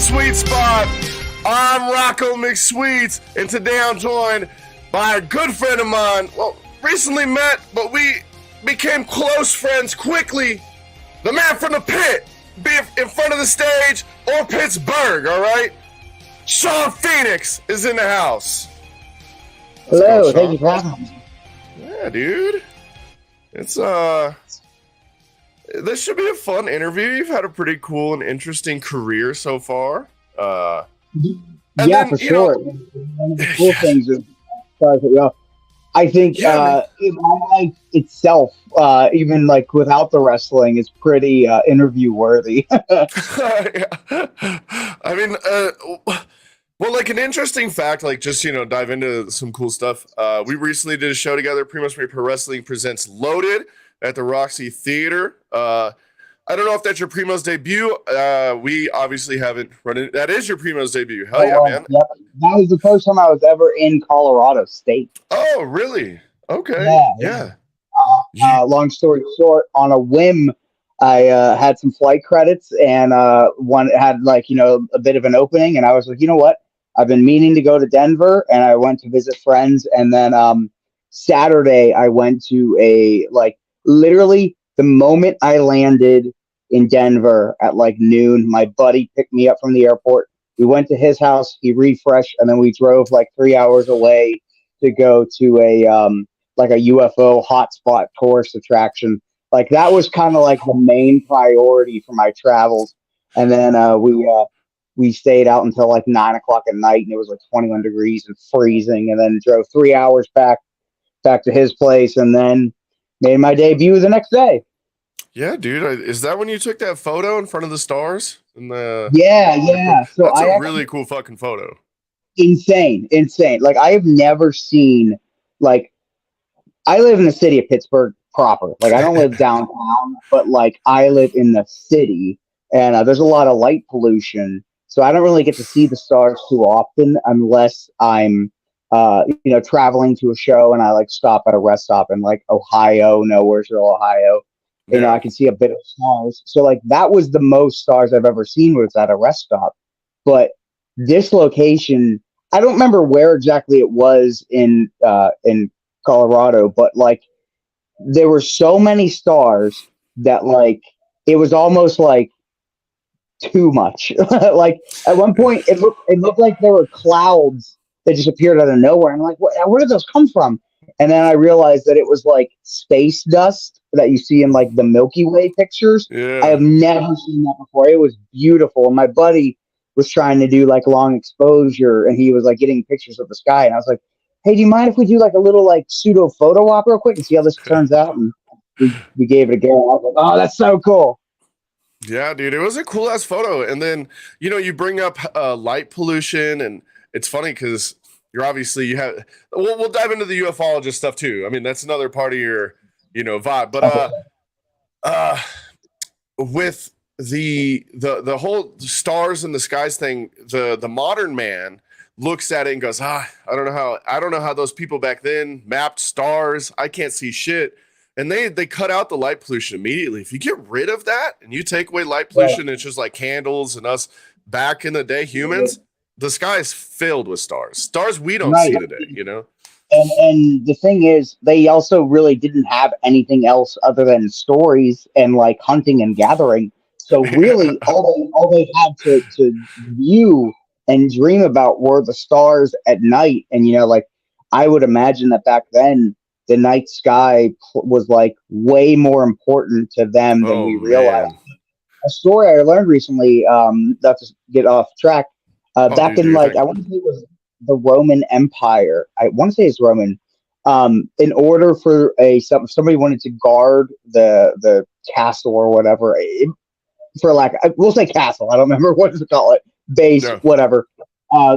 Sweet Spot. I'm Rocco McSweets, and today I'm joined by a good friend of mine. Well, recently met, but we became close friends quickly. The man from the pit, be it in front of the stage or Pittsburgh, all right? Shawn Phoenix is in the house. Hello, thank you for having me. Yeah, dude. It's this should be a fun interview. You've had a pretty cool and interesting career so far. For sure. One of the cool things is, I think my life itself, even like without the wrestling, is pretty interview worthy. I mean, well, like an interesting fact, like just, dive into some cool stuff. We recently did a show together, Pretty Much Pro Wrestling Presents Loaded at the Roxy Theater. I don't know if that's your Primo's debut. We obviously haven't run it. That is your Primo's debut. Hell yeah, man. Yep. That was the first time I was ever in Colorado State. Oh, really? Okay. Yeah. Long story short, on a whim, I had some flight credits and one had a bit of an opening, and I was like, you know what? I've been meaning to go to Denver, and I went to visit friends, and then Saturday I went to literally the moment I landed in Denver at noon, my buddy picked me up from the airport. We went to his house, he refreshed, and then we drove 3 hours away to go to a UFO hotspot tourist attraction. That was kind of the main priority for my travels. And then we stayed out until 9 o'clock at night, and it was 21 degrees and freezing, and then drove 3 hours back to his place, and then made my debut the next day. Yeah, dude. Is that when you took that photo in front of the stars? Yeah. So that's a really cool fucking photo. Insane. I have never seen, I live in the city of Pittsburgh proper. I don't live downtown, but I live in the city, and there's a lot of light pollution. So I don't really get to see the stars too often unless I'm traveling to a show and I stop at a rest stop in Ohio, Nowheresville, Ohio. I can see a bit of stars. So that was the most stars I've ever seen was at a rest stop. But this location, I don't remember where exactly it was in Colorado, but there were so many stars that it was almost too much. At one point it looked like there were clouds that just appeared out of nowhere. And I'm like, where did those come from? And then I realized that it was space dust that you see in the Milky Way pictures. Yeah. I have never seen that before. It was beautiful. And my buddy was trying to do long exposure, and he was getting pictures of the sky. And I was like, hey, do you mind if we do a little pseudo photo op real quick and see how this turns out? And we gave it a go. I was like, oh, that's so cool. Yeah, dude, it was a cool ass photo. And then, you bring up light pollution, and it's funny because you're obviously we'll dive into the ufologist stuff too. I mean, that's another part of your, vibe. But with the whole stars in the skies thing, the modern man looks at it and goes, I don't know how those people back then mapped stars. I can't see shit. And they cut out the light pollution immediately. If you get rid of that and you take away light pollution, it's just like candles and us back in the day, humans, the sky is filled with stars we don't see today, And the thing is, they also really didn't have anything else other than stories and hunting and gathering. So really, all they had to view and dream about were the stars at night. And I would imagine that back then the night sky was way more important to them than we realized. Man. A story I learned recently, not to get off track, back in I want to say it was the Roman Empire. I want to say it's Roman. In order for somebody wanted to guard the castle or whatever, we'll say castle. I don't remember what to call it. Base, whatever.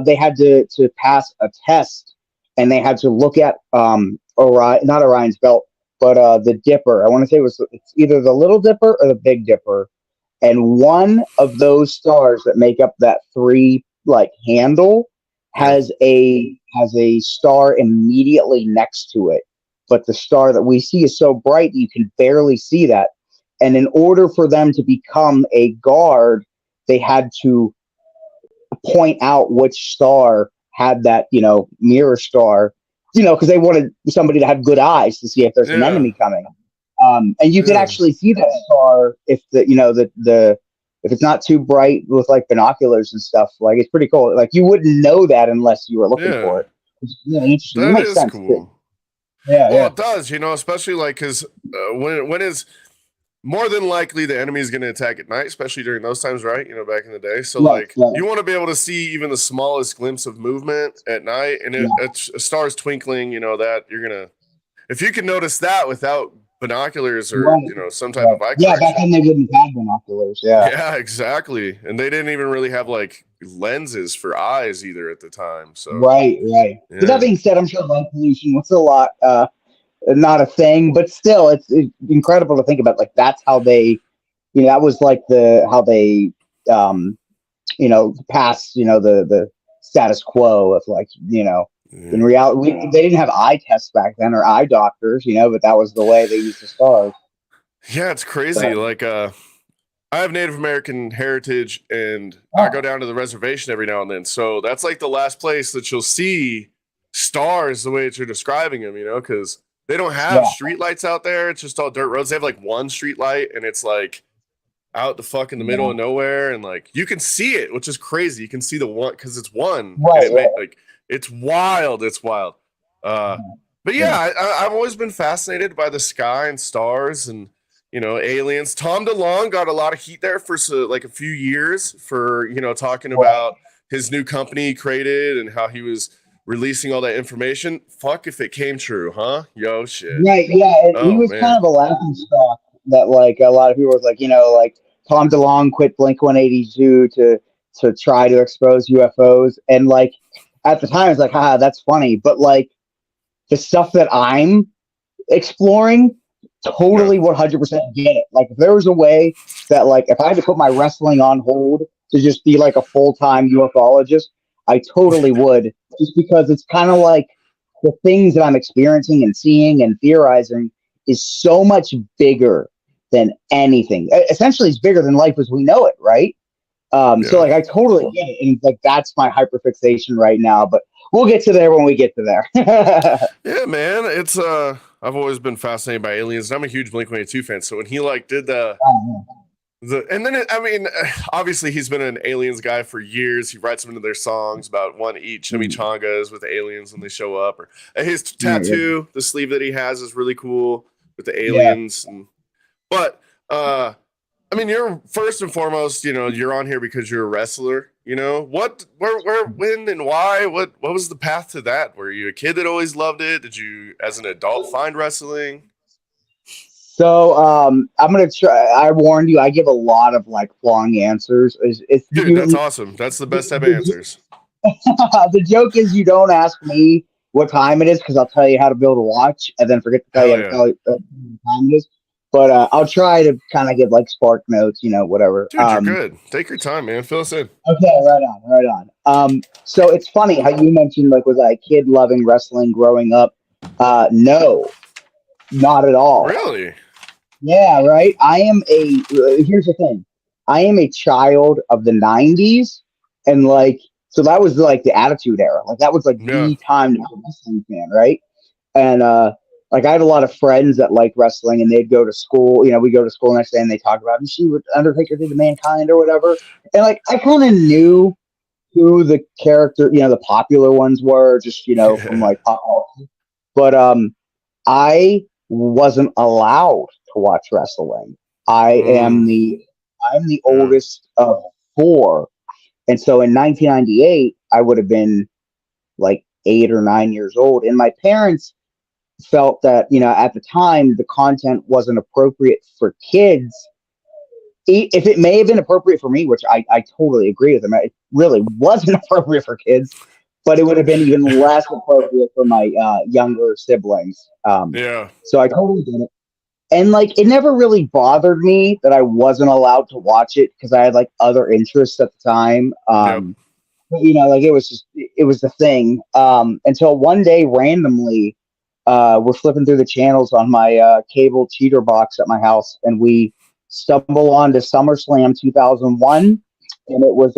They had to pass a test, and they had to look at not Orion's belt, but the Dipper. I want to say it's either the Little Dipper or the Big Dipper, and one of those stars that make up that three handle has a star immediately next to it. But the star that we see is so bright you can barely see that. And in order for them to become a guard, they had to point out which star had that, mirror star, because they wanted somebody to have good eyes to see if there's an Yeah. enemy coming. And you could Yeah. actually see that star if if it's not too bright with like binoculars and stuff. Like it's pretty cool. Like you wouldn't know that unless you were looking Yeah. for it. It's really interesting. It That makes is sense too. cool. Yeah, Well, yeah. it does, especially like because when is more than likely the enemy is going to attack at night, especially during those times, right? Back in the day. So Right, like right. you want to be able to see even the smallest glimpse of movement at night, and Yeah. it's a star's twinkling. That you're gonna if you can notice that without binoculars or Right. some type Right. of eye Yeah, back correction. then they wouldn't have binoculars. Yeah. Yeah, exactly. And they didn't even really have like lenses for eyes either at the time. So Right, right. But that yeah, being said, I'm sure light pollution was a lot not a thing, but still it's incredible to think about. Like that's how they that was like how they pass, the status quo of like, in yeah, reality, they didn't have eye tests back then or eye doctors, but that was the way they used the stars. yeah. It's crazy. So, Like I have Native American heritage, and I go oh, down to the reservation every now and then. So that's like the last place that you'll see stars the way that you're describing them, because they don't have yeah, street lights out there. It's just all dirt roads. They have like one street light, and it's like out the fuck in the middle yeah. of nowhere, and like you can see it, which is crazy. You can see the one because it's one, and Right, it right. like it's wild. It's wild. Uh, but Yeah. yeah, I've always been fascinated by the sky and stars and aliens. Tom DeLonge got a lot of heat there for like a few years for talking about his new company he created and how he was releasing all that information. Fuck if it came true, huh? Yo, shit. Right, yeah, and he Oh was kind man. of a laughing stock that like a lot of people was like, like Tom DeLonge quit Blink 182 to try to expose UFOs, and like at the time it's like, haha, that's funny, but like the stuff that I'm exploring, Yeah. totally 100% get it. Like if there was a way that like if I had to put my wrestling on hold to just be like a full-time ufologist, I totally would, just because it's kind of like the things that I'm experiencing and seeing and theorizing is so much bigger than anything. Essentially, it's bigger than life as we know it, right? So Yeah. like I totally get it, and like that's my hyperfixation right now. But we'll get to there when we get to there. Yeah, man. It's I've always been fascinated by aliens. I'm a huge Blink-182 fan. So when he like did and then I mean, obviously he's been an aliens guy for years. He writes them into their songs about one each chimichangas with the aliens when they show up, or his tattoo, the sleeve that he has is really cool with the Yeah. aliens. But I mean, you're first and foremost, you're on here because you're a wrestler. Where, when, and why? What was the path to that? Were you a kid that always loved it? Did you, as an adult, find wrestling? So I'm gonna try. I warned you. I give a lot of like long answers. Dude, that's awesome. That's the best type of answers. The joke is you don't ask me what time it is because I'll tell you how to build a watch and then forget to tell you Hell how to yeah. tell you what time it is. But I'll try to kind of give like spark notes, whatever. Dude, you're good. Take your time, man. Fill us in. Okay, right on, right on. So it's funny how you mentioned like was I a kid loving wrestling growing up? No, not at all. Really? Yeah, right. I am here's the thing. I am a child of the 90s, and like so that was like the attitude era. Like that was like Yeah. the time to be a wrestling fan, right? And like I had a lot of friends that liked wrestling, and they'd go to school, we go to school next day and they talk about, and she would Undertaker did to Mankind or whatever. And like I kind of knew who the character, the popular ones were, just from Yeah. like pop culture. But I wasn't allowed to watch wrestling. Mm, I'm the yeah. oldest of four. And so in 1998, I would have been like 8 or 9 years old. And my parents felt that, at the time, the content wasn't appropriate for kids. If it may have been appropriate for me, which I totally agree with them, it really wasn't appropriate for kids, but it would have been even less appropriate for my younger siblings. Yeah. So I totally get it. And like it never really bothered me that I wasn't allowed to watch it because I had like other interests at the time. Yep. But, like it was the thing. Until one day randomly, we're flipping through the channels on my cable cheater box at my house, and we stumble onto SummerSlam 2001, and it was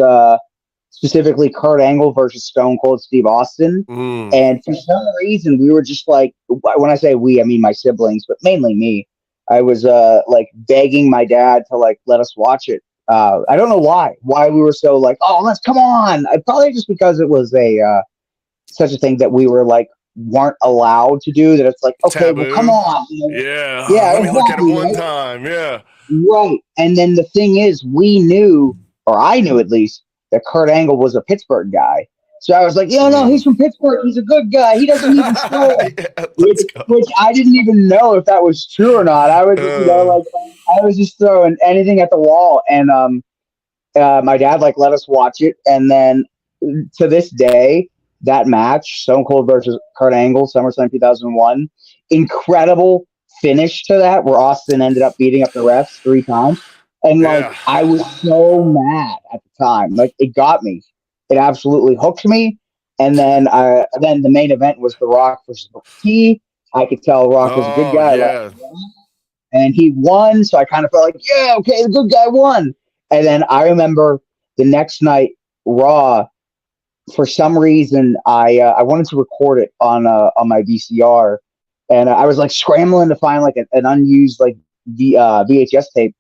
specifically Kurt Angle versus Stone Cold Steve Austin. Mm. And for some reason, we were just like, when I say we, I mean my siblings, but mainly me. I was like begging my dad to like let us watch it. I don't know why we were so like, oh, let's come on. Probably just because it was a such a thing that we were like weren't allowed to do. That it's like, okay, well, come Taboo. on. You know? Yeah. Yeah, Let me look at it exactly. one Right? time. Yeah. Right. And then the thing is, we knew, or I knew at least, that Kurt Angle was a Pittsburgh guy. So I was like, yeah, no, Mm. he's from Pittsburgh. He's a good guy. He doesn't even swear. Yeah, let's go. Which I didn't even know if that was true or not. I was, Uh, like, I was just throwing anything at the wall. And my dad like let us watch it, and then to this day, that match, Stone Cold versus Kurt Angle, SummerSlam 2001, incredible finish to that, where Austin ended up beating up the refs 3 times, and like yeah. I was so mad at the time, like it got me, it absolutely hooked me, and then the main event was The Rock versus Booker T. I could tell Rock was a good Oh, guy. yeah. And he won. So I kind of felt like, yeah, okay, the good guy won. And then I remember the next night, Raw. For some reason, I wanted to record it on my VCR, and I was like scrambling to find like an unused like VHS tape.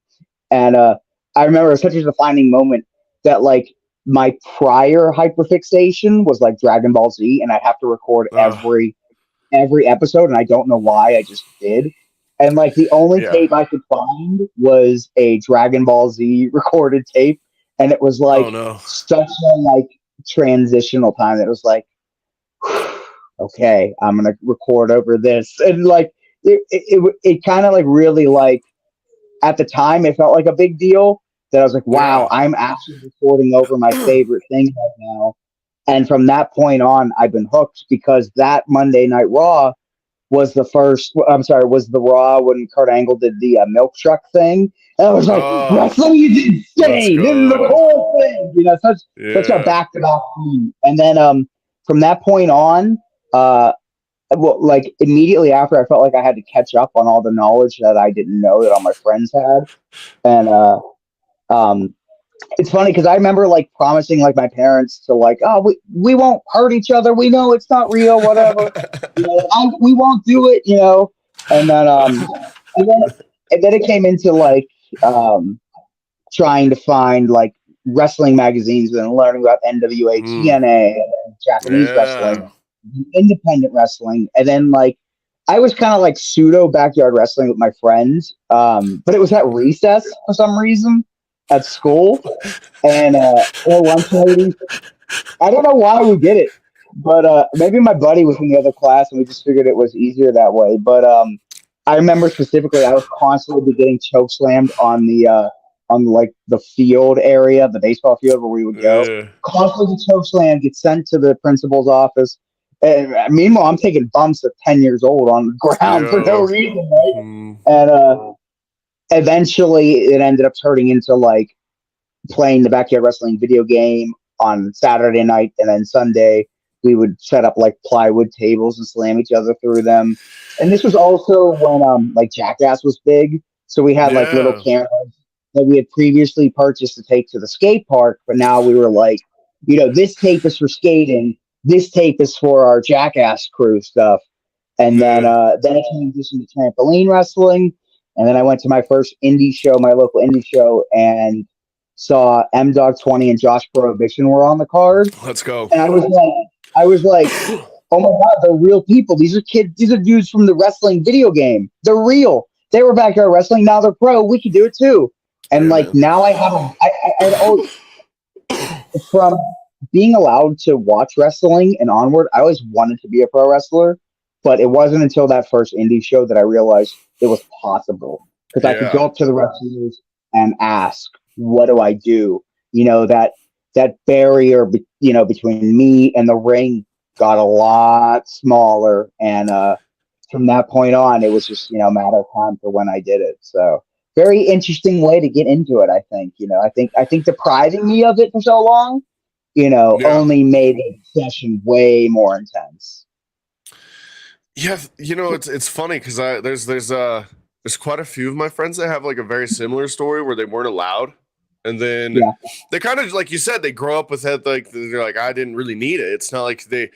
And I remember it was such a defining moment that like my prior hyperfixation was like Dragon Ball Z, and I have to record Uh, every episode, and I don't know why. I just did. And like the only yeah. tape I could find was a Dragon Ball Z recorded tape, and it was Oh, like no. such a like transitional time. That was like, okay, I'm gonna record over this, and like it kind of like really like at the time it felt like a big deal. That I was like, wow, Yeah. I'm actually recording over my favorite thing right now. And from that point on, I've been hooked because that Monday Night Raw was the first. I'm sorry, was the Raw when Kurt Angle did the milk truck thing. And I was like, Oh, wrestling is let's insane. This is the go. cool thing. You know, such a Yeah. back to back thing. And then from that point on, uh, well, like immediately after, I felt like I had to catch up on all the knowledge that I didn't know that all my friends had. And um, it's funny because I remember like promising like my parents to like, oh, we won't hurt each other. We know it's not real, whatever. You know, we won't do it, you know. And then and then and then it came into like um trying to find like wrestling magazines and learning about NWA, Mm. TNA, and Japanese Yeah. wrestling, independent wrestling, and then like I was kind of like pseudo backyard wrestling with my friends, but it was at recess for some reason at school, and or lunch ladies. I don't know why we did it, but maybe my buddy was in the other class and we just figured it was easier that way. But I remember specifically, I was constantly getting choke slammed on like the field area, the baseball field where we would go. Yeah. Constantly get choke slammed, get sent to the principal's office. And meanwhile, I'm taking bumps at 10 years old on the ground for no Yo. reason, right? Mm. And eventually, it ended up turning into like playing the backyard wrestling video game on Saturday night, and then Sunday we would set up like plywood tables and slam each other through them. And this was also when like Jackass was big, so we had like little Yeah. cameras that we had previously purchased to take to the skate park, but now we were like, you know, this tape is for skating, this tape is for our Jackass crew stuff. And Yeah. then I transitioned to trampoline wrestling, and then I went to my first indie show, my local indie show, and saw M Dog 20 and Josh Prohibition were on the card, Let's go. and I was like, oh my god, they're real people. These are kids. These are dudes from the wrestling video game. They're real. They were backyard wrestling. Now they're pro. We can do it too. And Yeah, like man. now I have from being allowed to watch wrestling and onward, I always wanted to be a pro wrestler, but it wasn't until that first indie show that I realized it was possible because I could Yeah. go up to the wrestlers and ask, "What do I do?" You know that barrier, you know, between me and the ring got a lot smaller, and from that point on, it was just a matter of time for when I did it. So very interesting way to get into it. I think I think depriving me of it for so long, Yeah. only made the session way more intense. Yeah. It's funny because there's quite a few of my friends that have like a very similar story where they weren't allowed. And then Yeah. they kind of, like you said, they grow up with it. Like they're like, I didn't really need it. It's not like Right.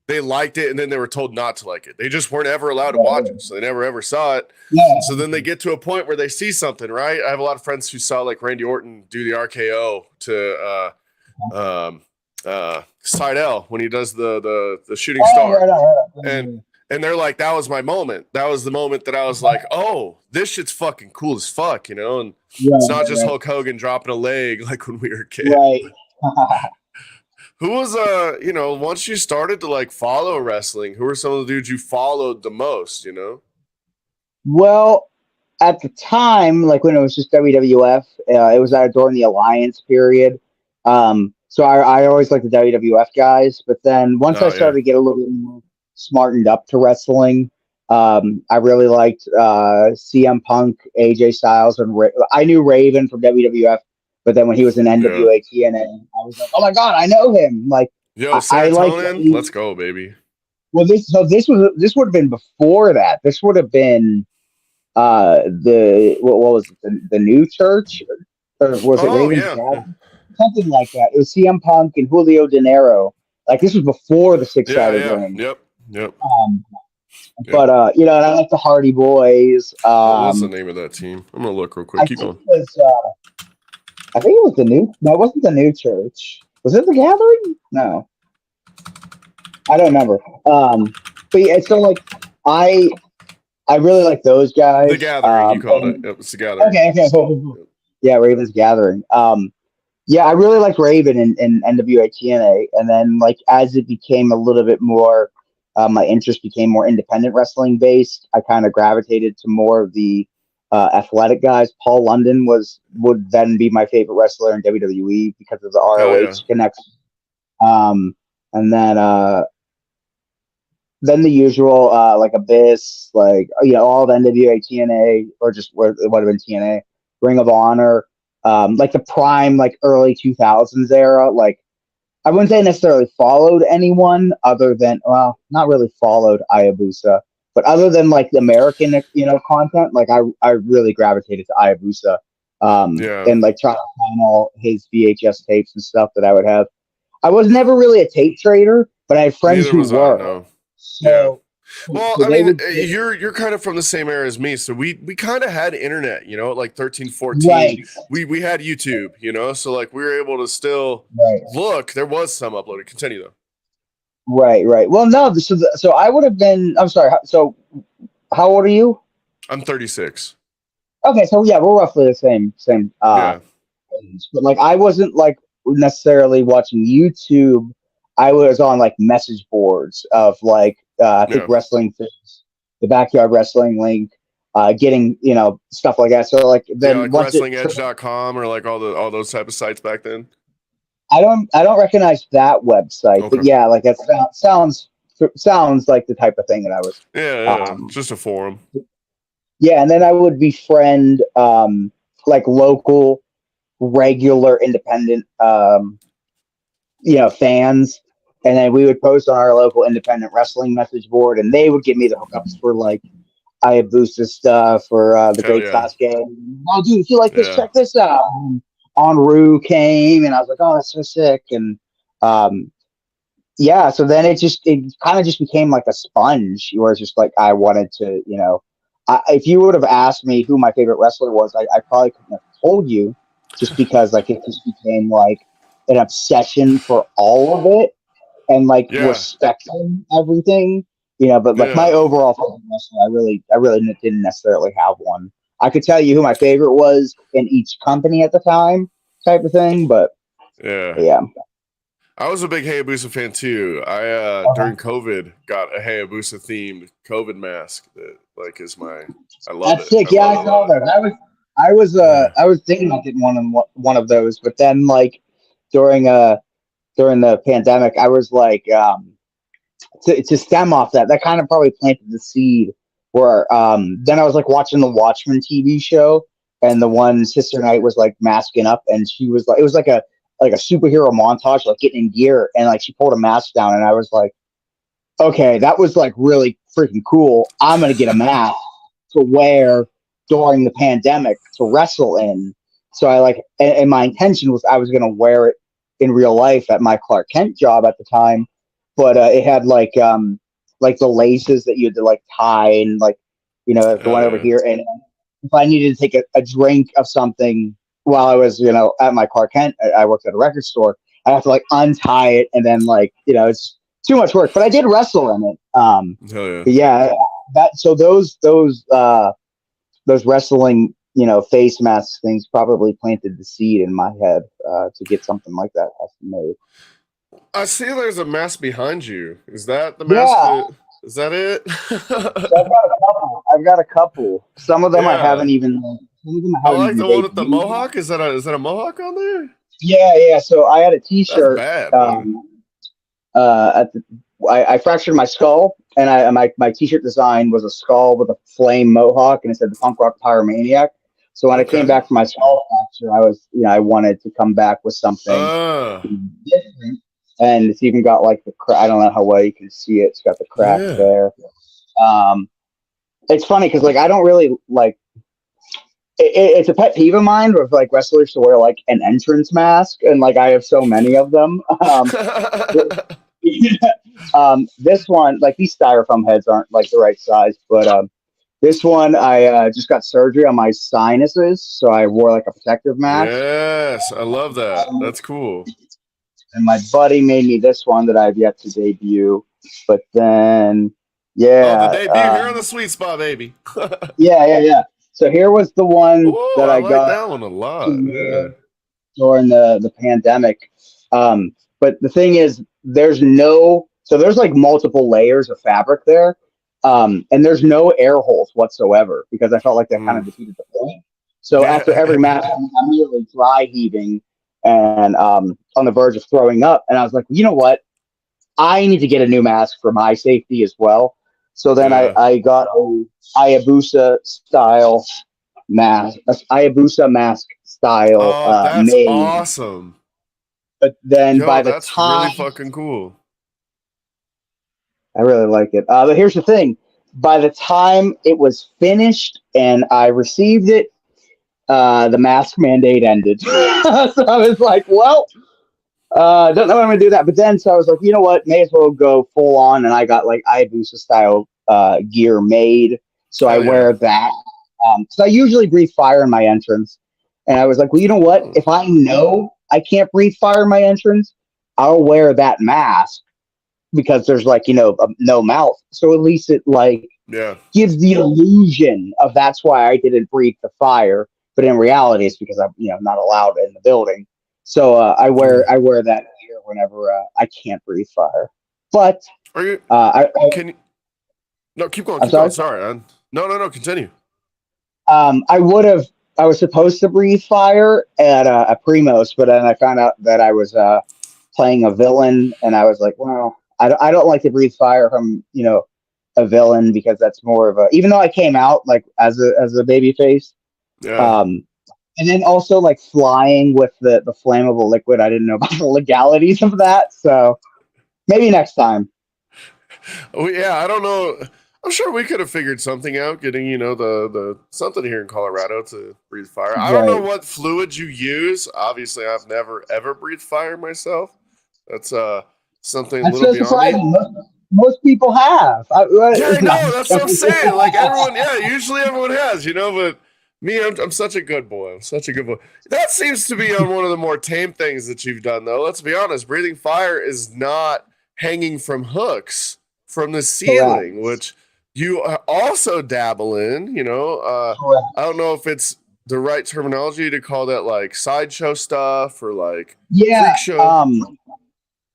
they liked it and then they were told not to like it. They just weren't ever allowed to watch Right. it. So they never ever saw it. Yeah. So then they get to a point where they see something, right? I have a lot of friends who saw like Randy Orton do the RKO to Seidel when he does the shooting Oh, star. right, right, And right. and they're like, that was my moment. That was the moment that I was like, oh, this shit's fucking cool as fuck, you know? And it's not just Right, Hulk Hogan dropping a leg like when we were a kid. right. Who was once you started to like follow wrestling, who were some of the dudes you followed the most, you know? Well, at the time, like when it was just WWF, it was during the Alliance period. So I always liked the WWF guys, but then once I Oh yeah. started to get a little bit more smartened up to wrestling, I really liked CM Punk, AJ Styles, and I knew Raven from WWF, but then when he was in Yeah. NWA TNA, I was like, oh my god, I know him! Like Yo, I liked. serotonin, let's go, baby. Well, this would have been before that. This would have been the what was it, the new church, or was it Oh Ravens yeah. Gathering, something like that. It was CM Punk and Julio De Niro. Like this was before the six Yeah, sided yeah. ring. Yep. Yep. um Yep. but and I like the Hardy Boys. What was the name of that team? I'm gonna look real quick. I Keep think going. it was I think it was the new, no, it wasn't the new church. Was it the Gathering? No, I don't remember. But yeah, so like i I really like those The guys. Gathering, you called it. And Yep, it's the Gathering. okay, cool. Yeah, Ravens Gathering. Yeah, I really liked Raven and NWA TNA, and then like as it became a little bit more, my interest became more independent wrestling based. I kind of gravitated to more of the athletic guys. Paul London would then be my favorite wrestler in WWE because of the Hell yeah. ROH connection. Um, and then the usual like Abyss, like all the NWA TNA, or just what it would have been TNA, Ring of Honor, like the prime like early 2000s era. Like I wouldn't say necessarily followed anyone other than, well, not really followed Hayabusa, but other than like the American content, like I really gravitated to Hayabusa, Yeah. and like trying to find all his VHS tapes and stuff that I would have. I was never really a tape trader, but I had friends Neither who was I, were. no. Yeah. So, Well, so I they mean, would you're kind of from the same era as me, so we kind of had internet, at like 13, 14. right, We had YouTube, so like we were able to still right, look. There was some uploaded. Continue though. right. Well, no, so I would have been. I'm sorry. So, how old are you? I'm 36. Okay, so yeah, we're roughly the same Yeah. age. But like, I wasn't like necessarily watching YouTube. I was on like message boards of like I think Yeah. wrestling things, the backyard wrestling link, getting stuff like that. So like Yeah, then like once it wrestlingedge.com or like all those type of sites back then. I don't recognize that website, but Okay. yeah, like that sounds like the type of thing that I was. Yeah, yeah. Um, Just a forum. yeah, and then I would befriend like local, regular, independent fans, and then we would post on our local independent wrestling message board, and they would give me the hookups for like Hayabusa stuff or the Hell Great yeah. Sasuke. Oh, dude, if you like this, Yeah. check this out. And Enru came, and I was like, oh, that's so sick. And um, yeah, so then it kind of just became like a sponge, where it's just like I wanted to, if you would have asked me who my favorite wrestler was, I probably couldn't have told you, just because like it just became like an obsession for all of it, and like Yeah. respecting everything, but like my Yeah. overall favorite wrestler, I really didn't necessarily have one. I could tell you who my favorite was in each company at the time, type of thing, but Yeah. yeah. I was a big Hayabusa fan too. I Uh-huh. during COVID got a Hayabusa themed COVID mask that like is my I love That's it. sick. I Yeah, love I it, saw love that. I was thinking about getting one of those, but then like during during the pandemic, I was like to stem off that kind of probably planted the seed where then I was like watching the Watchmen TV show, and the one Sister Night was like masking up, and she was like, it was like a superhero montage, like getting in gear, and like she pulled a mask down, and I was like, okay, that was like really freaking cool. I'm gonna get a mask to wear during the pandemic to wrestle in. So I like, and my intention was I was gonna wear it in real life at my Clark Kent job at the time, but it had like the laces that you had to like tie and like the Oh one over yeah. here. And if I needed to take a drink of something while I was at my Clark Kent, I worked at a record store. I have to like untie it and then like it's too much work. But I did wrestle in it. Hell yeah. But yeah, that so those wrestling, face mask things probably planted the seed in my head to get something like that custom made. I see there's a mask behind you. Is that the mask Yeah, that is that it? so I've got a couple. I've got a couple. Some of them I Yeah. haven't even. Some of them I I haven't like even the one with the debuted. mohawk. Is that a mohawk on there? Yeah, yeah. So I had a That's T-shirt. bad, man. At the, I fractured my skull, and my T-shirt design was a skull with a flame mohawk, and it said the punk rock pyromaniac. So when I came Okay. back from my skull fracture, I was, I wanted to come back with something Uh different, and it's even got like I don't know how well you can see it. It's got the crack yeah. there. Um, it's funny because like I don't really like. It's a pet peeve of mine with like wrestlers to wear like an entrance mask, and like I have so many of them. This one, like these styrofoam heads aren't like the right size, but this one I just got surgery on my sinuses, so I wore like a protective mask. Yes, I love that. That's cool. And my buddy made me this one that I've yet to debut. But then, Oh, the yeah, debut here on the sweet spot, baby. yeah. So here was the one Oh, that I I like got that one a lot. Yeah. during the pandemic. But the thing is, there's like multiple layers of fabric there. And there's no air holes whatsoever because I felt like that kind Mm. of defeated the point. So after every Yeah. match, I'm really dry heaving and on the verge of throwing up. And I was like, you know what? I need to get a new mask for my safety as well. So then Yeah. I got a Hayabusa style mask, a Hayabusa mask style Oh, that's made. awesome. But then Yo, by the that's really time fucking cool. I really like it, but here's the thing: by the time it was finished and I received it, the mask mandate ended. So I was like, well, don't know when I'm gonna do that. But then, so I was like, you know what? May as well go full on, and I got like Hayabusa style gear made, so I Hell yeah. wear that. So I usually breathe fire in my entrance, and I was like, well, you know what? Oh, If I know I can't breathe fire in my entrance, I'll wear that mask because there's like no mouth, so at least it like yeah. gives the illusion of that's why I didn't breathe the fire, but in reality it's because I'm not allowed in the building. So Yeah. I wear that gear whenever I can't breathe fire. But Are you I can you no keep going, I'm keep going. sorry. Sorry. No, continue. I would have. I was supposed to breathe fire at a Primos, but then I found out that I was playing a villain, and I was like, well, I don't like to breathe fire from a villain because that's more of a. Even though I came out like as a baby face, Yeah. um, and then also like flying with the flammable liquid, I didn't know about the legalities of that. So maybe next time. Oh yeah, I don't know. I'm sure we could have figured something out getting, the something here in Colorado to breathe fire. I don't know Right. what fluid you use. Obviously, I've never ever breathed fire myself. That's something a That's little so beyond me. surprising. Most people have. Yeah, I No, I'm know. just That's what I'm joking. saying. Like everyone, yeah, usually everyone has, but me, I'm such a good boy. I'm such a good boy. That seems to be on one of the more tame things that you've done, though. Let's be honest. Breathing fire is not hanging from hooks from the Correct. ceiling, which you also dabble in. Correct. I don't know if it's the right terminology to call that like sideshow stuff or like Yeah. freak show.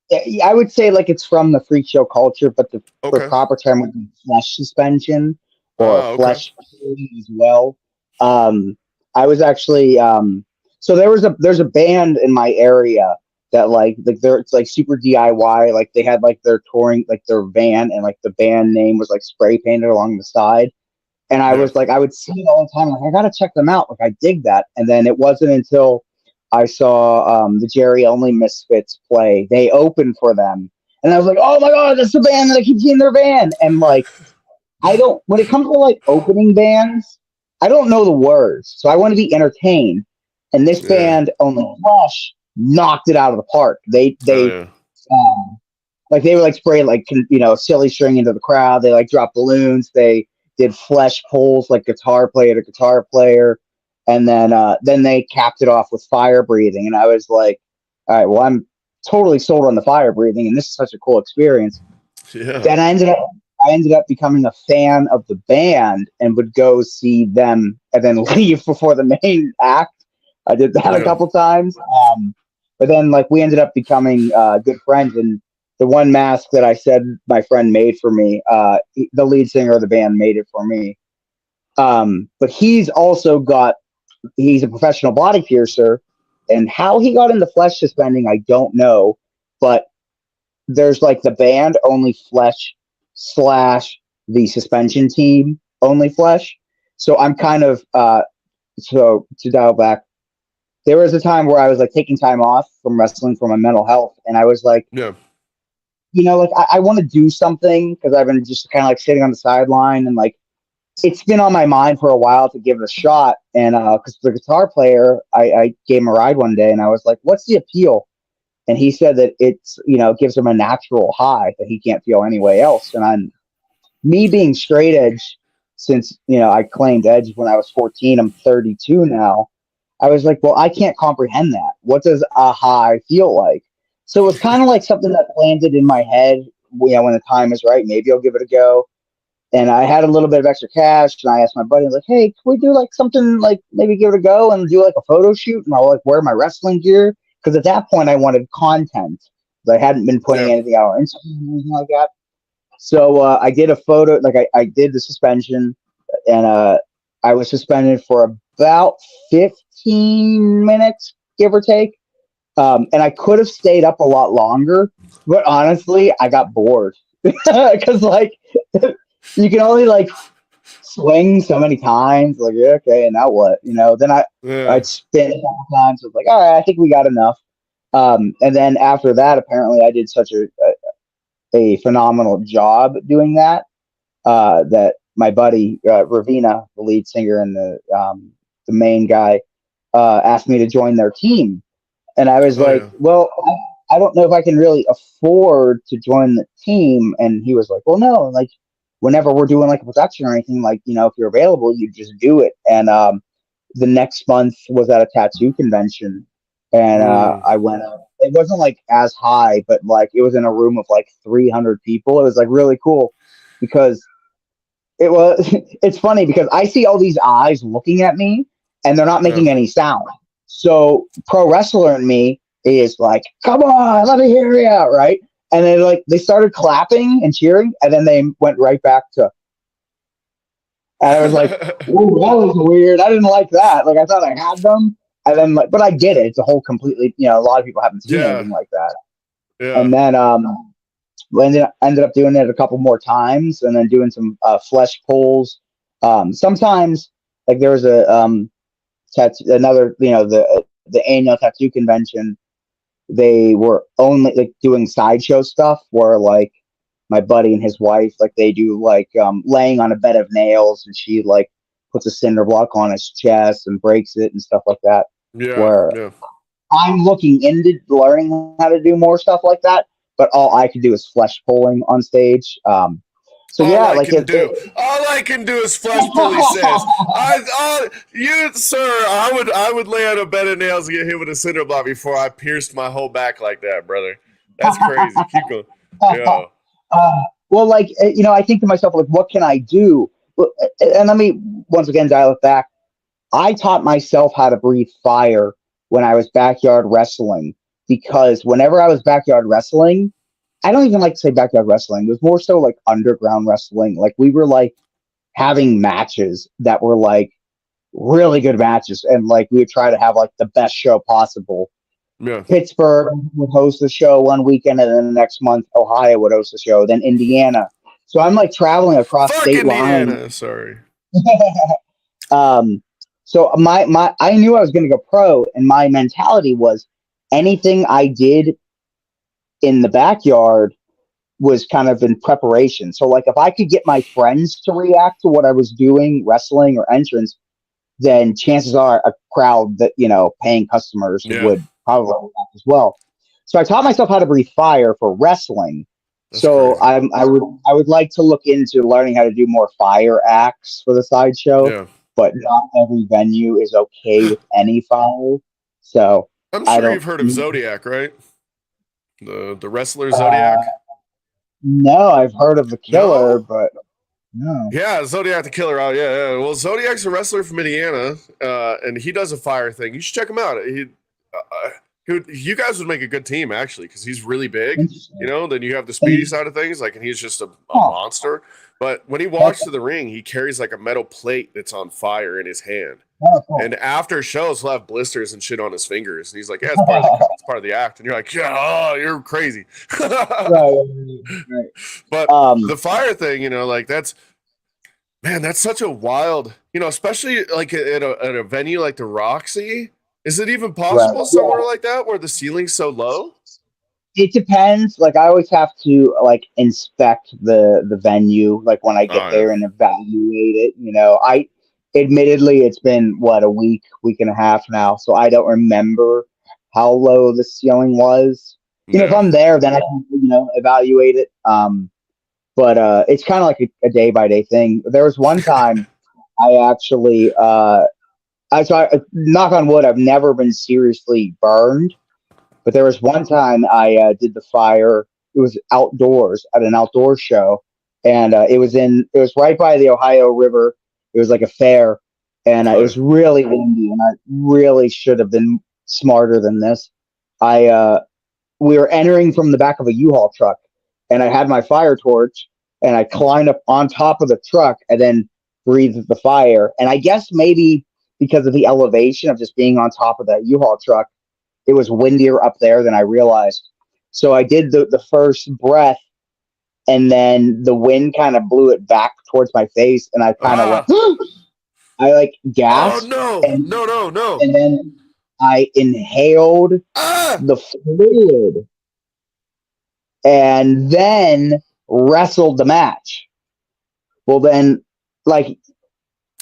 Yeah, I would say like it's from the freak show culture, but the Okay. proper term would be flesh suspension or Okay. flesh as well. Um, I was actually so there's a band in my area that like they're it's like super DIY. Like they had like their touring like their van and like the band name was like spray painted along the side. And I Yeah. was like, I would see it all the time. Like, I gotta check them out. Like, I dig that. And then it wasn't until I saw the Jerry Only Misfits play. They opened for them, and I was like, oh my god, that's the band that I keep seeing their band. And like, I don't. When it comes to like opening bands, I don't know the words, so I want to be entertained. And this Yeah. band, Only Flesh, knocked it out of the park. Oh They yeah. like they would like spray like silly string into the crowd. They like dropped balloons. They did flesh pulls like guitar player to guitar player, and then they capped it off with fire breathing. And I was like, all right, well I'm totally sold on the fire breathing, and this is such a cool experience. Yeah. Then I ended up becoming a fan of the band and would go see them and then leave before the main act. I did that a Yeah. couple times. But then like we ended up becoming good friends, and the one mask that I said my friend made for me, the lead singer of the band made it for me. But he's a professional body piercer, and how he got into flesh suspending, I don't know. But there's like the band Only Flesh slash the suspension team Only Flesh. So I'm kind of so to dial back, there was a time where I was like taking time off from wrestling for my mental health, and I was like, Yeah. like I want to do something because I've been just kind of like sitting on the sideline, and like it's been on my mind for a while to give it a shot. And because the guitar player, I gave him a ride one day, and I was like, "What's the appeal?" And he said that it's gives him a natural high that he can't feel anyway else. And I'm me being straight edge since I claimed edge when I was 14. I'm 32 now. I was like, well, I can't comprehend that. What does a high feel like? So it was kind of like something that planted in my head. When the time is right, maybe I'll give it a go. And I had a little bit of extra cash, and I asked my buddy, like, "Hey, can we do like something like maybe give it a go and do like a photo shoot?" And I'll like wear my wrestling gear because at that point I wanted content. I hadn't been putting Yeah. anything out on Instagram or anything like that. So I did a photo, like I did the suspension, and I was suspended for about 15 minutes, give or take. And I could have stayed up a lot longer, but honestly, I got bored because like you can only like swing so many times. Like, yeah, okay, and now what? Then Yeah. I'd spin a couple times. I was like, all right, I think we got enough. And then after that, apparently, I did such a phenomenal job doing that that my buddy Ravina, the lead singer and the main guy, asked me to join their team. And I was Oh like, yeah. well, I don't know if I can really afford to join the team. And he was like, well, no, like whenever we're doing like a production or anything, like, if you're available, you just do it. And the next month was at a tattoo convention. And Mm. I went up. It wasn't like as high, but like it was in a room of like 300 people. It was like really cool because it was, it's funny because I see all these eyes looking at me and they're not Yeah. making any sound. So pro wrestler in me is like, come on, let me hear you, right? And then like they started clapping and cheering, and then they went right back to. And I was like, "Ooh, that was weird. I didn't like that. Like I thought I had them, and then like, but I get it. It's a whole completely, a lot of people haven't seen Yeah. anything like that. Yeah. And then we ended up doing it a couple more times, and then doing some flesh pulls. Sometimes like there was a another, the annual tattoo convention. They were only like doing sideshow stuff where like my buddy and his wife, like they do like laying on a bed of nails, and she like puts a cinder block on his chest and breaks it and stuff like that. Yeah. Where Yeah. I'm looking into learning how to do more stuff like that, but all I can do is flesh pulling on stage. So All yeah, I like can do, all I can do is flesh pull. He says, you, sir, I would lay on a bed of nails and get hit with a cinder block before I pierced my whole back like that, brother. That's crazy. Keep going. Yeah. well, like I think to myself, like, what can I do? And let me once again dial it back. I taught myself how to breathe fire when I was backyard wrestling because whenever I was backyard wrestling, I don't even like to say backyard wrestling. It was more so like underground wrestling. Like we were like having matches that were like really good matches, and like we would try to have like the best show possible. Yeah. Pittsburgh would host the show one weekend, and then the next month Ohio would host the show, then Indiana. So I'm like traveling across Fuck state lines. Indiana. Sorry. um, so my I knew I was going to go pro, and my mentality was anything I did in the backyard was kind of in preparation. So like if I could get my friends to react to what I was doing, wrestling or entrance, then chances are a crowd that, paying customers Yeah, would probably react as well. So I taught myself how to breathe fire for wrestling. that's So crazy. I would like to look into learning how to do more fire acts for the sideshow, Yeah, but not every venue is okay with any fire. So I'm I sure don't. you've heard of Zodiac, right? The wrestler Uh, Zodiac. no, I've heard of the killer, No. but no. Yeah, Zodiac the Killer. Oh yeah, yeah. Well, Zodiac's a wrestler from Indiana, and he does a fire thing. You should check him out. You guys would make a good team actually, because he's really big. Interesting. Then you have the speedy And, side of things, like, and he's just a huh, monster. But when he that's walks to the ring, he carries like a metal plate that's on fire in his hand. cool. And after shows, he'll have blisters and shit on his fingers. And he's like, "Yeah, it's part of the act." And you're like, "Yeah, oh, you're crazy." Right. But Um, the fire thing, like that's man, that's such a wild, especially like at a venue like the Roxy. Is it even right. possible Yeah. somewhere like that where the ceiling's so low? It depends. Like I always have to like inspect the venue, like when I get Oh yeah, there and evaluate it. I admittedly it's been what, a week and a half now, so I don't remember how low the ceiling was. If yeah. I'm there, then I can evaluate it. But it's kind of like a day by day thing. There was one time I actually knock on wood, I've never been seriously burned. But there was one time I did the fire. It was outdoors at an outdoor show, and it was right by the Ohio River. It was like a fair, and it Oh yeah. was really windy, and I really should have been smarter than this. I We were entering from the back of a U-Haul truck, and I had my fire torch, and I climbed up on top of the truck, and then breathed the fire. And I guess maybe because of the elevation of just being on top of that U-Haul truck, it was windier up there than I realized. So I did the first breath, and then the wind kind of blew it back towards my face, and I kind of went, Ah. I like Oh gasped, no, and no, no, no. and then I inhaled Ah. the fluid, and then wrestled the match. Well, then, like,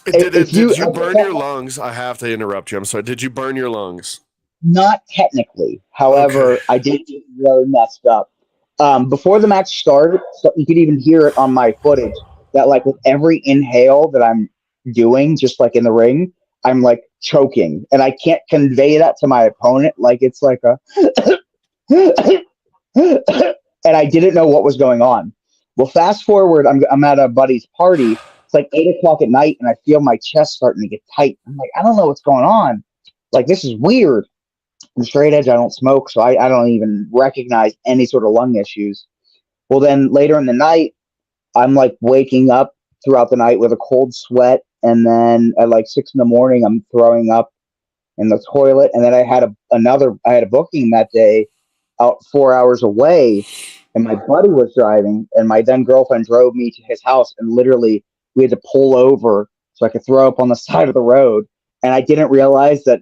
if Did you you burn your lungs? I have to interrupt you. I'm sorry. Did you burn your lungs? not technically, Okay. however, I did get really messed up. Before the match started, so you could even hear it on my footage that like with every inhale that I'm doing, just like in the ring, I'm like choking, and I can't convey that to my opponent. Like it's like a, and I didn't know what was going on. Well, fast forward, I'm at a buddy's party. It's like 8 o'clock at night, and I feel my chest starting to get tight. I'm like, I don't know what's going on. Like this is weird. I'm straight edge. I don't smoke, so I don't even recognize any sort of lung issues. Well, then later in the night, I'm like waking up throughout the night with a cold sweat, and then at like 6 in the morning, I'm throwing up in the toilet. And then I had a booking that day out 4 hours away, and my buddy was driving, and my then girlfriend drove me to his house, and literally we had to pull over so I could throw up on the side of the road. And I didn't realize that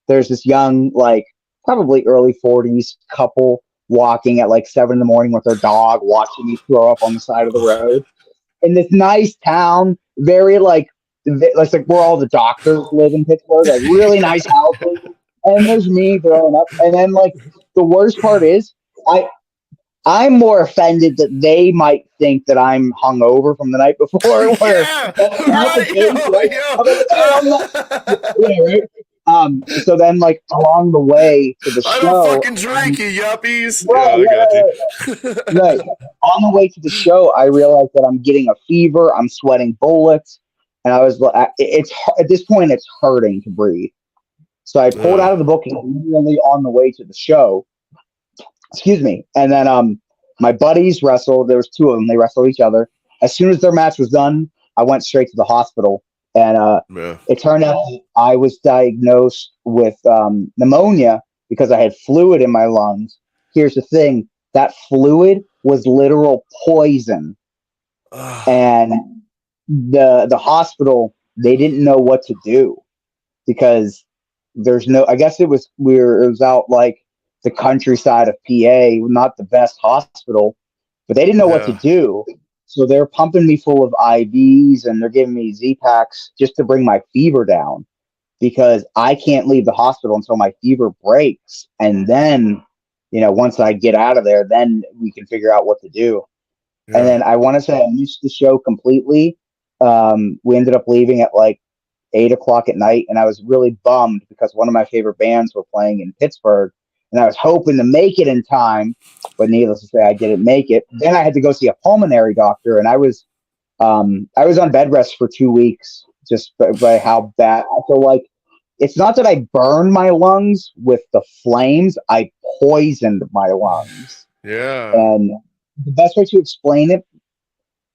there's this young, like probably early 40s couple walking at like 7 in the morning with their dog, watching me throw up on the side of the road in this nice town, very like where all the doctors live in Pittsburgh, like really Yeah. nice houses. And there's me throwing up, and then like the worst part is, I I'm more offended that they might think that I'm hungover from the night before, where Yeah. that's not the Right. case, Yo, right? yo. I'm like, hey, I'm not, yeah, right. So then, like along the way to the I don't show, fucking drink, you yuppies. right, Yeah, I got you. right. On the way to the show, I realized that I'm getting a fever. I'm sweating bullets, and I was like, it's at this point, it's hurting to breathe. So I pulled Yeah. out of the booking literally on the way to the show. Excuse me. And then my buddies wrestled. There was two of them. They wrestled each other. As soon as their match was done, I went straight to the hospital, and Yeah. it turned out I was diagnosed with pneumonia because I had fluid in my lungs. Here's the thing: that fluid was literal poison, Ah, and the hospital, they didn't know what to do because there's no. I guess it was out like the countryside of PA, not the best hospital, but they didn't know what to yeah. do. So they're pumping me full of IVs and they're giving me Z-Packs just to bring my fever down because I can't leave the hospital until my fever breaks. And then, once I get out of there, then we can figure out what to do. And Yeah. then I want to say I missed the show completely. We ended up leaving at like 8 o'clock at night, and I was really bummed because one of my favorite bands were playing in Pittsburgh, and I was hoping to make it in time, but needless to say, I didn't make it. Then I had to go see a pulmonary doctor, and I was on bed rest for 2 weeks just by how bad I feel like. It's not that I burned my lungs with the flames; I poisoned my lungs. Yeah. And the best way to explain it,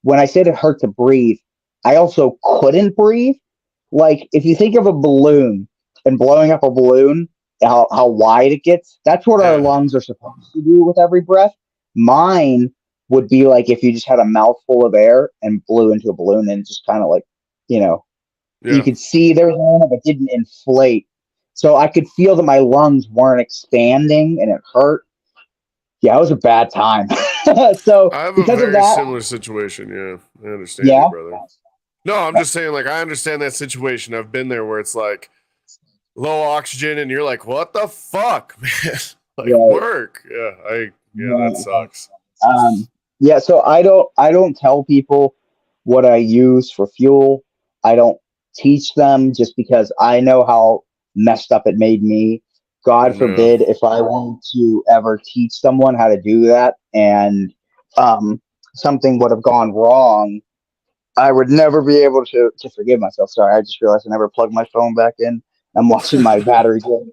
when I said it hurt to breathe, I also couldn't breathe. Like if you think of a balloon and blowing up a balloon, how wide it gets, that's what our Yeah. lungs are supposed to do with every breath. Mine would be like if you just had a mouthful of air and blew into a balloon and just kind of like, you know, you Yeah. could see there was one, but didn't inflate. So I could feel that my lungs weren't expanding and it hurt. Yeah, it was a bad time. So I have a because of very that, similar situation. Yeah. I understand you, yeah. brother. No, I'm just saying, like, I understand that situation. I've been there where it's like low oxygen and you're like, what the fuck, man? Like, Right. work. Yeah, that Right. sucks. Um, yeah, so I don't tell people what I use for fuel. I don't teach them just because I know how messed up it made me. God Yeah. forbid if I want to ever teach someone how to do that and something would have gone wrong, I would never be able to forgive myself. Sorry, I just realized I never plugged my phone back in. I'm watching my battery go.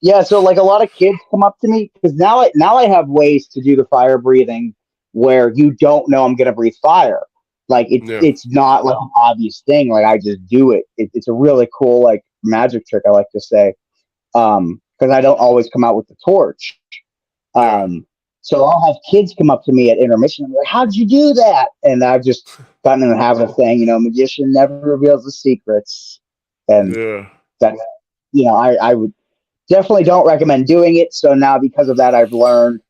Yeah, so like a lot of kids come up to me because now I have ways to do the fire breathing where you don't know I'm gonna breathe fire. Like Yeah. it's not like an obvious thing. Like I just do it. It's a really cool like magic trick I like to say. Because I don't always come out with the torch. Yeah. Um, so I'll have kids come up to me at intermission and be like, "How'd you do that?" And I've just gotten in the habit of saying, magician never reveals the secrets, and Yeah. that I would definitely don't recommend doing it. So now because of that, I've learned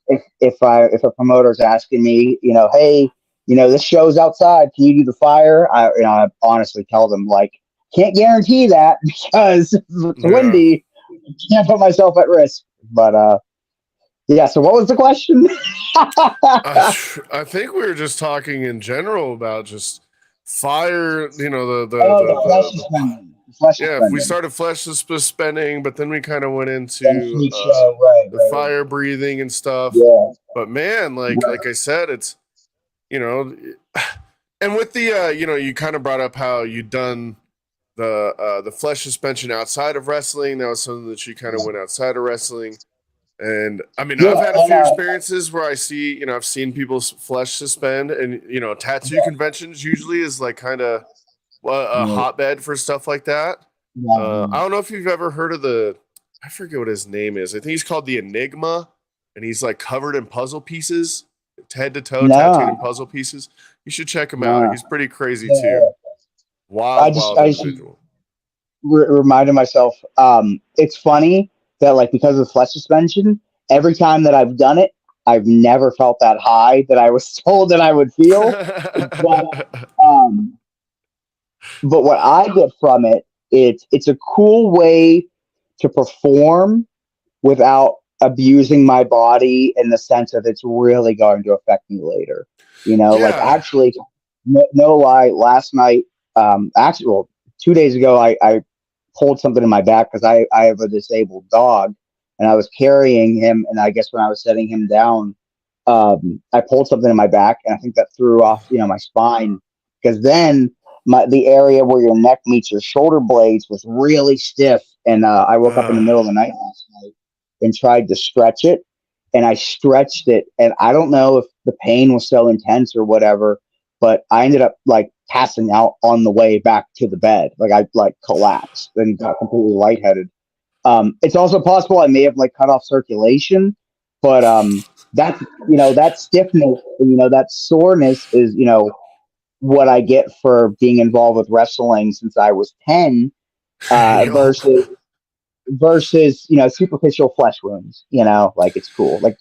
if a promoter's asking me, hey, this show's outside, can you do the fire? I honestly tell them like, can't guarantee that because if it's Yeah. windy, I can't put myself at risk. But yeah. So what was the question? I think we were just talking in general about just fire, Oh, the flesh is spending. The flesh is yeah, if we spending. started flesh suspending, but then we kind of went Then into freak show, right, the right, right. fire breathing and stuff. Yeah. But man, like I said, it's you know, and with the you kind of brought up how you'd done the flesh suspension outside of wrestling. That was something that you kind of went outside of wrestling. And I mean, Yeah, I've had a and few experiences where I see, I've seen people's flesh suspend, and tattoo conventions usually is like kind of a yeah, hotbed for stuff like that. I yeah, don't know if you've ever heard of I forget what his name is. I think he's called the Enigma, and he's like covered in puzzle pieces, head to toe, tattooed in no, puzzle pieces. You should check him out. no. He's pretty crazy too. Yeah, Wild, wild I just individual. reminded myself. It's funny that like because of flesh suspension, every time that I've done it, I've never felt that high that I was told that I would feel. But um, but what I get from it, it's a cool way to perform without abusing my body in the sense that it's really going to affect me later. Like Yeah. actually, no lie, last night, actually, well, 2 days ago, I pulled something in my back because I have a disabled dog and I was carrying him. And I guess when I was setting him down, I pulled something in my back and I think that threw off, my spine because then the area where your neck meets your shoulder blades was really stiff. And I woke up in the middle of the night last night and tried to stretch it. And I stretched it. And I don't know if the pain was so intense or whatever, but I ended up like passing out on the way back to the bed. Like I like collapsed and got completely lightheaded. It's also possible I may have like cut off circulation, but that stiffness, that soreness is, what I get for being involved with wrestling since I was 10, Yo. versus superficial flesh wounds. Like it's cool. Like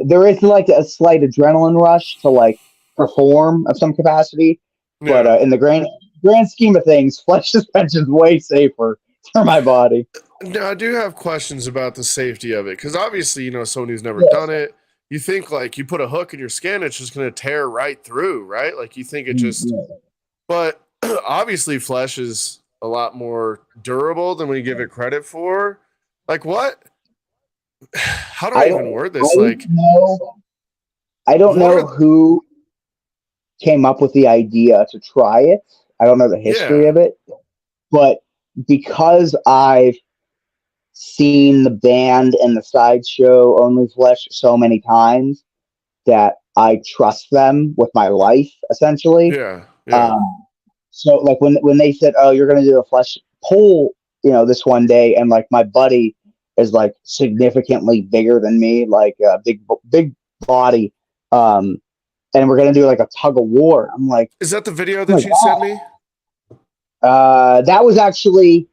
there is like a slight adrenaline rush to like perform of some capacity. But Yeah. in the grand scheme of things, flesh suspension is way safer for my body. Now I do have questions about the safety of it because obviously, someone who's never Yes. done it, you think like you put a hook in your skin, it's just going to tear right through, right? Like you think it just, Yeah. but obviously, flesh is a lot more durable than we give it credit for. Like what? How do I I even don't word I this? don't Like, know I don't what know are? who came up with the idea to try it. I don't know the history Yeah, of it, but because I've seen the band and the sideshow Only Flesh so many times that I trust them with my life, essentially. yeah, yeah, Um, so like when they said, "Oh, you're going to do a flesh pull," this one day, and like my buddy is like significantly bigger than me, like a big body, and we're going to do like a tug of war. I'm like, is that the video oh my that you sent god, me? that was actually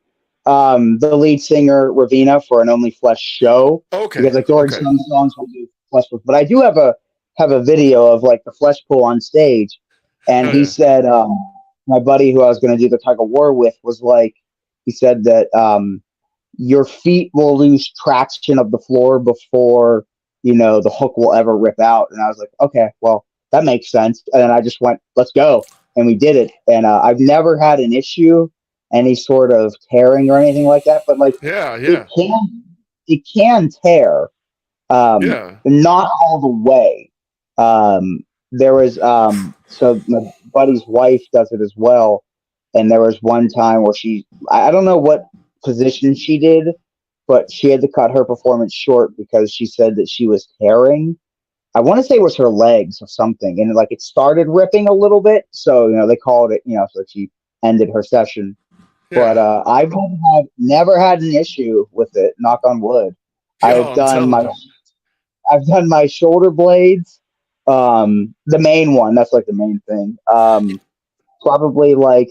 the lead singer Ravina for an Only Flesh show because Okay, like during okay, some songs we do flesh pulls, but I do have a video of like the flesh pull on stage, and hell he yeah, said my buddy who I was going to do the tug of war with was like he said that your feet will lose traction of the floor before the hook will ever rip out, and I was like, okay, well that makes sense, and then I just went, let's go, and we did it, and I've never had an issue, any sort of tearing or anything like that, but like yeah, it yeah, can tear, yeah, not all the way. There was so my buddy's wife does it as well, and there was one time where I don't know what position she did, but she had to cut her performance short because she said that she was tearing. I want to say it was her legs or something, and like it started ripping a little bit, so they called it, so she ended her session. But yeah. I've never had an issue with it. Knock on wood. I've Yo, I'm done telling my you. I've done my shoulder blades. The main one. That's like the main thing. Probably like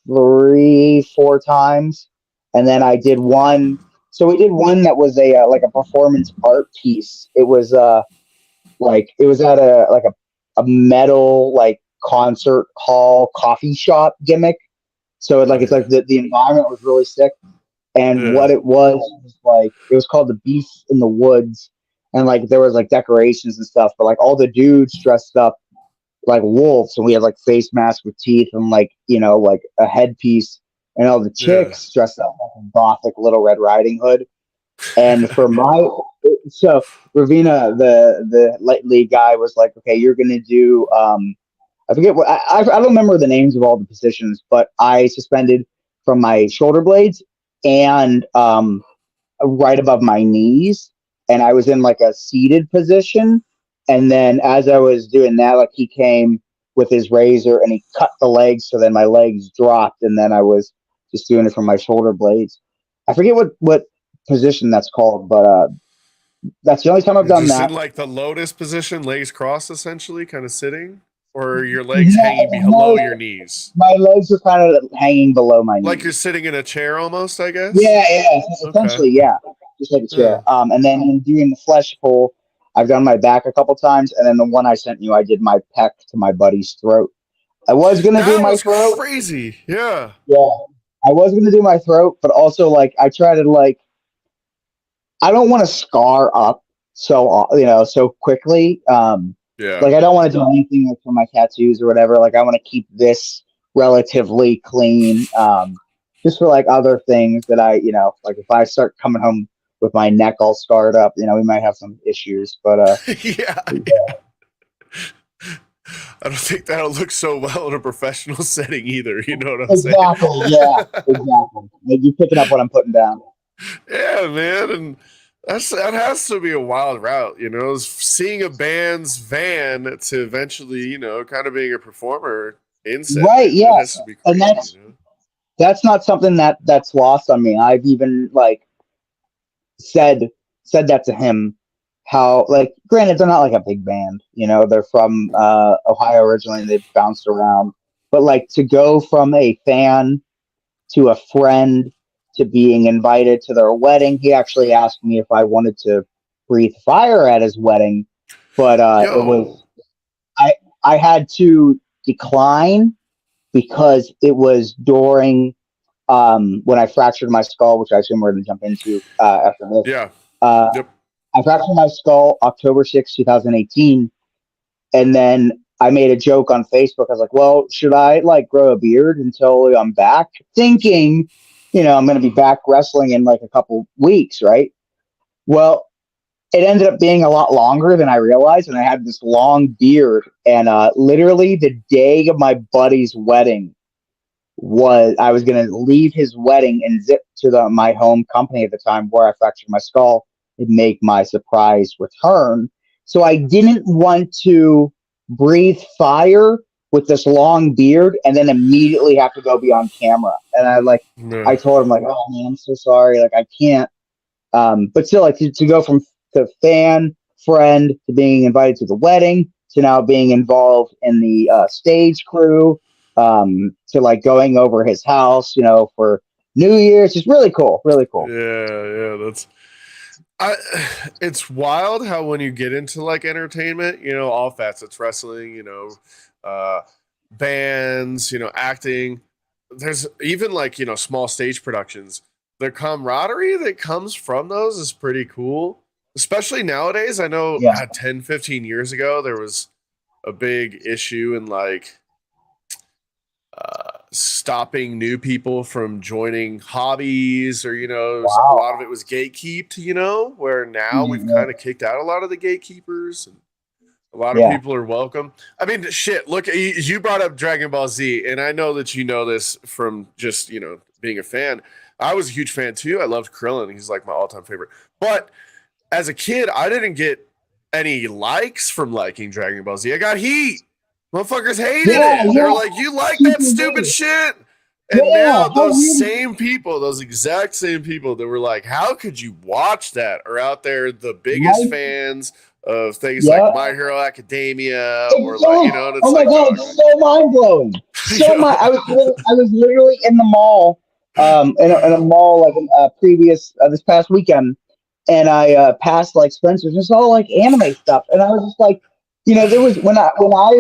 3, 4 times, and then I did one. So we did one that was a like a performance art piece. It was like it was at a metal like concert hall coffee shop gimmick. So Oh it's yeah, like the environment was really sick. And yeah, what it was like it was called the Beast in the Woods, and like there was like decorations and stuff, but like all the dudes dressed up like wolves, and we had like face masks with teeth and like like a headpiece, and all the yeah. chicks dressed up like a gothic Little Red Riding Hood. And for my so Ravina, the lead guy, was like, okay, you're gonna do I forget what I don't remember the names of all the positions, but I suspended from my shoulder blades and right above my knees, and I was in like a seated position. And then as I was doing that, like he came with his razor and he cut the legs, so then my legs dropped, and then I was just doing it from my shoulder blades. I forget what position that's called, but that's the only time I've You're done just in that. like the lotus position, legs crossed, essentially, kind of sitting, or your legs hanging No, below no, your knees, my legs are kind of hanging below my like you're knees. sitting in a chair almost, I guess. Yeah, Okay. essentially, yeah, just like a Yeah. chair. And then in doing the flesh pull, I've done my back a couple times, and then the one I sent you, I did my pec to my buddy's throat. I was gonna do That my was throat, crazy. Yeah. yeah, I was gonna do my throat, but also like I try to like I don't want to scar up so quickly. Yeah. Like I don't want to do anything like for my tattoos or whatever. Like I want to keep this relatively clean. Just for like other things that like if I start coming home with my neck all scarred up, we might have some issues. But Yeah. I don't think that'll look so well in a professional setting either. You know what I'm saying? exactly, yeah, exactly. Like, you picking up what I'm putting down? Yeah, man, and that has to be a wild route, seeing a band's van to eventually, kind of being a performer in said Right, band. That has yes, to be and crazy. that's not something that's lost on me. I've even like said said that to him. How, like, granted they're not like a big band, they're from Ohio originally, and they've bounced around, but like to go from a fan to a friend to being invited to their wedding. He actually asked me if I wanted to breathe fire at his wedding, but it Yo, was I I had to decline because it was during when I fractured my skull, which I assume we're going to jump into after this. Yeah. Uh, Yep. I fractured my skull October 6th, 2018. And then I made a joke on Facebook. I was like, well, should I like grow a beard until I'm back? Thinking, I'm going to be back wrestling in like a couple weeks, right? Well, it ended up being a lot longer than I realized. And I had this long beard. And literally the day of my buddy's wedding, I was going to leave his wedding and zip to my home company at the time where I fractured my skull and make my surprise return. So I didn't want to breathe fire with this long beard and then immediately have to go be on camera. And I Yeah. told him like, oh man, I'm so sorry. Like I can't. But still, like to go from the fan friend to being invited to the wedding to now being involved in the stage crew, to like going over his house, for New Year's. It's really cool. Really cool. Yeah. I, it's wild how when you get into like entertainment, all facets, wrestling, bands, acting, there's even like, small stage productions. The camaraderie that comes from those is pretty cool, especially nowadays. I know Yeah. 10, 15 years ago, there was a big issue in like stopping new people from joining hobbies, or a Wow. lot of it was gatekeeped, where now we've Mhm. kind of kicked out a lot of the gatekeepers, and a lot of Yeah. people are welcome. I mean, shit, look, you brought up Dragon Ball Z, and I know that you know this from just being a fan. I was a huge fan too. I loved Krillin. He's like my all-time favorite. But as a kid, I didn't get any likes from liking Dragon Ball Z. I got heat. Motherfuckers hated Yeah. it. They were Yeah. like, "You like that Super stupid weird. shit?" And Yeah. now How those weird. same people, those exact same people that were like, "How could you watch that?" are out there the biggest Right. fans of things like Yeah. My Hero Academia, or It's like, so. and Oh it's my like, god! dog, It's so mind blowing. So my. I was literally in the mall, in a mall like previous this past weekend, and I passed like Spencer's and saw like anime stuff, and I was just like, there was when I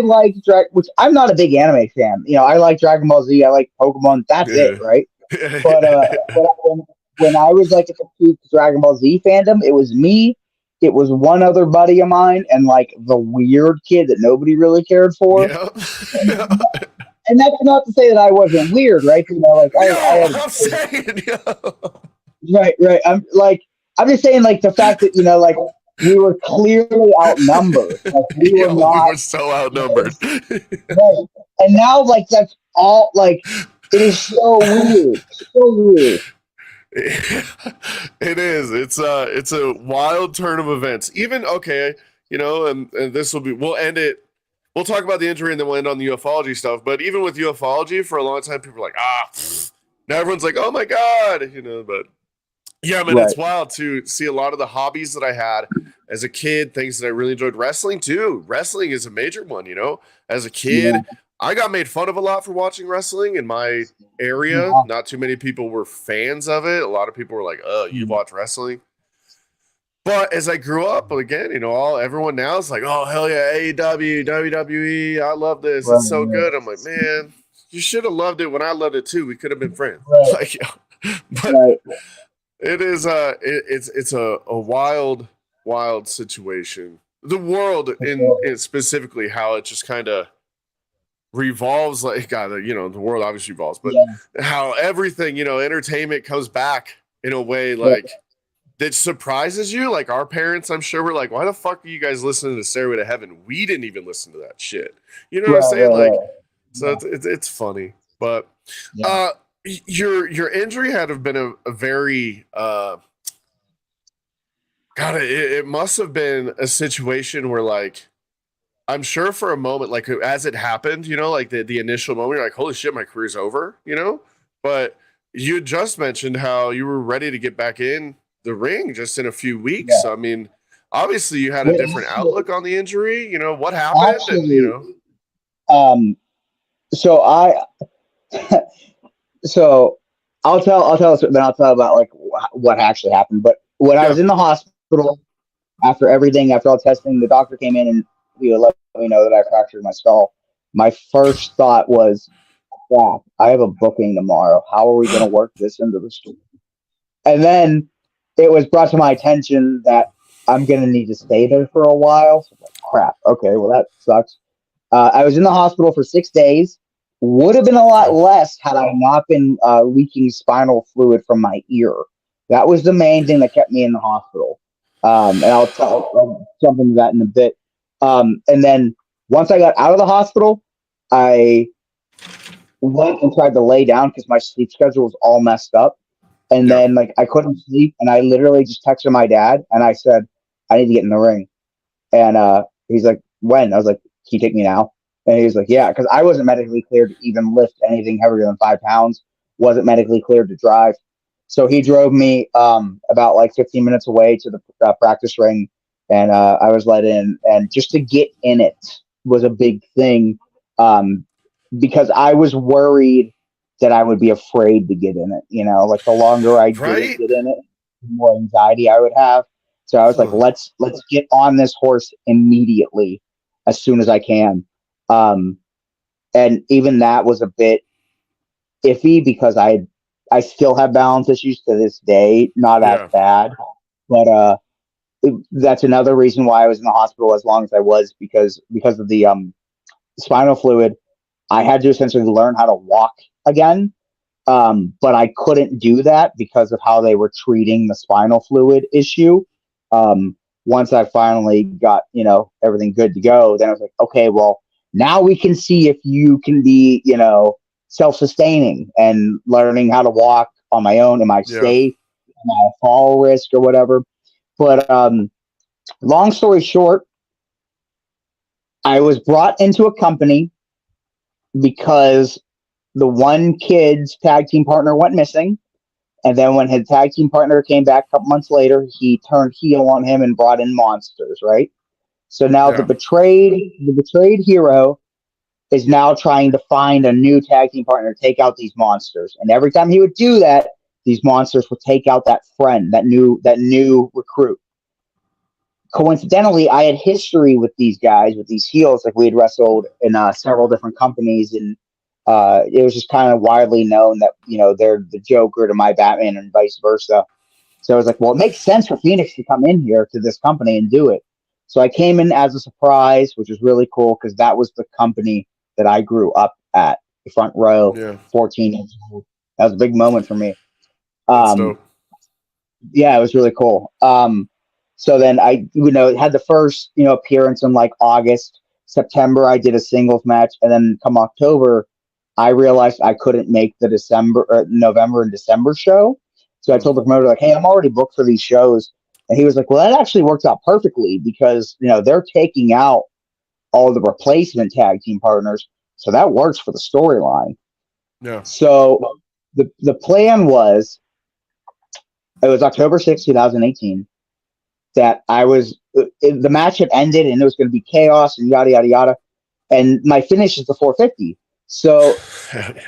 liked which I'm not a big anime fan. I like Dragon Ball Z, I like Pokemon. That's it, yeah. right? But when I was like at the peak Dragon Ball Z fandom, it was me. It was one other buddy of mine, and like the weird kid that nobody really cared for. Yeah. And that's not to say that I wasn't weird, right? Like I Yo, had I'm saying, yo. right. I'm just saying, like the fact that like we were clearly outnumbered. Like we were Yo, we not were so outnumbered. right. And now, like that's all. Like it is so weird, so weird. It is. It's a wild turn of events. Even okay, and this will be. We'll end it. We'll talk about the injury and then we'll end on the ufology stuff. But even with ufology, for a long time, people were like, now everyone's like, oh my god, But yeah, man, Right. it's wild to see a lot of the hobbies that I had as a kid, things that I really enjoyed. Wrestling too. Wrestling is a major one. As a kid, Yeah. I got made fun of a lot for watching wrestling in my area. Yeah. Not too many people were fans of it. A lot of people were like, "Oh, you watch wrestling." But as I grew up, again, everyone now is like, "Oh, hell yeah, AEW, WWE, I love this. It's so Right. good." I'm like, man, you should have loved it when I loved it too. We could have been friends. Right. Like, but Right. it is it's a wild situation. The world in specifically how it just kind of revolves, like God, the world obviously revolves, but Yeah. how everything, entertainment comes back in a way Right. like that surprises you. Like our parents, I'm sure, were like, why the fuck are you guys listening to Stairway to Heaven? We didn't even listen to that shit. You know what I'm saying? Like, so it's funny. But Yeah. your injury had have been a very God, it must have been a situation where like I'm sure for a moment, like as it happened, like the initial moment, you're like, holy shit, my career's over, But you had just mentioned how you were ready to get back in the ring just in a few weeks. Yeah. So, I mean, obviously you had a Well, different outlook on the injury, what happened, actually, and so so I'll tell us, then I'll tell about like what actually happened. But when I yeah, was in the hospital after everything, after all testing, the doctor came in and he would let me know that I fractured my skull. My first thought was, "Crap! I have a booking tomorrow. How are we going to work this into the story?" And then it was brought to my attention that I'm going to need to stay there for a while. So I'm like, crap. Okay, well that sucks. I was in the hospital for 6 days. Would have been a lot Okay. less had I not been leaking spinal fluid from my ear. That was the main thing that kept me in the hospital. And I'll jump into that in a bit. And then once I got out of the hospital, I went and tried to lay down because my sleep schedule was all messed up. And Yeah. then like I couldn't sleep, and I literally just texted my dad and I said, I need to get in the ring. And he's like, when? I was like, can you take me now? And he was like, yeah, because I wasn't medically cleared to even lift anything heavier than 5 pounds. Wasn't medically cleared to drive. So he drove me about like 15 minutes away to the practice ring, and I was let in. And just to get in it was a big thing, um, because I was worried that I would be afraid to get in it. You know, like the longer I didn't Right? get in it, the more anxiety I would have. So I was like, Huh. let's get on this horse immediately, as soon as I can. Um, and even that was a bit iffy because I still have balance issues to this day, not as Yeah. bad, but that's another reason why I was in the hospital as long as I was, because of the spinal fluid. I had to essentially learn how to walk again, but I couldn't do that because of how they were treating the spinal fluid issue. Once I finally got, everything good to go, then I was like, okay, well, now we can see if you can be, self-sustaining and learning how to walk on my own. Am I Yeah. safe? Am I a fall risk or whatever? But long story short, I was brought into a company because the one kid's tag team partner went missing. And then when his tag team partner came back a couple months later, he turned heel on him and brought in monsters, right? So now Yeah. the betrayed hero is now trying to find a new tag team partner to take out these monsters. And every time he would do that, these monsters would take out that friend, that new recruit. Coincidentally, I had history with these guys, with these heels. Like we had wrestled in several different companies, and it was just kind of widely known that they're the Joker to my Batman and vice versa. So I was like, well, it makes sense for Phoenix to come in here to this company and do it. So I came in as a surprise, which was really cool because that was the company that I grew up at, the front row, Yeah. 14 years old. That was a big moment for me. That's Um, dope. yeah, it was really cool. So then I, had the first, appearance in like August, September. I did a singles match, and then come October, I realized I couldn't make the November and December show. So I Hmm. told the promoter like, "Hey, I'm already booked for these shows," and he was like, "Well, that actually works out perfectly because they're taking out all the replacement tag team partners, so that works for the storyline." Yeah. So the plan was, it was October 6th, 2018, that the match had ended and it was going to be chaos and yada yada yada, and my finish is the 450. So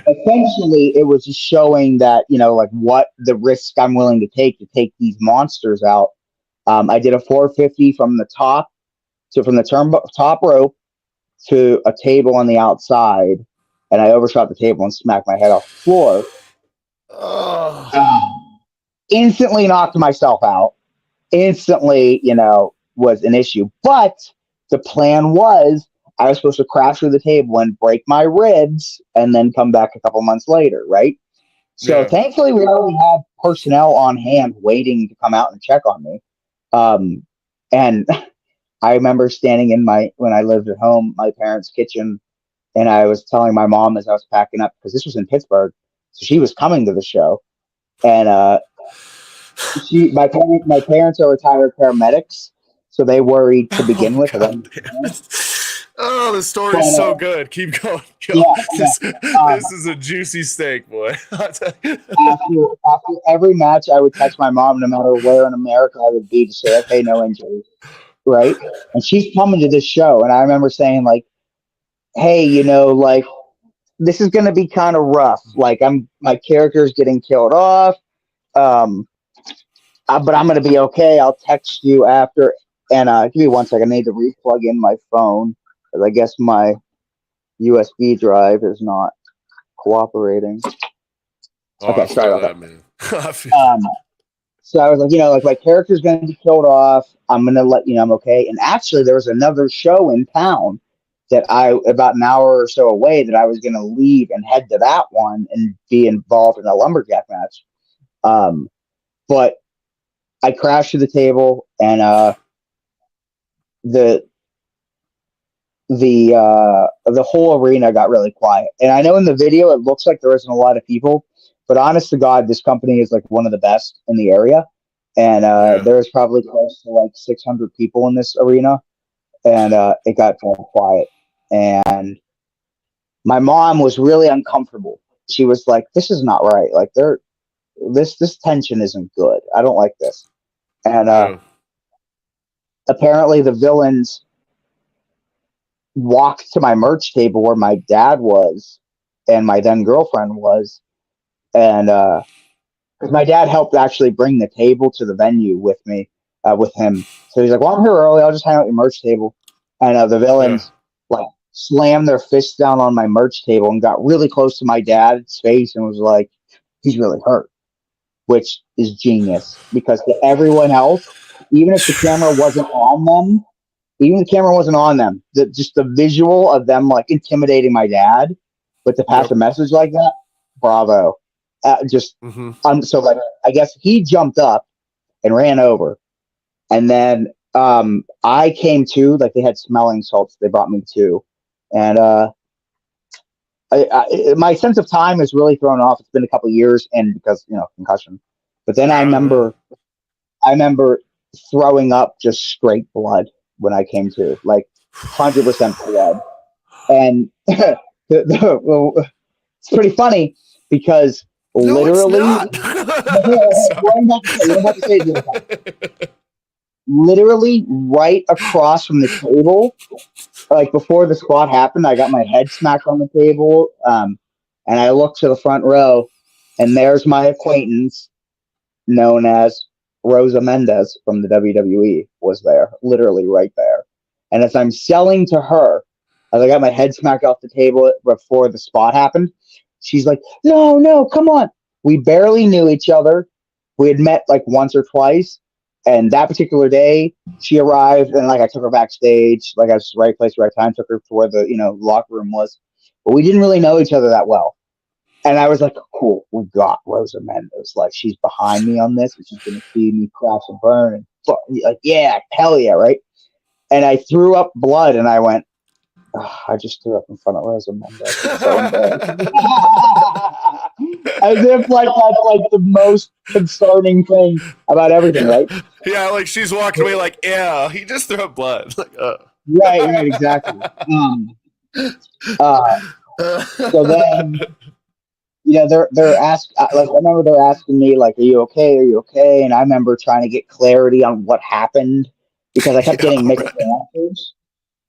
essentially, it was just showing that like what the risk I'm willing to take these monsters out. I did a 450 from the top, from the top rope to a table on the outside, and I overshot the table and smacked my head off the floor. Oh. Um, Instantly knocked myself out. Instantly, was an issue. But the plan was I was supposed to crash through the table and break my ribs and then come back a couple months later, right? So Yeah. thankfully, we already had personnel on hand waiting to come out and check on me. And I remember standing in when I lived at home, my parents' kitchen, and I was telling my mom as I was packing up, because this was in Pittsburgh, so she was coming to the show, and my parents are retired paramedics, so they worried to Oh begin with. god damn it. Oh, the But story's so good. Keep going. Yo, yeah, this um, this is a juicy steak, boy. I'll tell you. after every match, I would text my mom, no matter where in America I would be, to say, "Okay, no injuries," right? And she's coming to this show, and I remember saying like, "Hey, like this is going to be kind of rough. Like my character's getting killed off, um, but I'm going to be okay. I'll text you after." And give me 1 second. I need to re-plug in my phone because I guess my USB drive is not cooperating. Oh, I Okay, sorry feel about that, man. I feel that. that. So I was like, like my character's going to be killed off. I'm going to let you know I'm okay. And actually, there was another show in town that about an hour or so away, that I was going to leave and head to that one and be involved in a lumberjack match. But I crashed to the table, and the the whole arena got really quiet. And I know in the video it looks like there isn't a lot of people, but honest to God, this company is like one of the best in the area. And Yeah. there was probably close to like 600 people in this arena, and it got very quiet. And my mom was really uncomfortable. She was like, "This is not right. Like, this tension isn't good. I don't like this." And Yeah. apparently, the villains walked to my merch table where my dad was and my then girlfriend was, and because my dad helped actually bring the table to the venue with me, with him. So he's like, "Well, I'm here early. I'll just hang out at your merch table." And the Yeah. villains like slammed their fists down on my merch table and got really close to my dad's face and was like, "He's really hurt," which is genius because to everyone else, even if the camera wasn't on them, just the visual of them like intimidating my dad, but to pass Yep. a message like that, bravo. Just Mm-hmm. so like I guess he jumped up and ran over, and then I came to, like they had smelling salts. They brought me to, and my sense of time is really thrown off. It's been a couple of years, and because concussion. But then Yeah. I remember throwing up just straight blood when I came to, like 100% blood, and it's pretty funny because No, it's literally, not. what Sorry. I'm about to say is really funny. Literally right across from the table, like before the squat happened, I got my head smacked on the table, and I looked to the front row, and there's my acquaintance known as Rosa Mendez from the WWE was there, literally right there. And as I'm selling to her, as I got my head smacked off the table before the spot happened, she's like, "No, no, come on." We barely knew each other. We had met like once or twice. And that particular day, she arrived, and like I took her backstage, like I was right place, right time, took her to where the locker room was. But we didn't really know each other that well. And I was like, "Cool, we got Rosa Mendes. Like, she's behind me on this, and she's going to see me crash and burn." And like, yeah, hell yeah, right? And I threw up blood, and I went, "Oh, I just threw up in front of Rosa Mendes. It's so embarrassing." As if like that's like the most concerning thing about everything, Yeah. right? Yeah, like she's walking away like, yeah, he just threw up blood. Like, Right, exactly. Uh, so then they're asked like I remember they're asking me like, "Are you okay? Are you okay?" And I remember trying to get clarity on what happened because I kept yeah, getting mixed right. answers.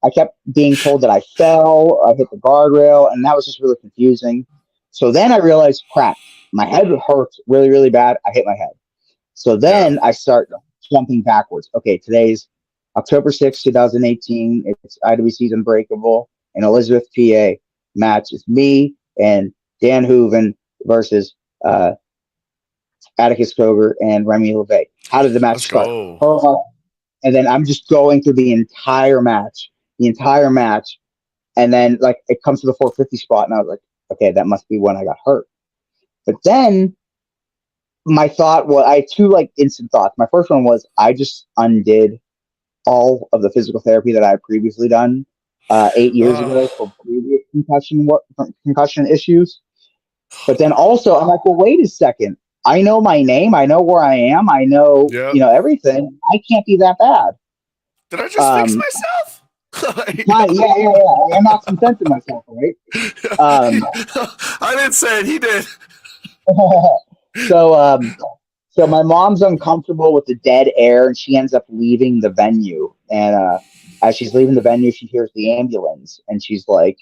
I kept being told that I fell, I hit the guardrail, and that was just really confusing. So then I realized, crap, my head hurts really, really bad. I hit my head. So Yeah. then I start jumping backwards. Okay, today's October 6th, 2018. It's IWC's Unbreakable in Elizabeth, PA. Match is me and Dan Hooven versus Atticus Cogar and Remy LeVay. How did the match Let's start? go. And then I'm just going through the entire match. And then like it comes to the 450 spot, and I was like, okay, that must be when I got hurt. But then my thought was, I had two like instant thoughts. My first one was I just undid all of the physical therapy that I had previously done 8 years Uh, ago for previous concussion issues. But then also I'm like, well, wait a second. I know my name. I know where I am. I know, yep. everything. I can't be that bad. Did I just fix Um, myself? yeah. I knocked some sense in myself, right? Um, I didn't say it. He did. so, so my mom's uncomfortable with the dead air, and she ends up leaving the venue. And as she's leaving the venue, she hears the ambulance, and she's like,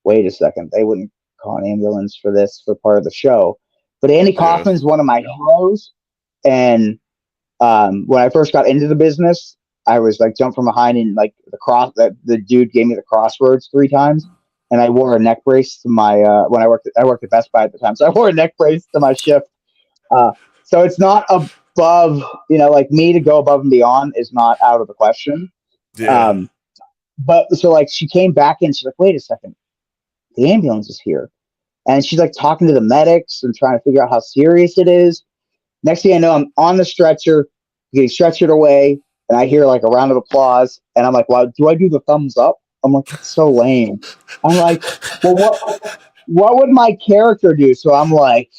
"Wait a second, they wouldn't call an ambulance for this for part of the show." But Andy Yeah. Kaufman's one of my heroes, and when I first got into the business, I was like jumped from behind and like the dude gave me the crosswords 3 times, and I wore a neck brace to my when I worked at Best Buy at the time, so I wore a neck brace to my shift. Uh, so it's not above, like me to go above and beyond is not out of the question. Yeah. Um, but so like she came back and she's like, wait a second, the ambulance is here, and she's like talking to the medics and trying to figure out how serious it is. Next thing I know, I'm on the stretcher, getting stretchered away, and I hear like a round of applause, and I'm like, "Well, do I do the thumbs up?" I'm like, "That's so lame." I'm like, "Well, what would my character do?" So I'm like,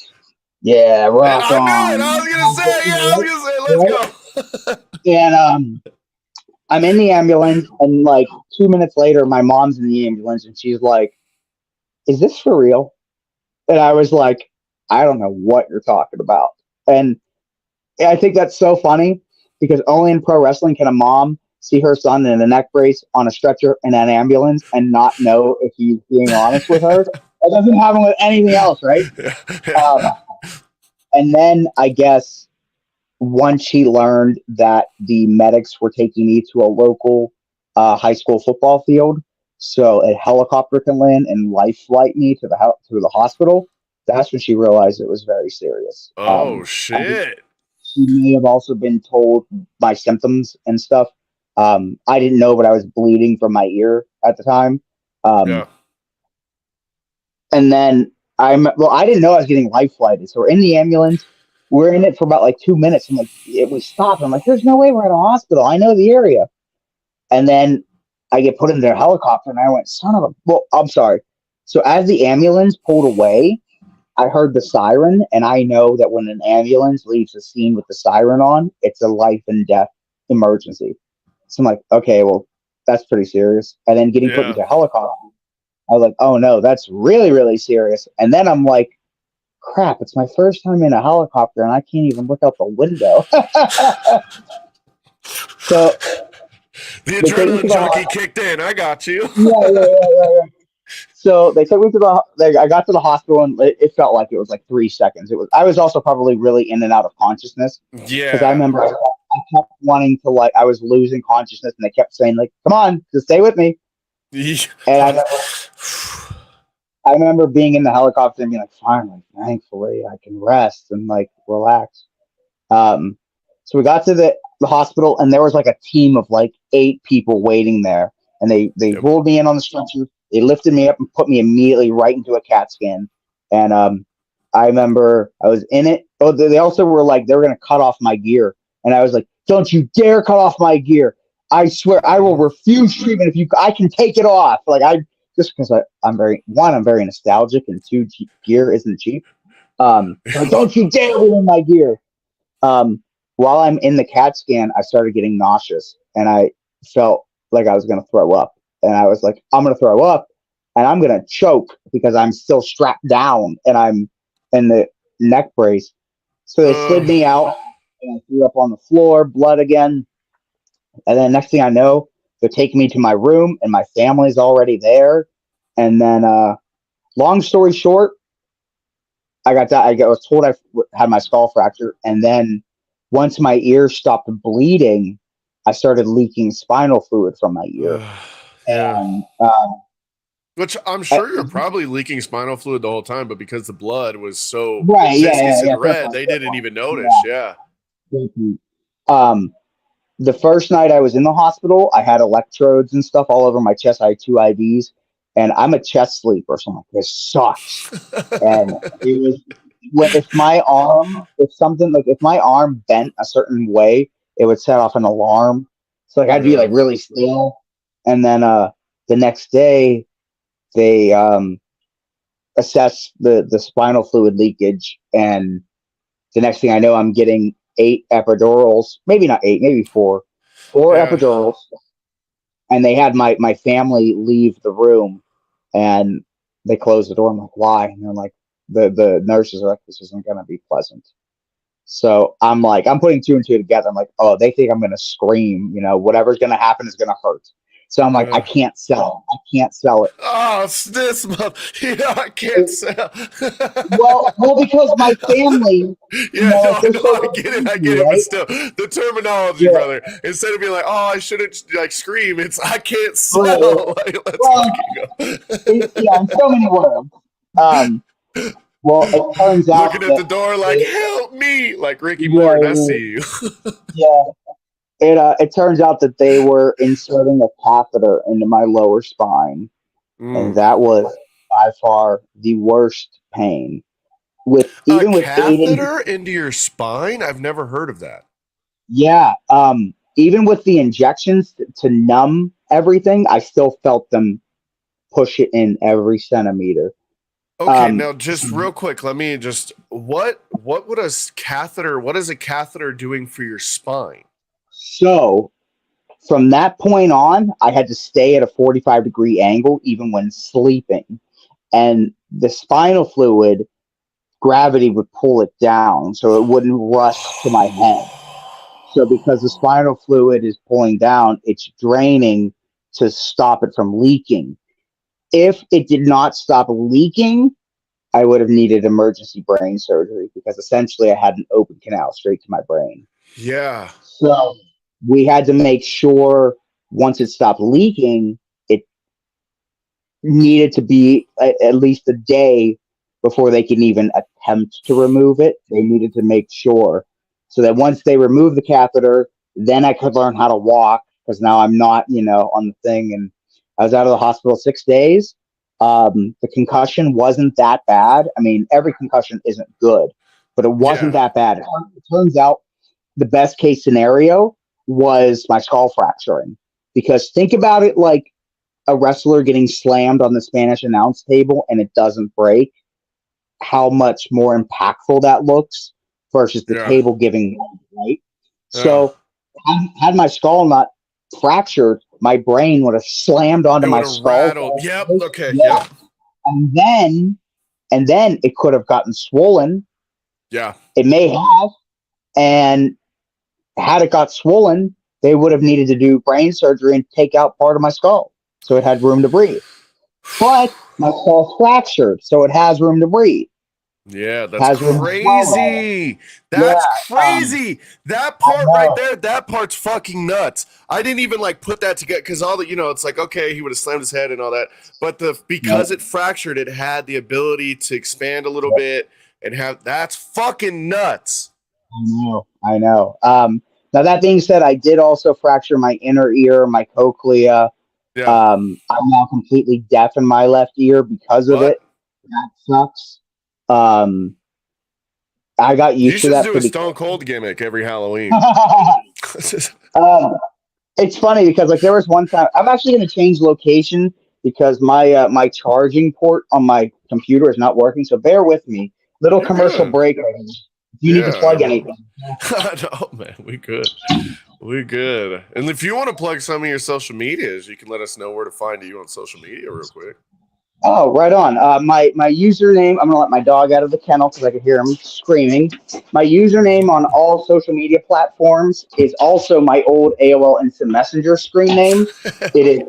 "Yeah, And rock I knew it. on." I was gonna say, yeah, I was gonna say, Right? let's go. And I'm in the ambulance, and like 2 minutes later, my mom's in the ambulance, and she's like, "Is this for real?" And I was like, "I don't know what you're talking about." And I think that's so funny because only in pro wrestling can a mom see her son in a neck brace on a stretcher in an ambulance and not know if he's being honest with her. That doesn't happen with anything else, right? Yeah, Um, yeah. and then I guess once she learned that the medics were taking me to a local high school football field, so a helicopter can land and life flight me to to the hospital. That's when she realized it was very serious. Oh I shit. She may have also been told my symptoms and stuff. I didn't know, but I was bleeding from my ear at the time. Um, Yeah. and then I didn't know I was getting life flighted. So we're in the ambulance. We're in it for about like 2 minutes. I'm like, we stopped. I'm like, there's no way we're at a hospital. I know the area. And then I get put in their helicopter, and I went, son of a. Well, I'm sorry. So as the ambulance pulled away, I heard the siren, and I know that when an ambulance leaves the scene with the siren on, it's a life and death emergency. So I'm like, okay, well, that's pretty serious. And then getting put Yeah. into a helicopter, I was like, oh no, that's really, really serious. And then I'm like, crap, it's my first time in a helicopter, and I can't even look out the window. So The they take me to adrenaline the junkie hospital. kicked in. I got you. Yeah. So they took me to I got to the hospital, and it felt like it was like 3 seconds. I was also probably really in and out of consciousness because I Yeah. remember I kept wanting to, like, I was losing consciousness, and they kept saying like, "Come on, just stay with me." And I remember being in the helicopter and being like, "Finally, thankfully, I can rest and like relax." Um, so we got to the hospital, and there was like a team of like 8 people waiting there, and they Yep. rolled me in on the stretcher. They lifted me up and put me immediately right into a CAT scan. And I remember I was in it. Oh, they also were like they were gonna cut off my gear, and I was like, "Don't you dare cut off my gear! I swear I will refuse treatment if you. I can take it off. Like I just because I'm very nostalgic, and two, gear isn't cheap. So like, don't you dare ruin my gear." Um, while I'm in the CAT scan, I started getting nauseous, and I felt like I was going to throw up. And I was like, I'm going to throw up, and I'm going to choke because I'm still strapped down and I'm in the neck brace. So they slid Uh, me out, and I threw up on the floor, blood again. And then next thing I know, they're taking me to my room, and my family's already there. And then, long story short, I was told had my skull fracture, and then once my ear stopped bleeding, I started leaking spinal fluid from my ear, yeah. and Which I'm I, sure you're probably leaking spinal fluid the whole time, but because the blood was so right, viscous and fair red, point, they fair didn't point. even notice. Yeah, Yeah. great point. Um, the first night I was in the hospital, I had electrodes and stuff all over my chest. I had 2 IVs, and I'm a chest sleeper, so I'm like, this sucks. And it was if my arm bent a certain way, it would set off an alarm. So like I'd be like Yeah. really still, and then the next day they assess the spinal fluid leakage, and the next thing I know, I'm getting 8 epidurals, maybe not eight, maybe four Yeah. epidurals, and they had my family leave the room, and they closed the door. I'm like, why? And they're like, the nurses are like, this isn't going to be pleasant. So I'm like, I'm putting two and two together. I'm like, oh, they think I'm going to scream. Whatever's going to happen is going to hurt. So I'm like, I can't sell it. I can't sell it. Oh, it's this month. I can't sell. Well, because my family, Yeah, no, like, they're no, so I easy, get it, but right? still, the terminology, Yeah, brother. Instead of being like, "Oh, I shouldn't like scream," it's "I can't right. sell." Like, let's Well, fucking go. yeah, in so many words. Um, well, it turns Looking out at that the door, like, they, "Help me!" Like Ricky Morton. I yeah, see you. yeah. It turns out that they were inserting a catheter into my lower spine, and Mm. that was by far the worst pain. With A even with aiding, catheter into your spine? I've never heard of that. yeah, even with the injections to numb everything, I still felt them push it in every centimeter. Okay, Um, now just real quick, let me just what would a catheter? What is a catheter doing for your spine? so from that point on, I had to stay at a 45-degree angle even when sleeping, and the spinal fluid gravity would pull it down so it wouldn't rush to my head. So because the spinal fluid is pulling down, it's draining to stop it from leaking. If it did not stop leaking, I would have needed emergency brain surgery because essentially I had an open canal straight to my brain. Yeah, So we had to make sure once it stopped leaking, it needed to be at least a day before they can even attempt to remove it. They needed to make sure so that once they remove the catheter, then I could learn how to walk because now I'm not, on the thing. And I was out of the hospital 6 days. The concussion wasn't that bad. I mean, every concussion isn't good, but it wasn't yeah, that bad. It turns out the best case scenario was my skull fracturing because think about it like a wrestler getting slammed on the Spanish announce table and it doesn't break, how much more impactful that looks versus the yeah, table giving way, right? yeah. So, had my skull not fractured, my brain would have slammed onto It my would have skull. rattled. Yep. Okay. Yeah, Yep. and then it could have gotten swollen. Yeah. It may have, and had it got swollen, they would have needed to do brain surgery and take out part of my skull so it had room to breathe. But my skull's fractured, so it has room to breathe. Yeah, that's Has room to swell. crazy. Yeah, That's um, crazy. That I part right know. there, that part's fucking nuts. I didn't even like put that together because all the, it's like, okay, he would have slammed his head and all that. But Yep, because it fractured, it had the ability to expand a little yep, bit and that's fucking nuts. I know. I know. Now that being said, I did also fracture my inner ear, my cochlea. Yeah. I'm now completely deaf in my left ear because of it. What? That sucks. Um, I got You used to should that do a pretty Stone quick. Cold gimmick every Halloween. um, it's funny because like there was one time I'm actually going to change location because my charging port on my computer is not working. So bear with me. Little You're commercial good. break. Do you need to Yeah. plug anything? No, man, we good. We good. And if you want to plug some of your social medias, you can let us know where to find you on social media real quick. Oh, right on. My username. I'm gonna let my dog out of the kennel because I can hear him screaming. My username on all social media platforms is also my old AOL Instant Messenger screen name. It is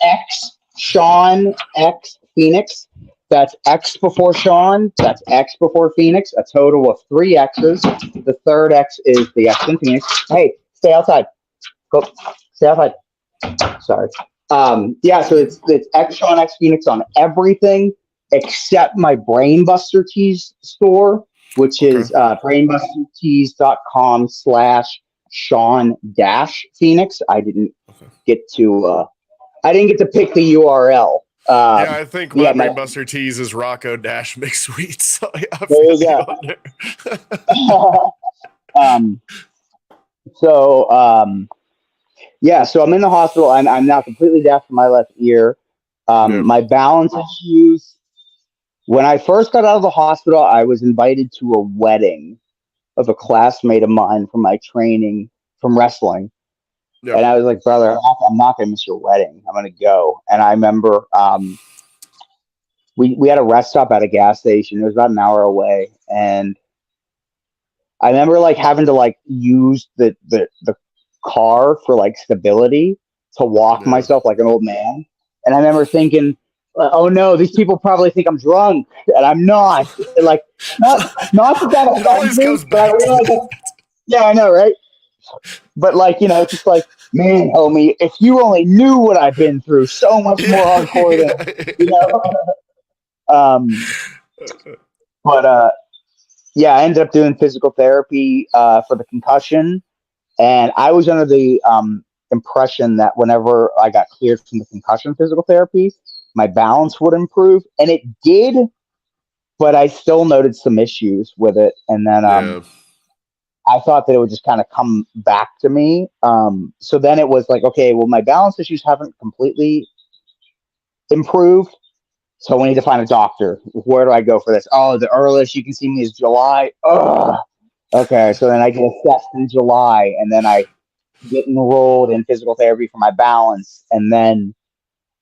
X Shawn X Phoenix. That's X before Shawn. That's X before Phoenix. A total of three X's. The third X is the X in Phoenix. Hey, stay outside. Go. Stay outside. Sorry. Yeah, so it's X Shawn X Phoenix on everything except my Brainbuster Tees store, which Okay. is brainbustertees.com/Shawn dash Phoenix. Okay. I didn't get to pick the URL. Yeah, I think my Yeah, Brainbuster tease is Rocco Dash McSweet. So yeah, I there feel you you go. on there. um, so yeah, so I'm in the hospital. I'm now completely deaf in my left ear. Yeah. My balance issues. When I first got out of the hospital, I was invited to a wedding of a classmate of mine from my training from wrestling. Yeah. And I was like, brother, I'm not going to miss your wedding. I'm going to go. And I remember we had a rest stop at a gas station. It was about an hour away. And I remember like having to like use the car for like stability. to walk Yeah. myself like an old man. And I remember thinking, oh no, these people probably think I'm drunk, and I'm not. Like, not that that It offends always me, comes but I back to realized, that. like, yeah, I know, right? But like, it's just like, man, homie, if you only knew what I've been through, so much more hardcore than you Yeah. know. um, but yeah, I ended up doing physical therapy for the concussion, and I was under the impression that whenever I got cleared from the concussion physical therapy, my balance would improve, and it did. But I still noted some issues with it, and then Yeah. I thought that it would just kind of come back to me. So then it was like, okay, well, my balance issues haven't completely improved. So we need to find a doctor. Where do I go for this? Oh, the earliest you can see me is July. Ugh. Okay, so then I get assessed in July, and then I get enrolled in physical therapy for my balance, and then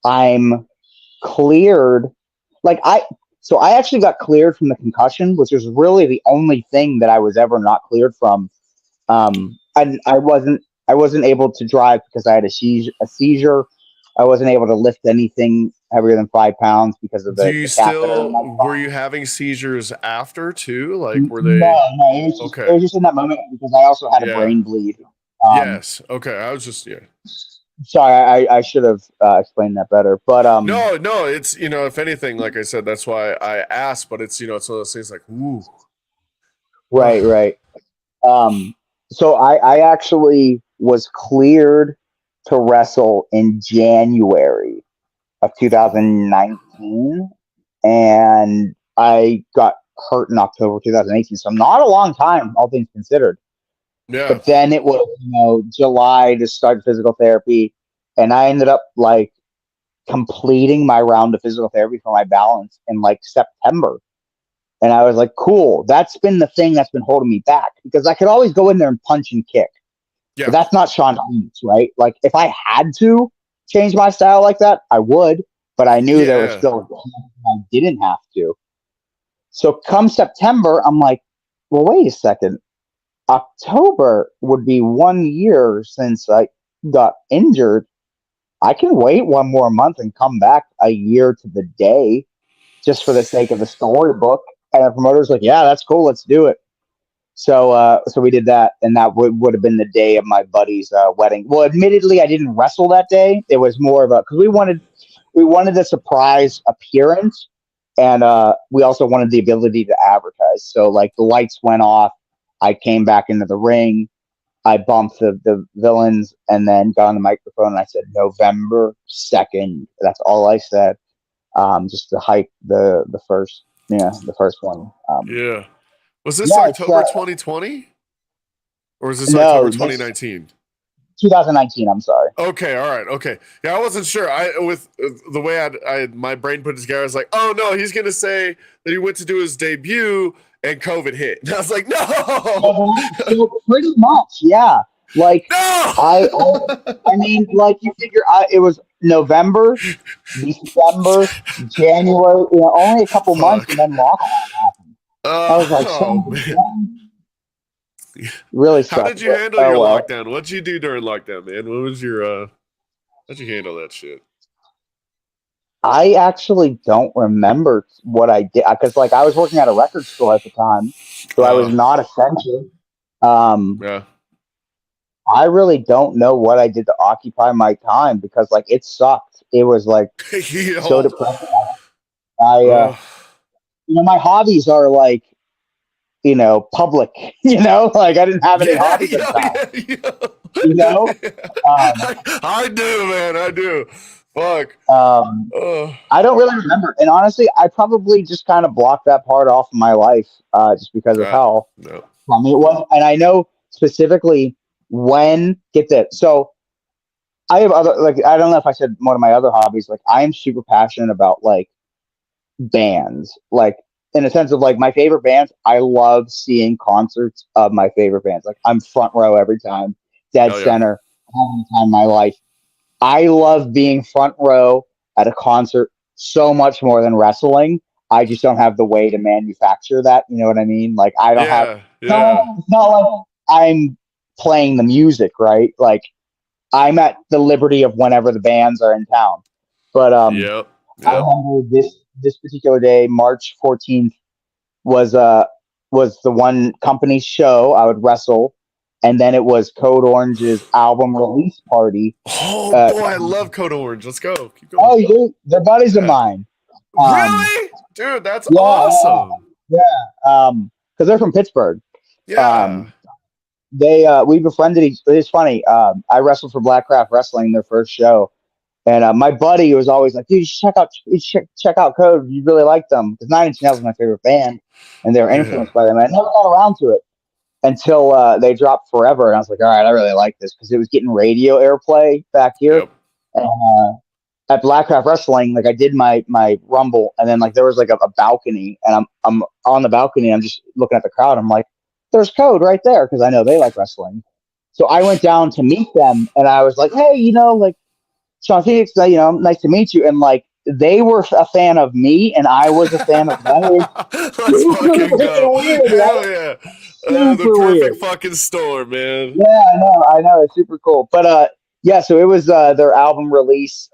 I'm cleared. Like I actually got cleared from the concussion, which was really the only thing that I was ever not cleared from. And I wasn't able to drive because I had a seizure. I wasn't able to lift anything heavier than 5 pounds because of Do the you catheter in my still were you spine. having seizures after too? Like were No, they no, it okay? was just in that moment because I also had a Yeah. brain bleed. Um, Yes. Okay. I was just yeah. sorry, I should have explained that better. But No, no, it's if anything, like I said, that's why I asked, but it's it's one of those things like, ooh. right, right. Um, so I actually was cleared to wrestle in January of Oh, 2019, and I got hurt in October 2018. So not a long time, all things considered. yeah. But then it was, July to start physical therapy, and I ended up like completing my round of physical therapy for my balance in like September. And I was like, cool. That's been the thing that's been holding me back because I could always go in there and punch and kick, but Yeah. that's not Shawn Phoenix, right? Like if I had to change my style like that, I would, but I knew there was Yeah. still a chance I didn't have to. So come September, I'm like, well, wait a second. October would be 1 year since I got injured. I can wait one more month and come back a year to the day just for the sake of the storybook. And the promoter's like, yeah, that's cool. Let's do it. So we did that, and that would have been the day of my buddy's wedding. Well, admittedly, I didn't wrestle that day. It was more of a because we wanted a surprise appearance, and we also wanted the ability to advertise. So like the lights went off, I came back into the ring, I bumped the villains, and then got on the microphone and I said November 2nd. That's all I said, just to hype the first the first one. Yeah. Was this Yeah, it's October 2020 or is this October no, this 2019? 2019. I'm sorry. Okay, all right, okay. Yeah, I wasn't sure. I with the way my brain put it together, I was like, oh no, he's gonna say that he went to do his debut and COVID hit. And I was like, no, So pretty much, yeah. Like I, I, no. I mean, like you figure, it was November, December, January. Only a couple months, and Fuck. then lockdown happened. I was like, Oh man. really How sucked. did you But handle oh your well. lockdown? What'd you do during lockdown, man? What was your how'd you handle that shit? I actually don't remember what I did because, like, I was working at a record store at the time, so I was Uh not essential. Um, yeah. I really don't know what I did to occupy my time because, like, it sucked. It was like so Yo. depressing. I, Uh, my hobbies are like, public. Like I didn't have any yeah, hobbies at the yo, time. yeah, yo. You know, um, I do, man. I do. Fuck. um, Uh, I don't really remember. And honestly, I probably just kind of blocked that part off of my life, just because of ah, how no. funny it was. And I know specifically when get that. So I have other like I don't know if I said one of my other hobbies. Like I am super passionate about like bands. Like in a sense of like my favorite bands, I love seeing concerts of my favorite bands. Like I'm front row every time, dead Hell yeah. center, having the time of my life. I love being front row at a concert so much more than wrestling. I just don't have the way to manufacture that. You know what I mean? Like I don't have. Yeah, No, yeah. it's not like I'm playing the music, right? Like I'm at the liberty of whenever the bands are in town. But Yep. I Yep. remember this particular day, March 14th, was the one company show I would wrestle, and then it was Code Orange's album release party. Oh Uh, boy, I love Code Orange. Let's go. Keep going. oh, you do? They're buddies of Yeah. mine. Really? Dude, that's Yeah, awesome. yeah. Because they're from Pittsburgh. Yeah. Um, we befriended each. It's funny. I wrestled for Blackcraft Wrestling their first show, and my buddy was always like, "Dude, you should check out Code. You really like them." Because Nine Inch Nails was my favorite band, and they were Yeah. influenced by them. And I never got around to it until they dropped Forever, and I was like, "All right, I really like this," because it was getting radio airplay back here. Yep. And at Blackcraft Wrestling, like I did my rumble, and then like there was like a balcony, and I'm on the balcony. I'm just looking at the crowd. I'm like, "There's Code right there," because I know they like wrestling. So I went down to meet them, and I was like, "Hey, like Shawn Phoenix, nice to meet you." And like they were a fan of me, and I was a fan of them. It was Let's super fucking go. freaking weird, right? Hell yeah. The Super weird. perfect fucking storm, man. Yeah, I know, it's super cool. But yeah, so it was their album release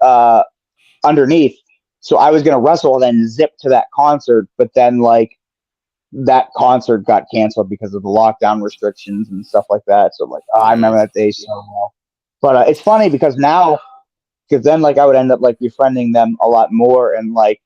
underneath. So I was gonna wrestle and then zip to that concert, but then like that concert got canceled because of the lockdown restrictions and stuff like that. So like, I Yeah. remember that day so well. But it's funny because now, because then like I would end up like befriending them a lot more, and like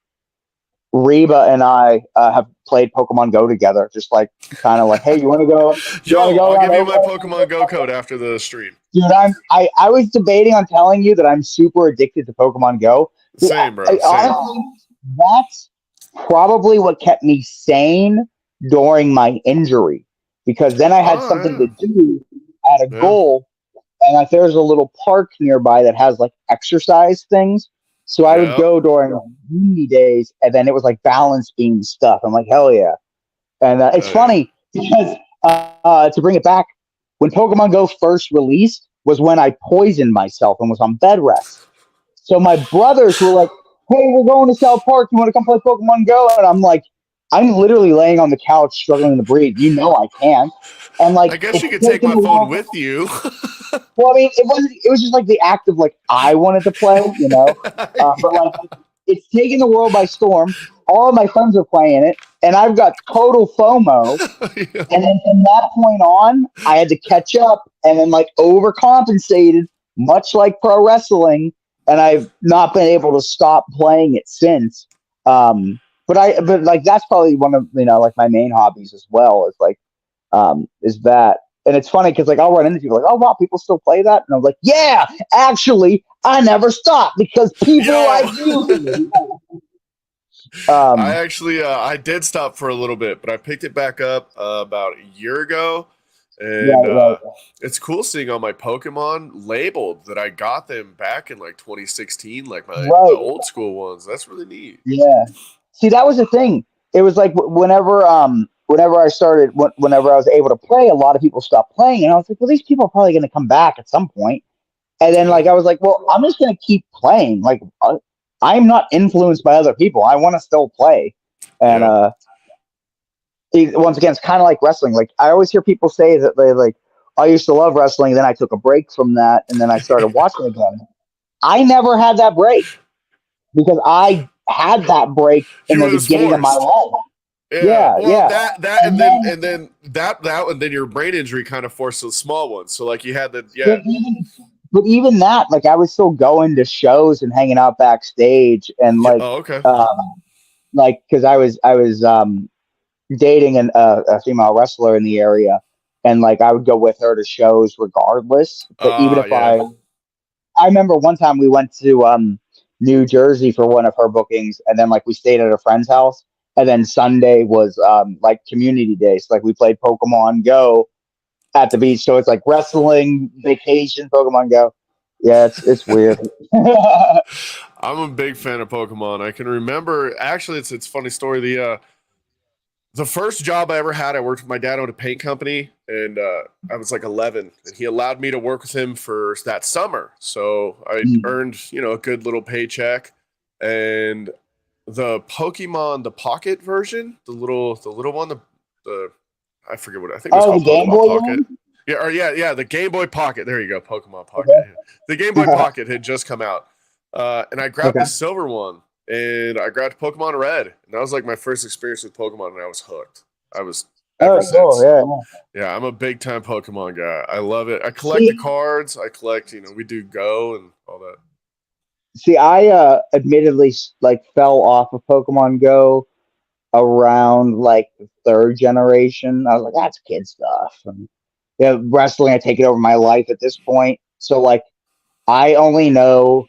Reba and I have played Pokemon Go together, just like kind of like, hey, you want to go? You want to Yo, go I'll around give you my Pokemon Go Oakland? code after the stream. Dude, I was debating on telling you that I'm super addicted to Pokemon Go. Dude, Same, bro. Same. honestly, that's probably what kept me sane during my injury, because then I had something Oh, to do at a yeah. Yeah. goal, and like there's a little park nearby that has like exercise things. So I would Yep. go during windy days, and then it was like balance beam stuff. I'm like, hell yeah! And it's Oh, yeah. funny because to bring it back, when Pokemon Go first released was when I poisoned myself and was on bed rest. So my brothers were like, "Hey, we're going to South Park. You want to come play Pokemon Go?" And I'm like, "I'm literally laying on the couch struggling to breathe. You know I can't." And like I guess it's you could take taken my a phone while. with you. Well, I mean, it wasn't. It was just like the act of like I wanted to play, But Yeah. like it's taken the world by storm. All of my friends are playing it, and I've got total FOMO. Yeah. And then from that point on, I had to catch up and then like overcompensated, much like pro wrestling. And I've not been able to stop playing it since. But like that's probably one of like my main hobbies as well. Is like is that. And it's funny because like I'll run into people like, oh wow, people still play that, and I'm like, yeah, actually, I never stop because people Yo. like you. I Um, actually I did stop for a little bit, but I picked it back up about a year ago, and right, right, it's cool seeing all my Pokemon labeled that I got them back in like 2016, like the right. old school ones. That's really neat. Yeah. See, that was the thing. It was like whenever I started, whenever I was able to play, a lot of people stopped playing, and I was like, well, these people are probably going to come back at some point. And then Yeah. like I was like, well, I'm just going to keep playing. Like I'm not influenced by other people. I want to still play. And Yep. once again, it's kind of like wrestling. Like I always hear people say that they like, I used to love wrestling, then I took a break from that, and then I started watching again. I never had that break because I had that break in You the was beginning of my forced. life. Yeah. Yeah, Well, yeah. that And and then that and then your brain injury kind of forced those small ones. So like you had the but even that, like I was still going to shows and hanging out backstage, and yeah. Oh, okay. like because I was dating a female wrestler in the area, and like I would go with her to shows regardless. But even if Yeah. I remember one time we went to New Jersey for one of her bookings, and then like we stayed at a friend's house, and then Sunday was like community day, so like we played Pokemon Go at the beach. So it's like wrestling, vacation, Pokemon Go. Yeah, it's weird. I'm a big fan of Pokemon. I can remember actually it's a funny story. The first job I ever had, I worked with my dad at a paint company, and I was like 11, and he allowed me to work with him for that summer. So I earned, a good little paycheck, and the Pokemon, the Pocket version, the little one, the I forget what I think it was Oh, the called Game Pokemon Boy Pocket. one. yeah. The Game Boy Pocket. There you go, Pokemon Pocket. Okay. The Game Boy Pocket had just come out, and I grabbed Okay. the silver one, and I grabbed Pokemon Red, and that was like my first experience with Pokemon, and I was hooked. I was ever Oh, cool. since. Yeah, yeah. Yeah, I'm a big time Pokemon guy. I love it. I collect the See, cards. I collect, we do Go and all that. I admittedly like fell off of Pokemon Go around like the third generation. I was like, that's kid stuff. And yeah, wrestling had taken over my life at this point. So like I only know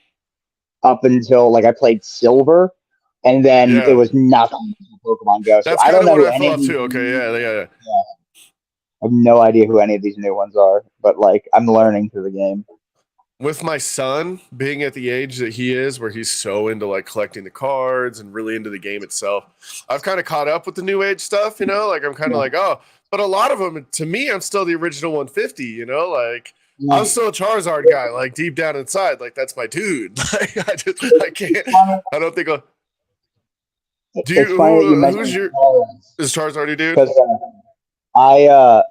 up until like I played Silver, and then it Yeah, was nothing for Pokemon Go. So that's I kind don't of know what who I any fell of off these. too. Okay, yeah. I have no idea who any of these new ones are, but like I'm learning through the game. With my son being at the age that he is, where he's so into like collecting the cards and really into the game itself, I've kind of caught up with the new age stuff. Like I'm kind of Yeah. like, oh, but a lot of them, to me, I'm still the original 150. Like I'm Yeah. still a Charizard guy. Like deep down inside, like that's my dude. Like I can't. It's funny, I don't think. Do you it's funny that you who's mentioned your is Charizard your dude? because I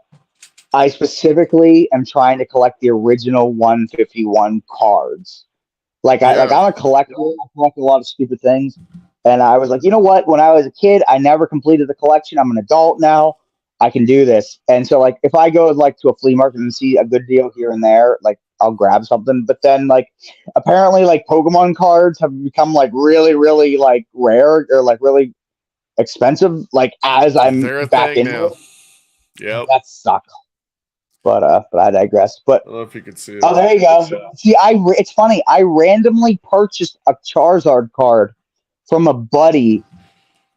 I specifically am trying to collect the original 151 cards. Yeah, I'm a collector. I collect a lot of stupid things. And I was like, you know what? When I was a kid, I never completed the collection. I'm an adult now. I can do this. And so like if I go like to a flea market and see a good deal here and there, like I'll grab something. But then like apparently like Pokemon cards have become like really, really like rare or like really expensive, like as I'm they're a back thing into now. it. Yep. That sucks. But I digress. But I don't know if you could see oh, it. there you go. See, it's funny. I randomly purchased a Charizard card from a buddy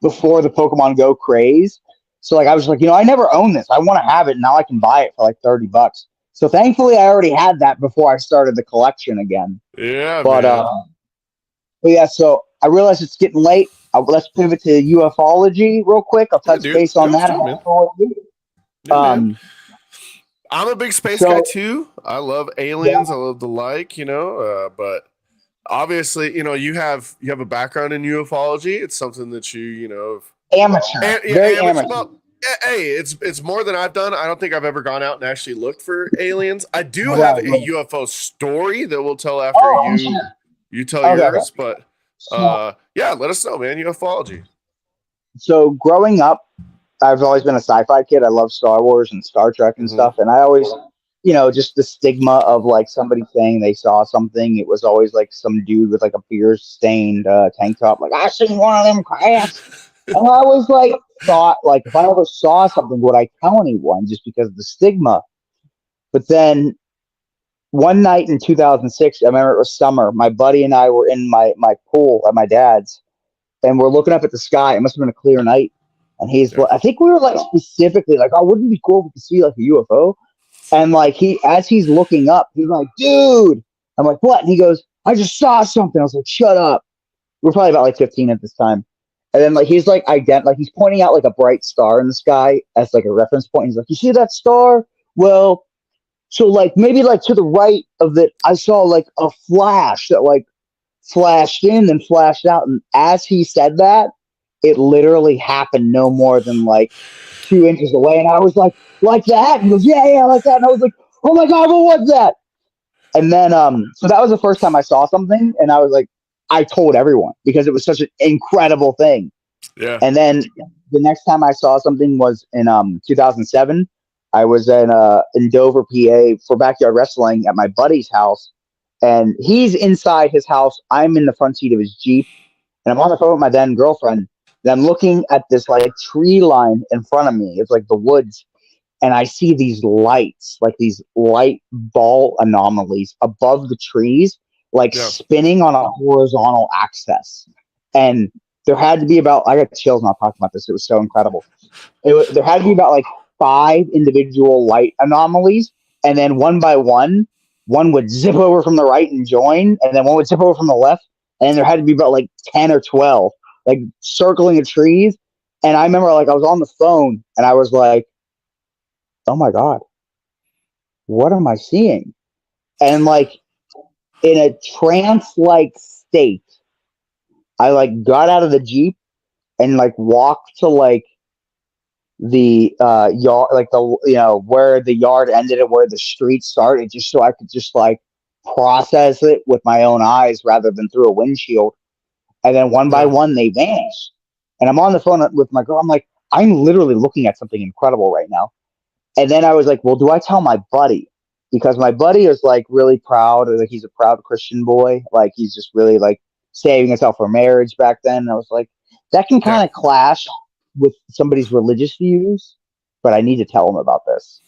before the Pokemon Go craze. So like I was like, I never owned this. I want to have it. Now I can buy it for like $30. So thankfully I already had that before I started the collection again. Yeah, But man. yeah, so I realize it's getting late. Let's pivot to ufology real quick. I'll Yeah, touch dude. base Yeah, on let's that. do it, man. Yeah, man. Um, I'm a big space guy so too. I love yeah, aliens. I love the but obviously, you have a background in ufology. It's something that amateur, yeah, very amateur. amateur. Well, hey, it's more than I've done. I don't think I've ever gone out and actually looked for aliens. I do have Right, a right. UFO story that we'll tell after Oh, I'm you sure. you tell Okay, okay. yours. But So, yeah, let us know, man. Ufology. so growing up, I've always been a sci-fi kid. I love Star Wars and Star Trek and Mm-hmm. stuff. And I always, just the stigma of like somebody saying they saw something. It was always like some dude with like a beer-stained tank top, like I seen one of them crafts. And I always like thought like if I ever saw something, would I tell anyone? Just because of the stigma. But then one night in 2006, I remember it was summer. My buddy and I were in my pool at my dad's, and we're looking up at the sky. It must have been a clear night. And Yeah. I think we were like specifically like, oh, wouldn't it be cool if we could see like a UFO? And like as he's looking up, he's like, dude. I'm like, what? And he goes, I just saw something. I was like, shut up. We're probably about like 15 at this time. And then like he's like like he's pointing out like a bright star in the sky as like a reference point. He's like, you see that star? Well, so like maybe like to the right of it, I saw like a flash that like flashed in and flashed out. And as he said that, it literally happened no more than like 2 inches away. And I was like that? And he goes, yeah, like that. And I was like, oh my God, what was that? And then, so that was the first time I saw something. And I was like, I told everyone because it was such an incredible thing. Yeah. And then the next time I saw something was in 2007. I was in Dover, PA for backyard wrestling at my buddy's house. And he's inside his house. I'm in the front seat of his Jeep. And I'm on the phone with my then girlfriend. And I'm looking at this like tree line in front of me. It's like the woods. And I see these lights, like these light ball anomalies above the trees, like Yeah. spinning on a horizontal axis. And there had to be about, I got chills not talking about this. It was so incredible. There had to be about like 5 individual light anomalies. And then one by one would zip over from the right and join. And then one would zip over from the left. And there had to be about like 10 or 12, like circling the trees. And I remember like I was on the phone and I was like, oh my God, what am I seeing? And like in a trance like state, I like got out of the Jeep and like walked to like the yard, like the where the yard ended and where the street started, just so I could just like process it with my own eyes rather than through a windshield. And then one by Yeah. one they vanished. And I'm on the phone with my girl. I'm like, I'm literally looking at something incredible right now. And then I was like, well, do I tell my buddy? Because my buddy is like really proud, like he's a proud Christian boy. Like he's just really like saving himself for marriage back then. And I was like, that can Yeah. kind of clash with somebody's religious views, but I need to tell him about this.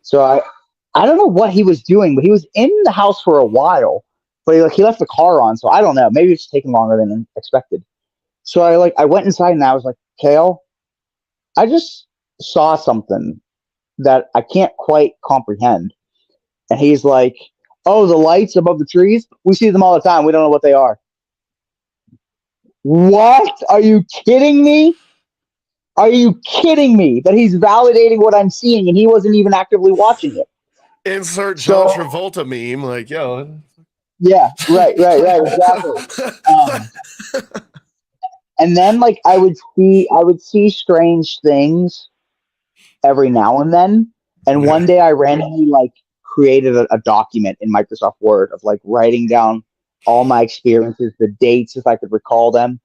So I don't know what he was doing, but he was in the house for a while. But he left the car on, so I don't know. Maybe it's taking longer than expected. So I went inside and I was like, Kale, I just saw something that I can't quite comprehend. And he's like, oh, the lights above the trees? We see them all the time. We don't know what they are. What? Are you kidding me? Are you kidding me that he's validating what I'm seeing and he wasn't even actively watching it? Insert John So, Travolta meme, like, yo. yeah, right, exactly. Um, and then like I would see strange things every now and then. And Yeah. one day I randomly like created a document in Microsoft Word of like writing down all my experiences, the dates if I could recall them.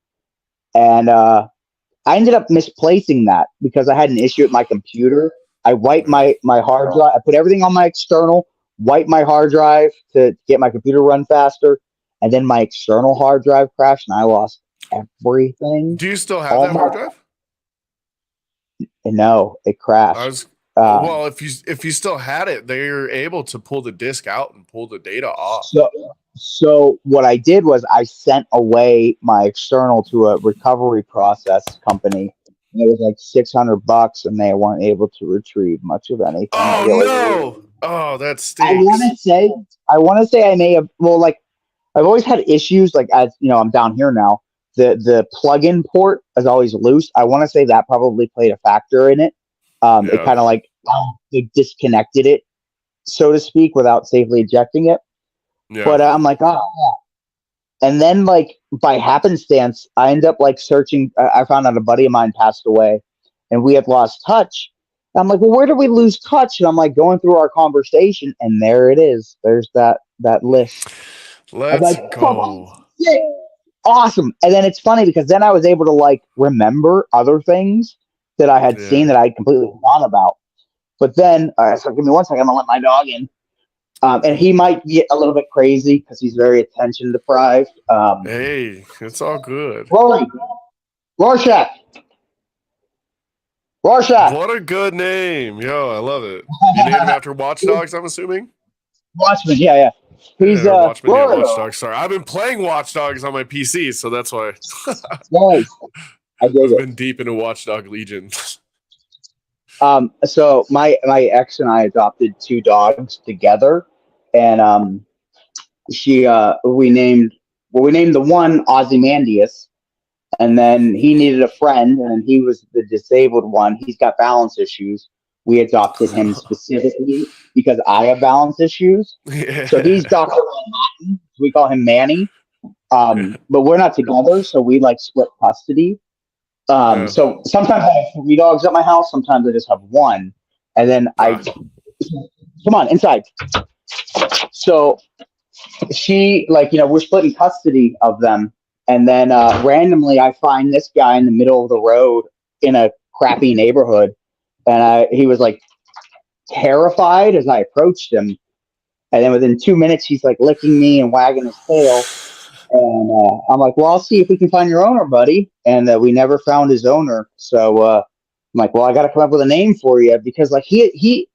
And I ended up misplacing that because I had an issue with my computer. I wiped my hard drive. I put everything on my external, wiped my hard drive to get my computer run faster, and then my external hard drive crashed and I lost everything. Do you still have All that hard my drive? no, it I crashed. was Um, well, if you still had it, they're able to pull the disk out and pull the data off. so so what I did was I sent away my external to a recovery process company. And it was like $600, and they weren't able to retrieve much of anything. I Oh really no! Oh, that I want stinks. to say, I may have. Well, like I've always had issues. Like as you know, I'm down here now. The plug-in port is always loose. I want to say that probably played a factor in it. It Yeah, kind of like it disconnected it, so to speak, without safely ejecting it. yeah. But I'm like, oh, yeah. And then like by happenstance, I end up like searching. I found out a buddy of mine passed away, and we had lost touch. I'm like, well, where did we lose touch? And I'm like going through our conversation, and there it is. There's that list. I was Let's like, fuck, go. yeah, awesome. And then it's funny because then I was able to like remember other things that I had seen Yeah. that I had completely forgotten about. But then, so give me one second. I'm gonna let my dog in, and he might get a little bit crazy because he's very attention deprived. Hey, it's all good. Rory, Rorschach, Rorschach, What a good name. Yo, I love it. You named him after Watch Dogs, I'm assuming? Watchman. Yeah. He's Yeah, Watchmen, yeah, Rory. Watch Dogs. Sorry. I've been playing Watch Dogs on my PC, so that's why Nice. I dig I've it. been deep into Watch Dog Legion. So my ex and I adopted two dogs together, and she we named the one Ozymandias, and then he needed a friend, and he was the disabled one. He's got balance issues. We adopted him specifically because I have balance issues. So he's Yeah. Dr. Manhattan. We call him Manny. Yeah. But we're not together, so we like split custody. Yeah. So sometimes I have three dogs at my house. Sometimes I just have one, and then I Ah. come on inside. So she we're splitting custody of them, and then randomly I find this guy in the middle of the road in a crappy neighborhood, and he was like terrified as I approached him, and then within 2 minutes he's like licking me and wagging his tail. And I'm like, well, I'll see if we can find your owner, buddy. And we never found his owner. So I'm like, well, I got to come up with a name for you because like he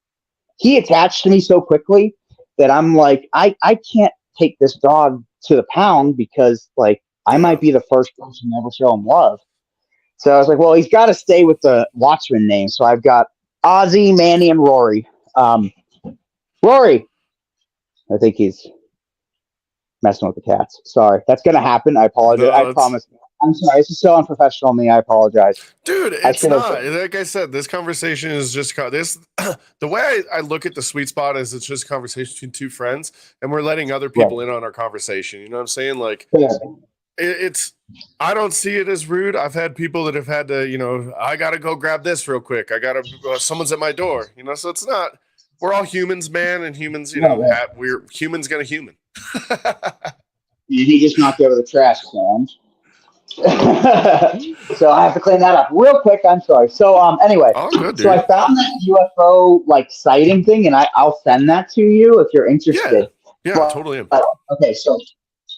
attached to me so quickly that I'm like, I can't take this dog to the pound because like I Yeah. might be the first person to ever show him love. So I was like, well, he's got to stay with the Watchman name. So I've got Ozzy, Manny, and Rory. Rory, I think he's messing with the cats. Sorry, that's gonna happen. I apologize. I No, it's promise. I'm sorry. This is so unprofessional of me. I apologize. dude, I it's should have. not. Like I said, this conversation is just this. The way I look at the sweet spot is it's just a conversation between two friends, and we're letting other Right. people in on our conversation. You know what I'm saying? Like, Yeah. it's I don't see it as rude. I've had people that have had to, I got to go grab this real quick. I got to, someone's at my door, so it's not, we're all humans, man. And humans, Right. we're humans gonna human. He just knocked over the trash can. So I have to clean that up real quick. I'm sorry. So anyway, Oh, good, so I dude. found that UFO like sighting thing, and I'll send that to you if you're Yeah. interested. Yeah, But, totally am. okay, so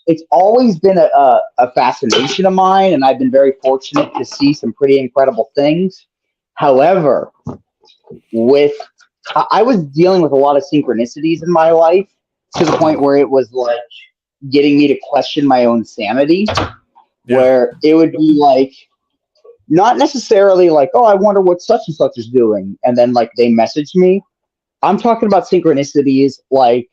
it's always been a fascination of mine, and I've been very fortunate to see some pretty incredible things. However, with I was dealing with a lot of synchronicities in my life to the point where it was like getting me to question my own sanity, Yeah. where it would be like not necessarily like, oh, I wonder what such and such is doing, and then like they message me. I'm talking about synchronicities like,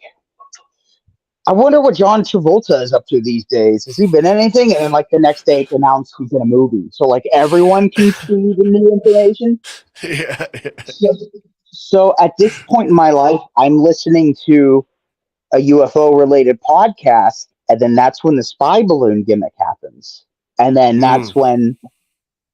I wonder what John Travolta is up to these days. Has he been in anything? And then like the next day it's announced he's in a movie. So like everyone can see the new information. Yeah. So, so at this point in my life, I'm listening to a UFO related podcast, and then that's when the spy balloon gimmick happens. And then that's when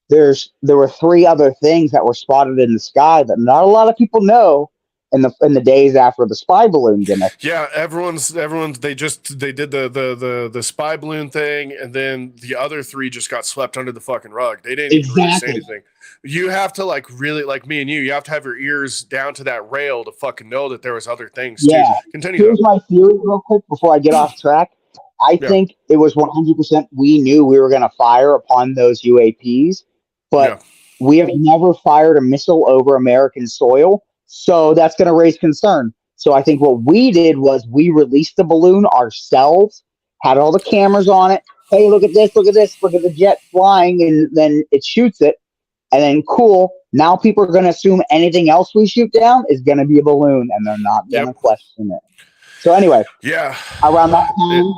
there were three other things that were spotted in the sky that not a lot of people know in the days after the spy balloon gimmick. Yeah, everyone's they did the spy balloon thing, and then the other three just got swept under the fucking rug. They didn't even really say anything. You have to like really, like me and you have to have your ears down to that rail to fucking know that there was other things too. Continue. Here's my theory real quick before I get off track. I think it was 100% we knew we were going to fire upon those UAPs, but we have never fired a missile over American soil. So that's going to raise concern. So I think what we did was we released the balloon ourselves, had all the cameras on it. Hey, look at this, look at this, look at the jet flying, and then it shoots it. And then cool, now people are going to assume anything else we shoot down is going to be a balloon, and they're not going to question it. So anyway, around that time,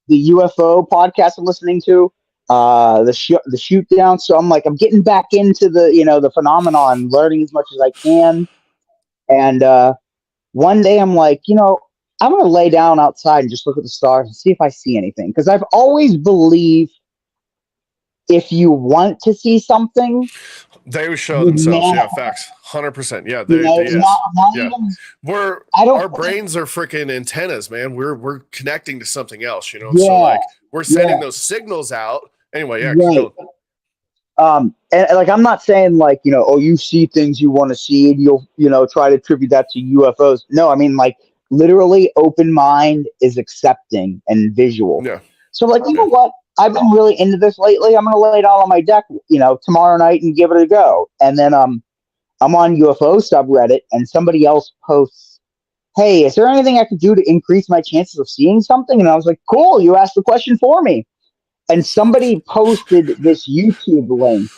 the UFO podcast I'm listening to, the shoot down. So I'm like, I'm getting back into the phenomenon, learning as much as I can. And one day I'm like, I'm going to lay down outside and just look at the stars and see if I see anything. Because I've always believed if you want to see something, they would show themselves. Yeah, facts. 100%. Yeah, our brains are freaking antennas, man. We're connecting to something else, So like we're sending those signals out. Anyway, keep going. And like I'm not saying like, oh, you see things you want to see and you'll try to attribute that to UFOs. No, I mean like literally open mind is accepting and visual. Yeah. So like, you know what? I've been really into this lately. I'm gonna lay it out on my deck, tomorrow night and give it a go. And then I'm on UFO subreddit and somebody else posts, hey, is there anything I could do to increase my chances of seeing something? And I was like, cool, you asked the question for me. And somebody posted this YouTube link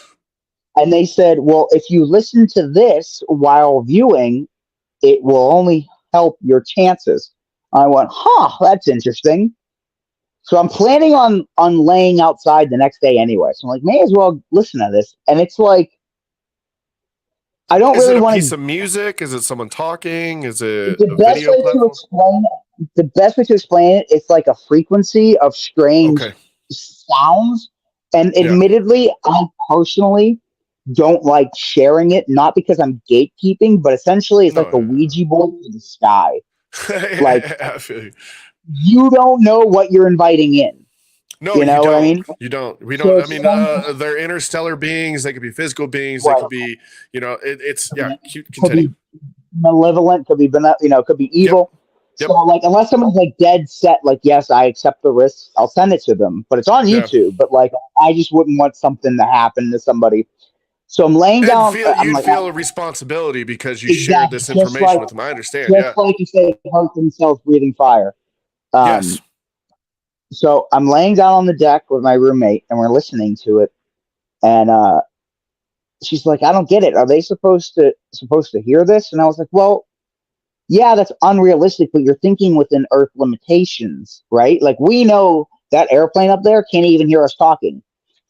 and they said, well, if you listen to this while viewing, it will only help your chances. I went, that's interesting. So I'm planning on laying outside the next day anyway. So I'm like, may as well listen to this. And it's like, I don't really want to. Is it a piece of music? Is it someone talking? Is it the best way to explain it? The best way to explain it, it's like a frequency of strange sounds. And admittedly, I personally don't like sharing it, not because I'm gatekeeping, but essentially it's like a Ouija board in the sky. Like, I feel you. You don't know what you're inviting in. No, you know what I mean? You don't. We don't. I mean, they're interstellar beings. They could be physical beings. They could be, it's cute. Could be malevolent. Could be, could be evil. So like, unless someone's like dead set, like, yes, I accept the risk, I'll send it to them. But it's on YouTube. But like, I just wouldn't want something to happen to somebody. So I'm laying down. You feel a responsibility because you shared this information with them. I understand. Just like you say, hurt themselves breathing fire. Yes. So I'm laying down on the deck with my roommate and we're listening to it. And she's like, I don't get it. Are they supposed to hear this? And I was like, well, yeah, that's unrealistic, but you're thinking within Earth limitations, right? Like we know that airplane up there can't even hear us talking.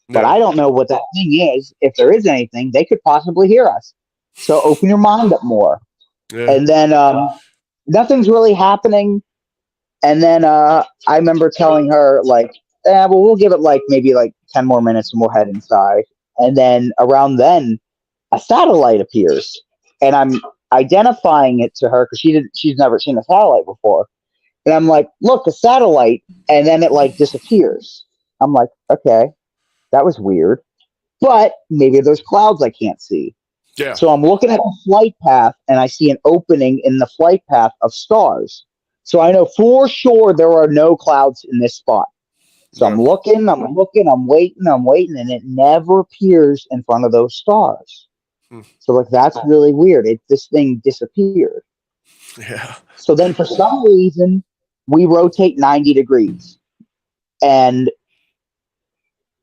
But I don't know what that thing is. If there is anything, they could possibly hear us. So open your mind up more. Yeah. And then nothing's really happening. And then I remember telling her, like, well, we'll give it like maybe like 10 more minutes and we'll head inside. And then around then, a satellite appears, and I'm identifying it to her because she's never seen a satellite before. And I'm like, look, a satellite, and then it like disappears. I'm like, okay, that was weird. But maybe there's clouds I can't see. Yeah. So I'm looking at the flight path and I see an opening in the flight path of stars. So I know for sure there are no clouds in this spot. So Yeah. I'm looking, I'm waiting, and it never appears in front of those stars. So like that's really weird. This thing disappeared. Yeah. So then for some reason we rotate 90 degrees. And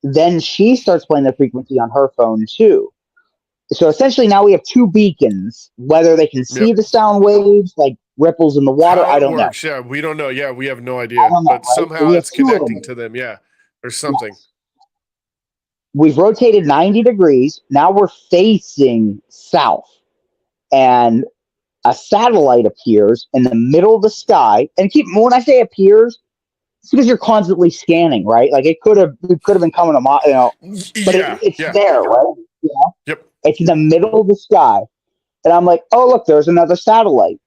then she starts playing the frequency on her phone too. So essentially now we have two beacons, whether they can see the sound waves, like ripples in the water, How I it don't works, know. Yeah, we don't know. Yeah, we have no idea. I don't know, But right? somehow So we have it's two of connecting them. to them. Yeah, there's something. Yes. We've rotated 90 degrees. Now we're facing south. And a satellite appears in the middle of the sky. And when I say appears, it's because you're constantly scanning, right? Like it could have been coming a mile, but it's there, right? You know? Yep. It's in the middle of the sky. And I'm like, oh, look, there's another satellite.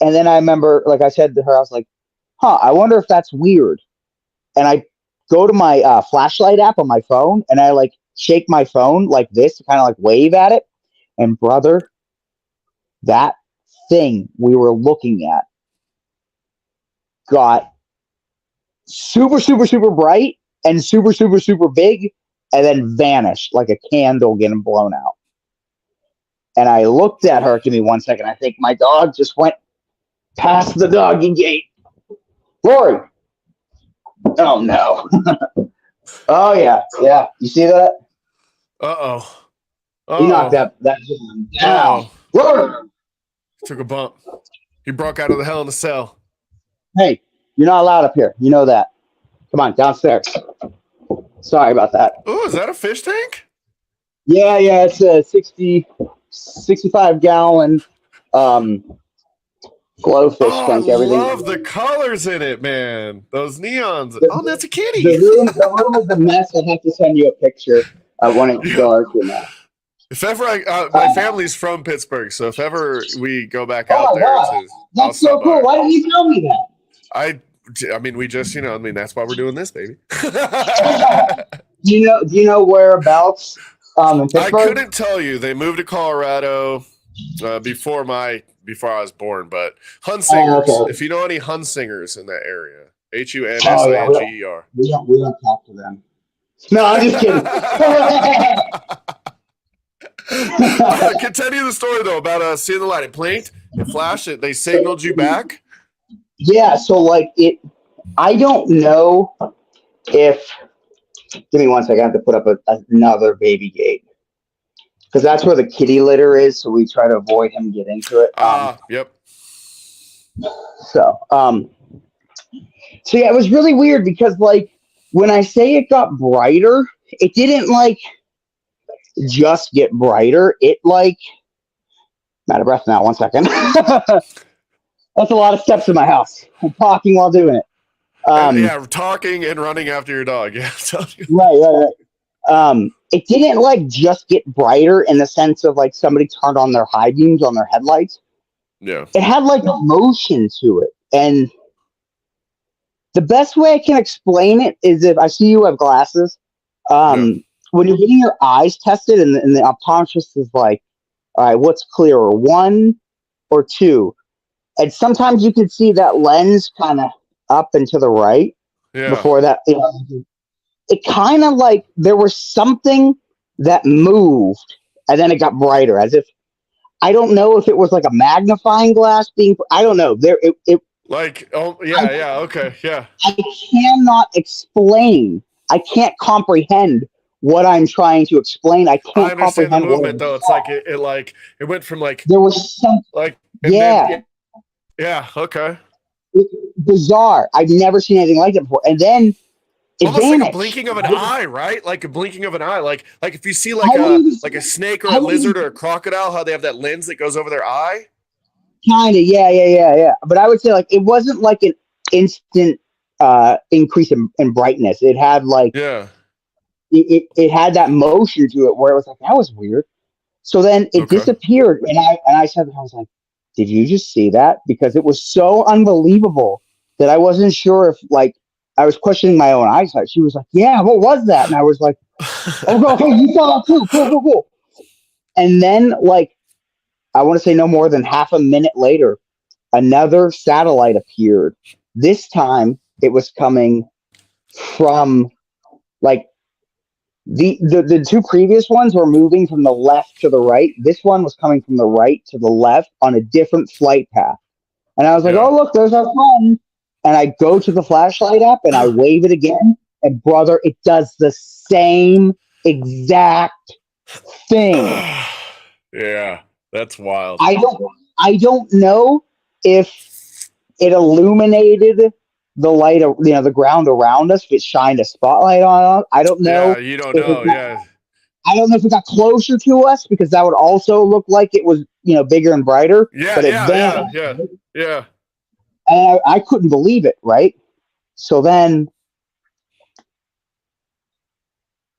And then I remember, like I said to her, I was like, I wonder if that's weird. And I go to my flashlight app on my phone and I like shake my phone like this to kind of like wave at it. And brother, that thing we were looking at got super, super, super bright and super, super, super big and then vanished like a candle getting blown out. And I looked at her. Give me 1 second. I think my dog just went past the doggy gate. Lori. Oh, no. Oh, yeah. Yeah. You see that? Uh-oh. He knocked that down. Lori. Took a bump. He broke out of the hell in a cell. Hey, you're not allowed up here. You know that. Come on, downstairs. Sorry about that. Oh, is that a fish tank? Yeah. It's a 65-gallon glowfish tank. Everything. I love the colors in it, man. Those neons. That's a kitty. The room is a mess. I'll have to send you a picture when it's dark. If ever my family's from Pittsburgh, so if ever we go back out there, that's so cool. Why didn't you tell me that? I mean, we just, that's why we're doing this, baby. Do you know whereabouts in Pittsburgh? I couldn't tell you. They moved to Colorado before I was born, but Hunsingers. Okay. If you know any Hunsingers in that area, Hunsanger. We don't talk to them. No, I'm just kidding. Continue the story though about seeing the light. It blinked, it flashed, they signaled you back. Yeah, so like I don't know if. Give me 1 second. I have to put up another baby gate because that's where the kitty litter is. So we try to avoid him getting to it. Yep. So yeah, it was really weird because like when I say it got brighter, it didn't like just get brighter. It like I'm out of breath now. 1 second. That's a lot of steps in my house. I'm talking while doing it. Talking and running after your dog. Yeah, right. It didn't like just get brighter in the sense of like somebody turned on their high beams on their headlights. Yeah. It had like emotion to it. And the best way I can explain it is if I see you have glasses, when you're getting your eyes tested and the optometrist is like, all right, what's clearer, 1 or 2? And sometimes you can see that lens kind of up and to the right before that. It kind of like there was something that moved and then it got brighter as if, I don't know if it was like a magnifying glass I don't know. Okay. Yeah. I cannot explain. I can't comprehend what I'm trying to explain. I can't understand comprehend the movement though. It's like it went from like there was some like okay. Bizarre. I've never seen anything like it before. And then it almost vanished. like a blinking of an eye, right? Like a blinking of an eye. Like if you see like a snake or a lizard or a crocodile, how they have that lens that goes over their eye. Kind of, yeah. But I would say like it wasn't like an instant increase in brightness. It had like Yeah. it had that motion to it where it was like that was weird. So then it Okay. disappeared, and I said, I was like, "Did you just see that?" Because it was so unbelievable that I wasn't sure if like I was questioning my own eyesight. She was like, "Yeah, what was that?" And I was like, "Oh, okay, you saw that too. Cool, cool, cool." And then like I want to say no more than half a minute later, another satellite appeared. This time it was coming from like the two previous ones were moving from the left to the right. This one was coming from the right to the left on a different flight path. And I was like, Yeah. oh, look, there's our friend. And I go to the flashlight app and I wave it again. And brother, it does the same exact thing. Yeah. That's wild. I don't know if it illuminated the light of the ground around us, if it shined a spotlight on us. I don't Yeah. know You don't if it know. Yeah. I don't know if it got closer to us because that would also look like it was, bigger and brighter, Yeah. but it Yeah. Yeah. vanished. Yeah. Yeah. And I couldn't believe it, right? So then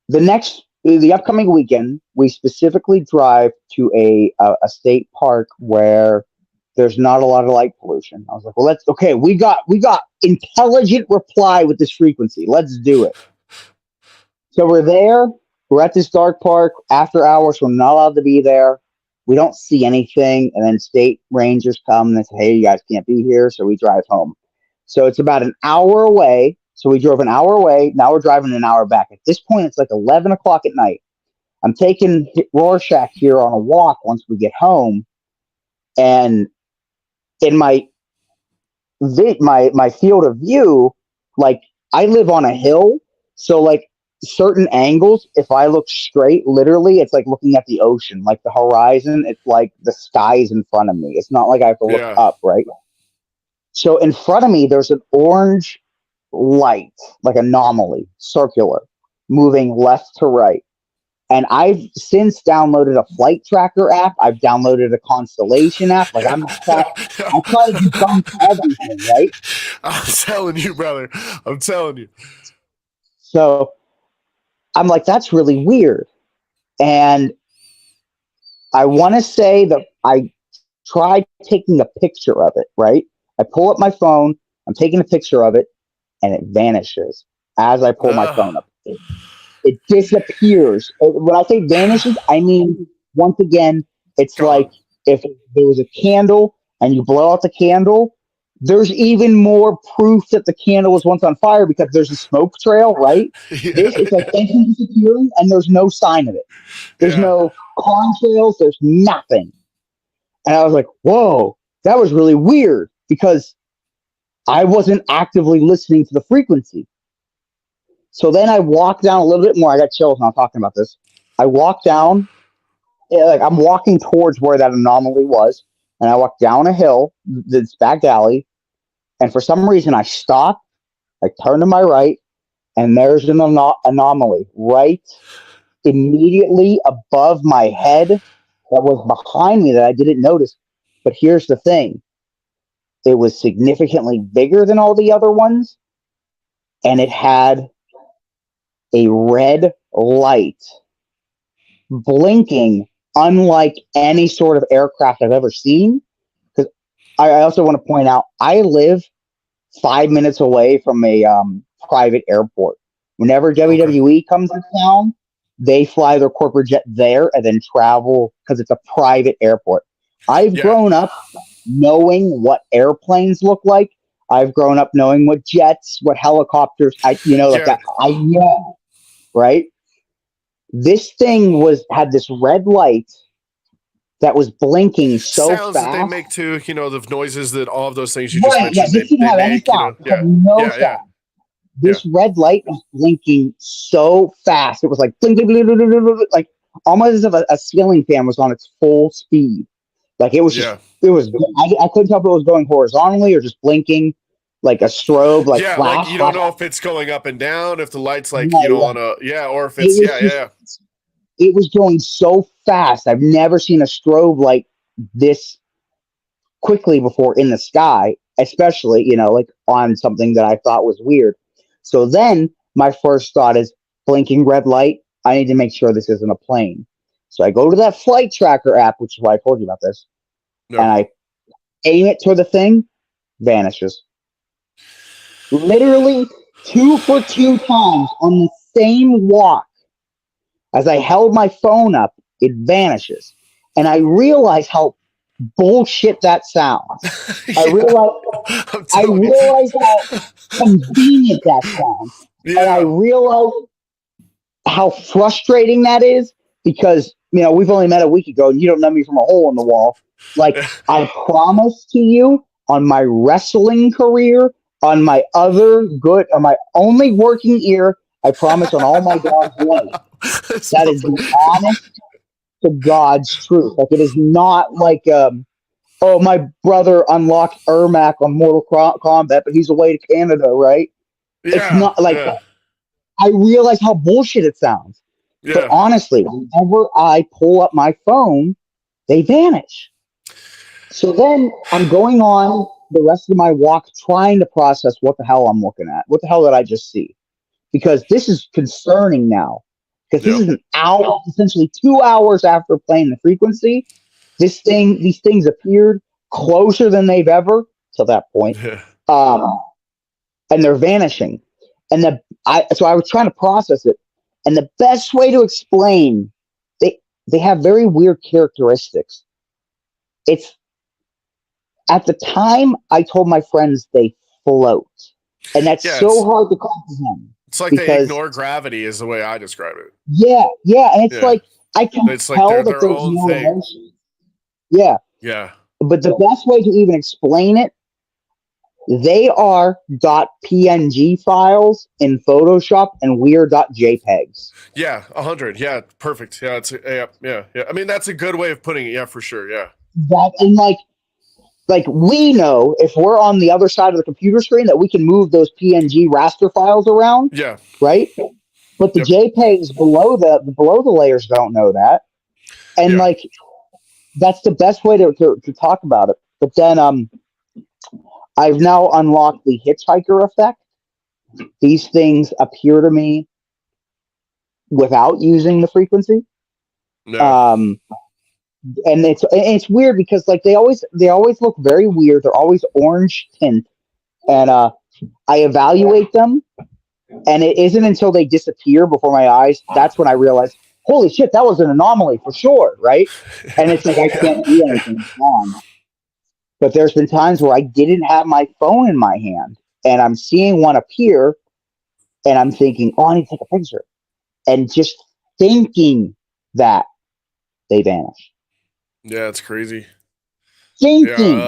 the upcoming weekend, we specifically drive to a state park where there's not a lot of light pollution. I was like, well, we got intelligent reply with this frequency. Let's do it. So we're there. We're at this dark park after hours. We're not allowed to be there. We don't see anything. And then state rangers come and they say, hey, you guys can't be here. So we drive home. So it's about an hour away. So we drove an hour away. Now we're driving an hour back. At this point, it's like 11 o'clock at night. I'm taking Rorschach here on a walk once we get home. And in my field of view, like I live on a hill. So like certain angles, if I look straight, literally, it's like looking at the ocean, like the horizon. It's like the sky's in front of me. It's not like I have to look Yeah. up, right? So in front of me, there's an orange light, like anomaly, circular, moving left to right. And I've since downloaded a flight tracker app. I've downloaded a constellation app. Like I try to debunk everything, right? I'm telling you, brother. I'm telling you. So I'm like, that's really weird. And I want to say that I tried taking a picture of it, right? I pull up my phone, I'm taking a picture of it, and it vanishes as I pull my Uh, phone up. It disappears. When I say vanishes, I mean, once again, it's like gone. if there was a candle and you blow out the candle, there's even more proof that the candle was once on fire because there's a smoke trail, right? Yeah. This is like anything disappearing and there's no sign of it. There's Yeah. no contrails, there's nothing. And I was like, whoa, that was really weird because I wasn't actively listening to the frequency. So then I walked down a little bit more. I got chills now talking about this. I walked down, like I'm walking towards where that anomaly was, and I walked down a hill, this back alley, and for some reason I stopped. I turned to my right, and there's an anomaly right immediately above my head that was behind me that I didn't notice. But here's the thing: it was significantly bigger than all the other ones, and it had a red light blinking unlike any sort of aircraft I've ever seen. Because I also want to point out, I live 5 minutes away from a private airport. Whenever Okay. WWE comes to town, they fly their corporate jet there and then travel because it's a private airport. I've Yeah. grown up knowing what airplanes look like. I've grown up knowing what jets, what helicopters, like Yeah. that. I know, right? This thing had this red light that was blinking so Sounds that they fast. make too, the noises that all of those things you just Right, yeah, mentioned, this didn't they have any make, sound. It had yeah. no Yeah. Yeah. sound. Yeah. This red light was blinking so fast. It was like blink, blink, blink, blink, blink, blink, blink, like almost as if a ceiling fan was on its full speed. Like it was Yeah. I couldn't tell if it was going horizontally or just blinking like a strobe, like Yeah. Like flash, you don't flash. know if it's going up and down, if the light's like, Right, on right. a, yeah, or if It it's, was yeah. just, Yeah. it was going so fast. I've never seen a strobe like this quickly before in the sky. especially, like on something that I thought was weird. So then my first thought is blinking red light. I need to make sure this isn't a plane. So I go to that flight tracker app, which is why I told you about this, No. and I aim it toward the thing, vanishes. Literally 2 for 2 times on the same walk. As I held my phone up, it vanishes. And I realize how bullshit that sounds. I Yeah. realize I'm I telling you. realize how convenient that sounds. And I Yeah. realize how frustrating that is because, we've only met a week ago and you don't know me from a hole in the wall. Like, I promise to you on my wrestling career, on my only working ear, I promise on all my dog's life. This That is the honest to God's truth. Like, it is not like, oh, my brother unlocked Ermac on Mortal Kombat, but he's away to Canada, right? It's Yeah. not like Yeah. I realize how bullshit it sounds. But Yeah. honestly, whenever I pull up my phone, they vanish. So then I'm going on the rest of my walk trying to process what the hell I'm looking at. What the hell did I just see? Because this is concerning now. Because this Yep. is an hour, essentially 2 hours after playing the frequency. These things appeared closer than they've ever to that point. Yeah. Um, and they're vanishing. So I was trying to process it. And the best way to explain, they have very weird characteristics. It's at the time I told my friends they float. And that's Yeah. so hard to comprehend It's like they because ignore gravity is the way I describe it. yeah, and it's Yeah. like I can It's like tell they're that their there's own no thing. emotion. Yeah, Yeah. but the best way to even explain it, they are .png files in Photoshop and we're .jpegs. Yeah. 100. Yeah. Perfect. Yeah. Yeah. I mean, that's a good way of putting it. Yeah, for sure. Yeah. That and like we know if we're on the other side of the computer screen that we can move those PNG raster files around, Yeah. right? But the Yep. JPEGs below the layers don't know that, and Yeah. like that's the best way to talk about it. But then I've now unlocked the hitchhiker effect. These things appear to me without using the frequency. No. Um, and it's weird because like they always look very weird. They're always orange tint, and I evaluate them, and it isn't until they disappear before my eyes that's when I realize, holy shit, that was an anomaly for sure, right? And Yeah. it's like I Yeah. can't do Yeah. anything. It's gone. But there's been times where I didn't have my phone in my hand, and I'm seeing one appear, and I'm thinking, oh, I need to take a picture, and just thinking that they vanish, Yeah. It's crazy. Yeah. thinking,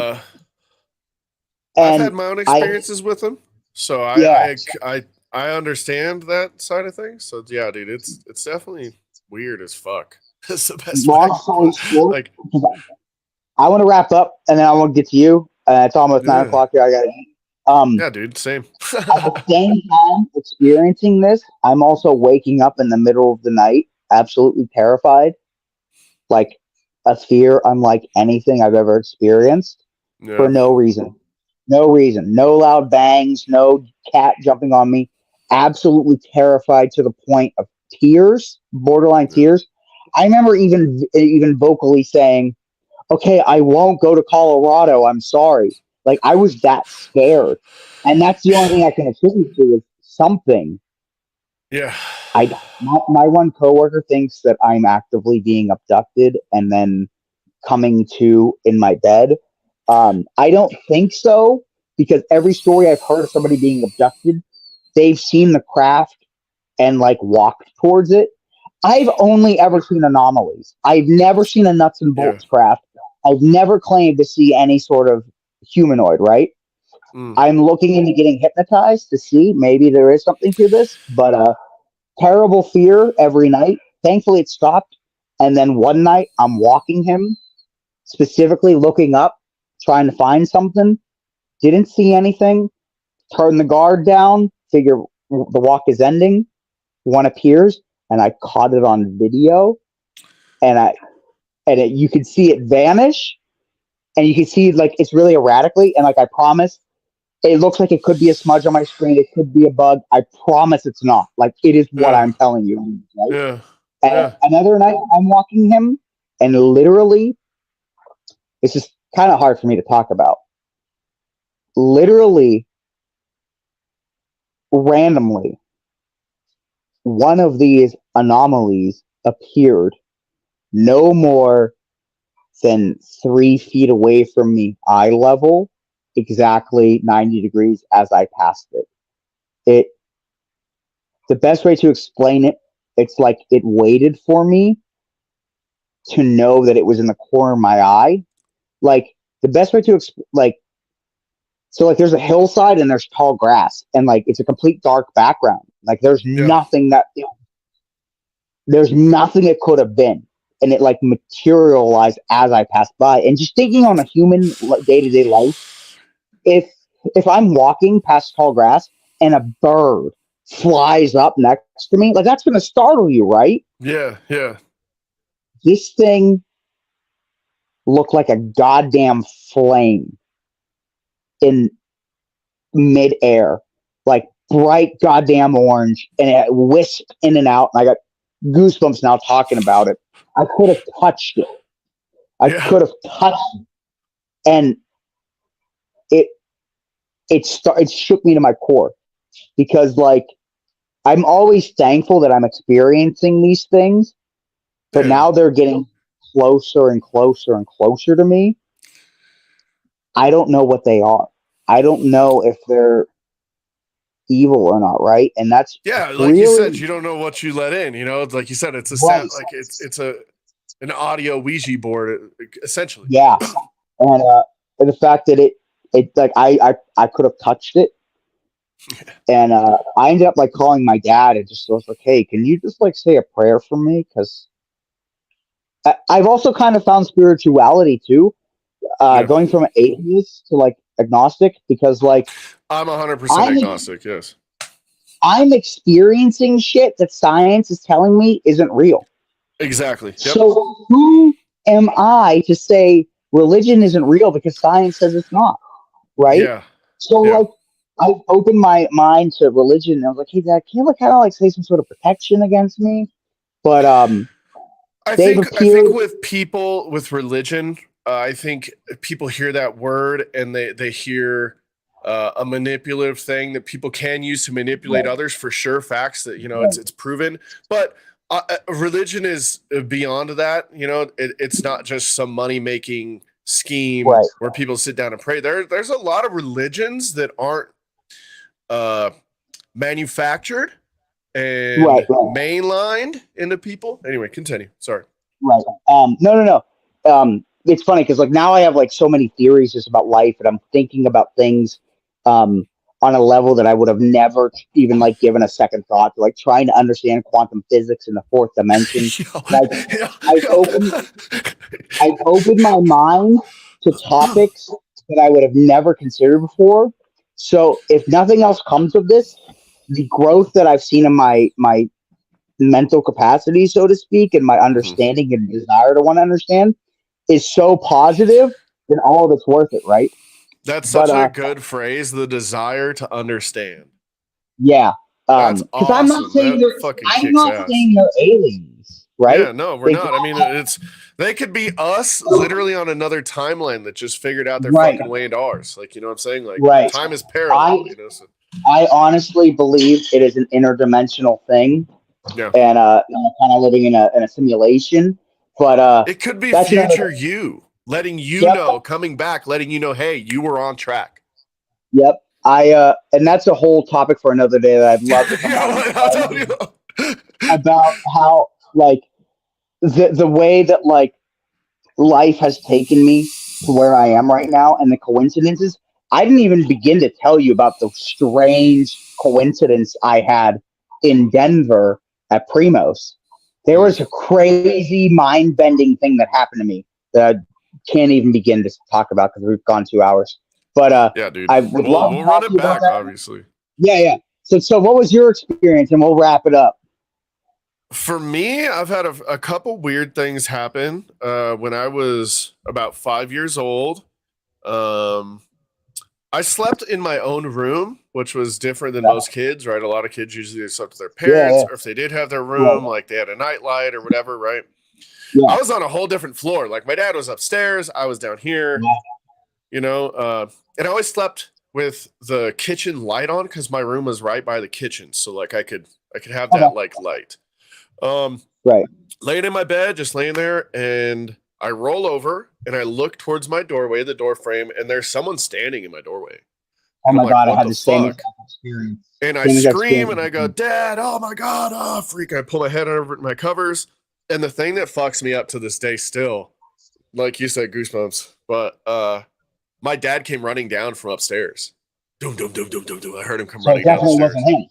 I've had and my own I experiences with them, so yeah. I understand that side of things. So yeah, dude, it's definitely weird as fuck. That's the best way I Long can story put it. short, Like, I want to wrap up, and then I want to get to you. It's almost nine yeah, o'clock here. I got to eat. yeah, dude, same. At the same time, experiencing this, I'm also waking up in the middle of the night, absolutely terrified, like a fear unlike anything I've ever experienced for Yeah, no reason. No reason. No loud bangs, no cat jumping on me. Absolutely terrified to the point of tears, borderline yeah, tears. I remember even vocally saying, okay, I won't go to Colorado. I'm sorry. Like I was that scared. And that's the only thing I can attribute to is something. yeah, My one coworker thinks that I'm actively being abducted and then coming to in my bed. I don't think so because every story I've heard of somebody being abducted, they've seen the craft and like walked towards it. I've only ever seen anomalies. I've never seen a nuts and yeah. bolts craft. I've never claimed to see any sort of humanoid, right? Mm, I'm looking into getting hypnotized to see maybe there is something to this, but terrible fear every night. Thankfully, it stopped. And then one night, I'm walking him, specifically looking up, trying to find something. Didn't see anything. Turn the guard down. Figure the walk is ending. One appears, and I caught it on video, and you could see it vanish, and you can see like it's really erratically, and like I promise, it looks like it could be a smudge on my screen. It could be a bug. I promise it's not. Like it is what Yeah. I'm telling you. Right? Yeah. And Yeah. another night, I'm walking him, and literally, it's just kind of hard for me to talk about. Literally, randomly, one of these anomalies appeared no more than 3 feet away from me, eye level, exactly 90 degrees as I passed it. It the best way to explain it, it's like it waited for me to know that it was in the corner of my eye. Like the best way to like so like there's a hillside and there's tall grass and like it's a complete dark background. Like Yeah. there's nothing it could have been. And it like materialized as I passed by. And just thinking on a human day to day life, if if I'm walking past tall grass and a bird flies up next to me, like that's gonna startle you, right? Yeah. Yeah. This thing looked like a goddamn flame in midair, like bright goddamn orange, and it whisked in and out. And I got goosebumps now talking about it. I could have touched it. I Yeah. could have touched it. And it it shook me to my core because like I'm always thankful that I'm experiencing these things, but Yeah. now they're getting closer and closer and closer to me. I don't know what they are. I don't know if they're evil or not, right? And that's Yeah, like you said, really you don't know what you let in. You know, it's like you said, it's a sound, right. like it's an audio Ouija board, essentially. Yeah, and the fact that it like I could have touched it, and I ended up like calling my dad and just was like, hey, can you just like say a prayer for me? Because I've also kind of found spirituality too, Yeah, going from atheist to like agnostic because like I'm 100% I'm agnostic. Yes, I'm experiencing shit that science is telling me isn't real. exactly. Yep. So who am I to say religion isn't real because science says it's not, right? Yeah, So yeah. like I opened my mind to religion and I was like, hey dad, can you like kind of like say some sort of protection against me? But they've I think appeared with people with religion, I think people hear that word and they hear a manipulative thing that people can use to manipulate right, others for sure. Facts that you know right, it's proven, but religion is beyond that. You know, it's not just some money making scheme right, where people sit down and pray. There's a lot of religions that aren't uh, manufactured right, and right. mainlined into people. Anyway, continue. Sorry. Right. No, no, no. It's funny because like now I have like so many theories just about life, and I'm thinking about things on a level that I would have never even like given a second thought to, like trying to understand quantum physics in the fourth dimension. Yo, Like yo, I've opened, I've opened my mind to topics that I would have never considered before. So if nothing else comes of this, the growth that I've seen in my mental capacity, so to speak, and my Mhm. understanding and desire to want to understand is so positive, then all of it's worth it, right? That's But such a good phrase. The desire to understand. yeah, That's because I'm not awesome. saying That they're fucking I'm kicks not ass. saying they're aliens, right? Yeah, no, we're They not. I mean, it's they could be us literally on another timeline that just figured out their right, fucking way into ours. Like, you know what I'm saying? Like, right. time is I parallel. You know, so I honestly believe it is an interdimensional thing, yeah, and I'm kind of living in a simulation. But it could be that's another. future you letting you Yep, know, coming back, letting you know, hey, you were on track. yep. I and that's a whole topic for another day that I'd love to come Yeah, on and what- I'll tell explain you. about how like the way that like life has taken me to where I am right now and the coincidences. I didn't even begin to tell you about the strange coincidence I had in Denver at Primos. There Mm, was a crazy mind bending thing that happened to me that I can't even begin to talk about because we've gone 2 hours. But yeah, dude. I would love to We'll run talk to it you about back, that. obviously. Yeah, yeah. So what was your experience? And we'll wrap it up. For me, I've had a couple weird things happen. When I was about 5 years old, um, I slept in my own room, which was different than most kids, right? A lot of kids usually they slept with their Yeah, parents, yeah, or if they did have their right, room, like they had a nightlight or whatever, right? yeah, I was on a whole different floor. Like my dad was upstairs, I was down here, yeah. you know, and I always slept with the kitchen light on because my room was right by the kitchen, so like I could have Okay, that like light. Um, right. laying in my bed, just laying there, and I roll over and I look towards my doorway, the door frame, and there's someone standing in my doorway. Oh And I'm my like, god, I what had the the same fuck? exact experience. And I Same exact scream experience. and I go, Dad, oh my God, oh freak. I pull my head over my covers. And the thing that fucks me up to this day still, like you said, goosebumps, but my dad came running down from upstairs. Doom, doom, doom, doom, doom, doom. I heard him come So it running down the definitely wasn't stairs. him.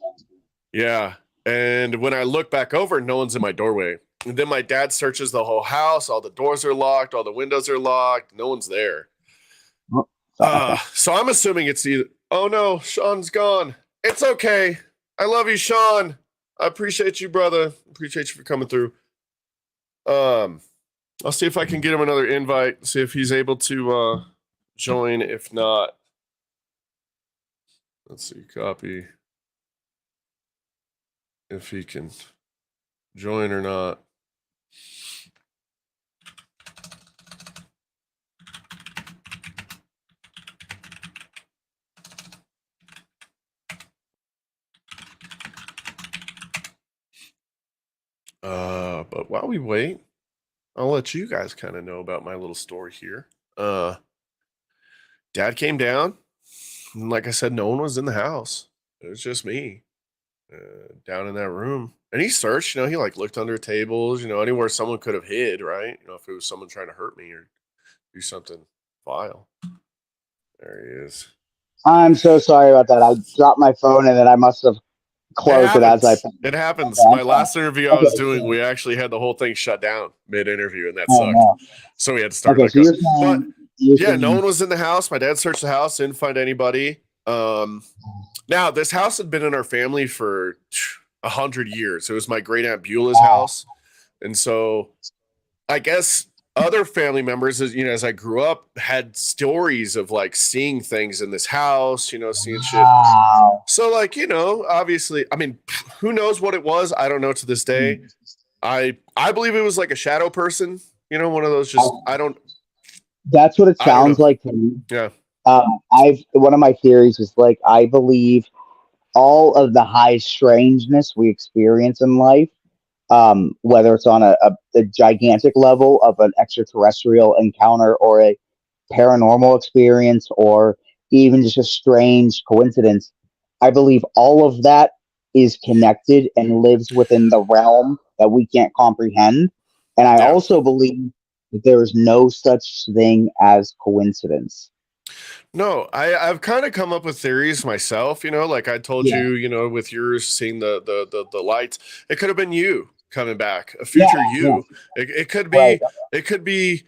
Yeah. And when I look back over, no one's in my doorway. And then my dad searches the whole house. All the doors are locked. All the windows are locked. No one's there. Oh, okay. So I'm assuming it's either, oh no, Shawn's gone. It's okay. I love you, Shawn. I appreciate you, brother. Appreciate you for coming through. Um, I'll see if I can get him another invite, see if he's able to join. If not, let's see, copy. If he can join or not. But while we wait, I'll let you guys kind of know about my little story here. Dad came down, and like I said, no one was in the house. It was just me down in that room. And he searched, he like looked under tables, anywhere someone could have hid, right? If it was someone trying to hurt me or do something vile. There he is. I'm so sorry about that. I dropped my phone and then I must have It closed it as I. happens. It Okay, happens. I'm My sorry. last interview I was Okay, doing, so, we actually had the whole thing shut down mid interview, and that oh sucked. no. So we had to start it Okay, back so up. But you're yeah, no saying one was in the house. My dad searched the house, didn't find anybody. Now this house had been in our family for 100 years. It was my great aunt Beulah's house, and so I guess other family members, as I grew up, had stories of like seeing things in this house, seeing shit. wow. So like, obviously, I mean, who knows what it was? I don't know to this day. I believe it was like a shadow person, one of those just That's what it I don't sounds know. like to me. Yeah. I've one of my theories is like I believe all of the high strangeness we experience in life, whether it's on a gigantic level of an extraterrestrial encounter or a paranormal experience or even just a strange coincidence, I believe all of that is connected and lives within the realm that we can't comprehend. And I Yeah. also believe that there is no such thing as coincidence. No, I've kind of come up with theories myself, like I told Yeah, you, with yours seeing the lights. It could have been you coming back, a yeah, future yeah. you. It could Right, be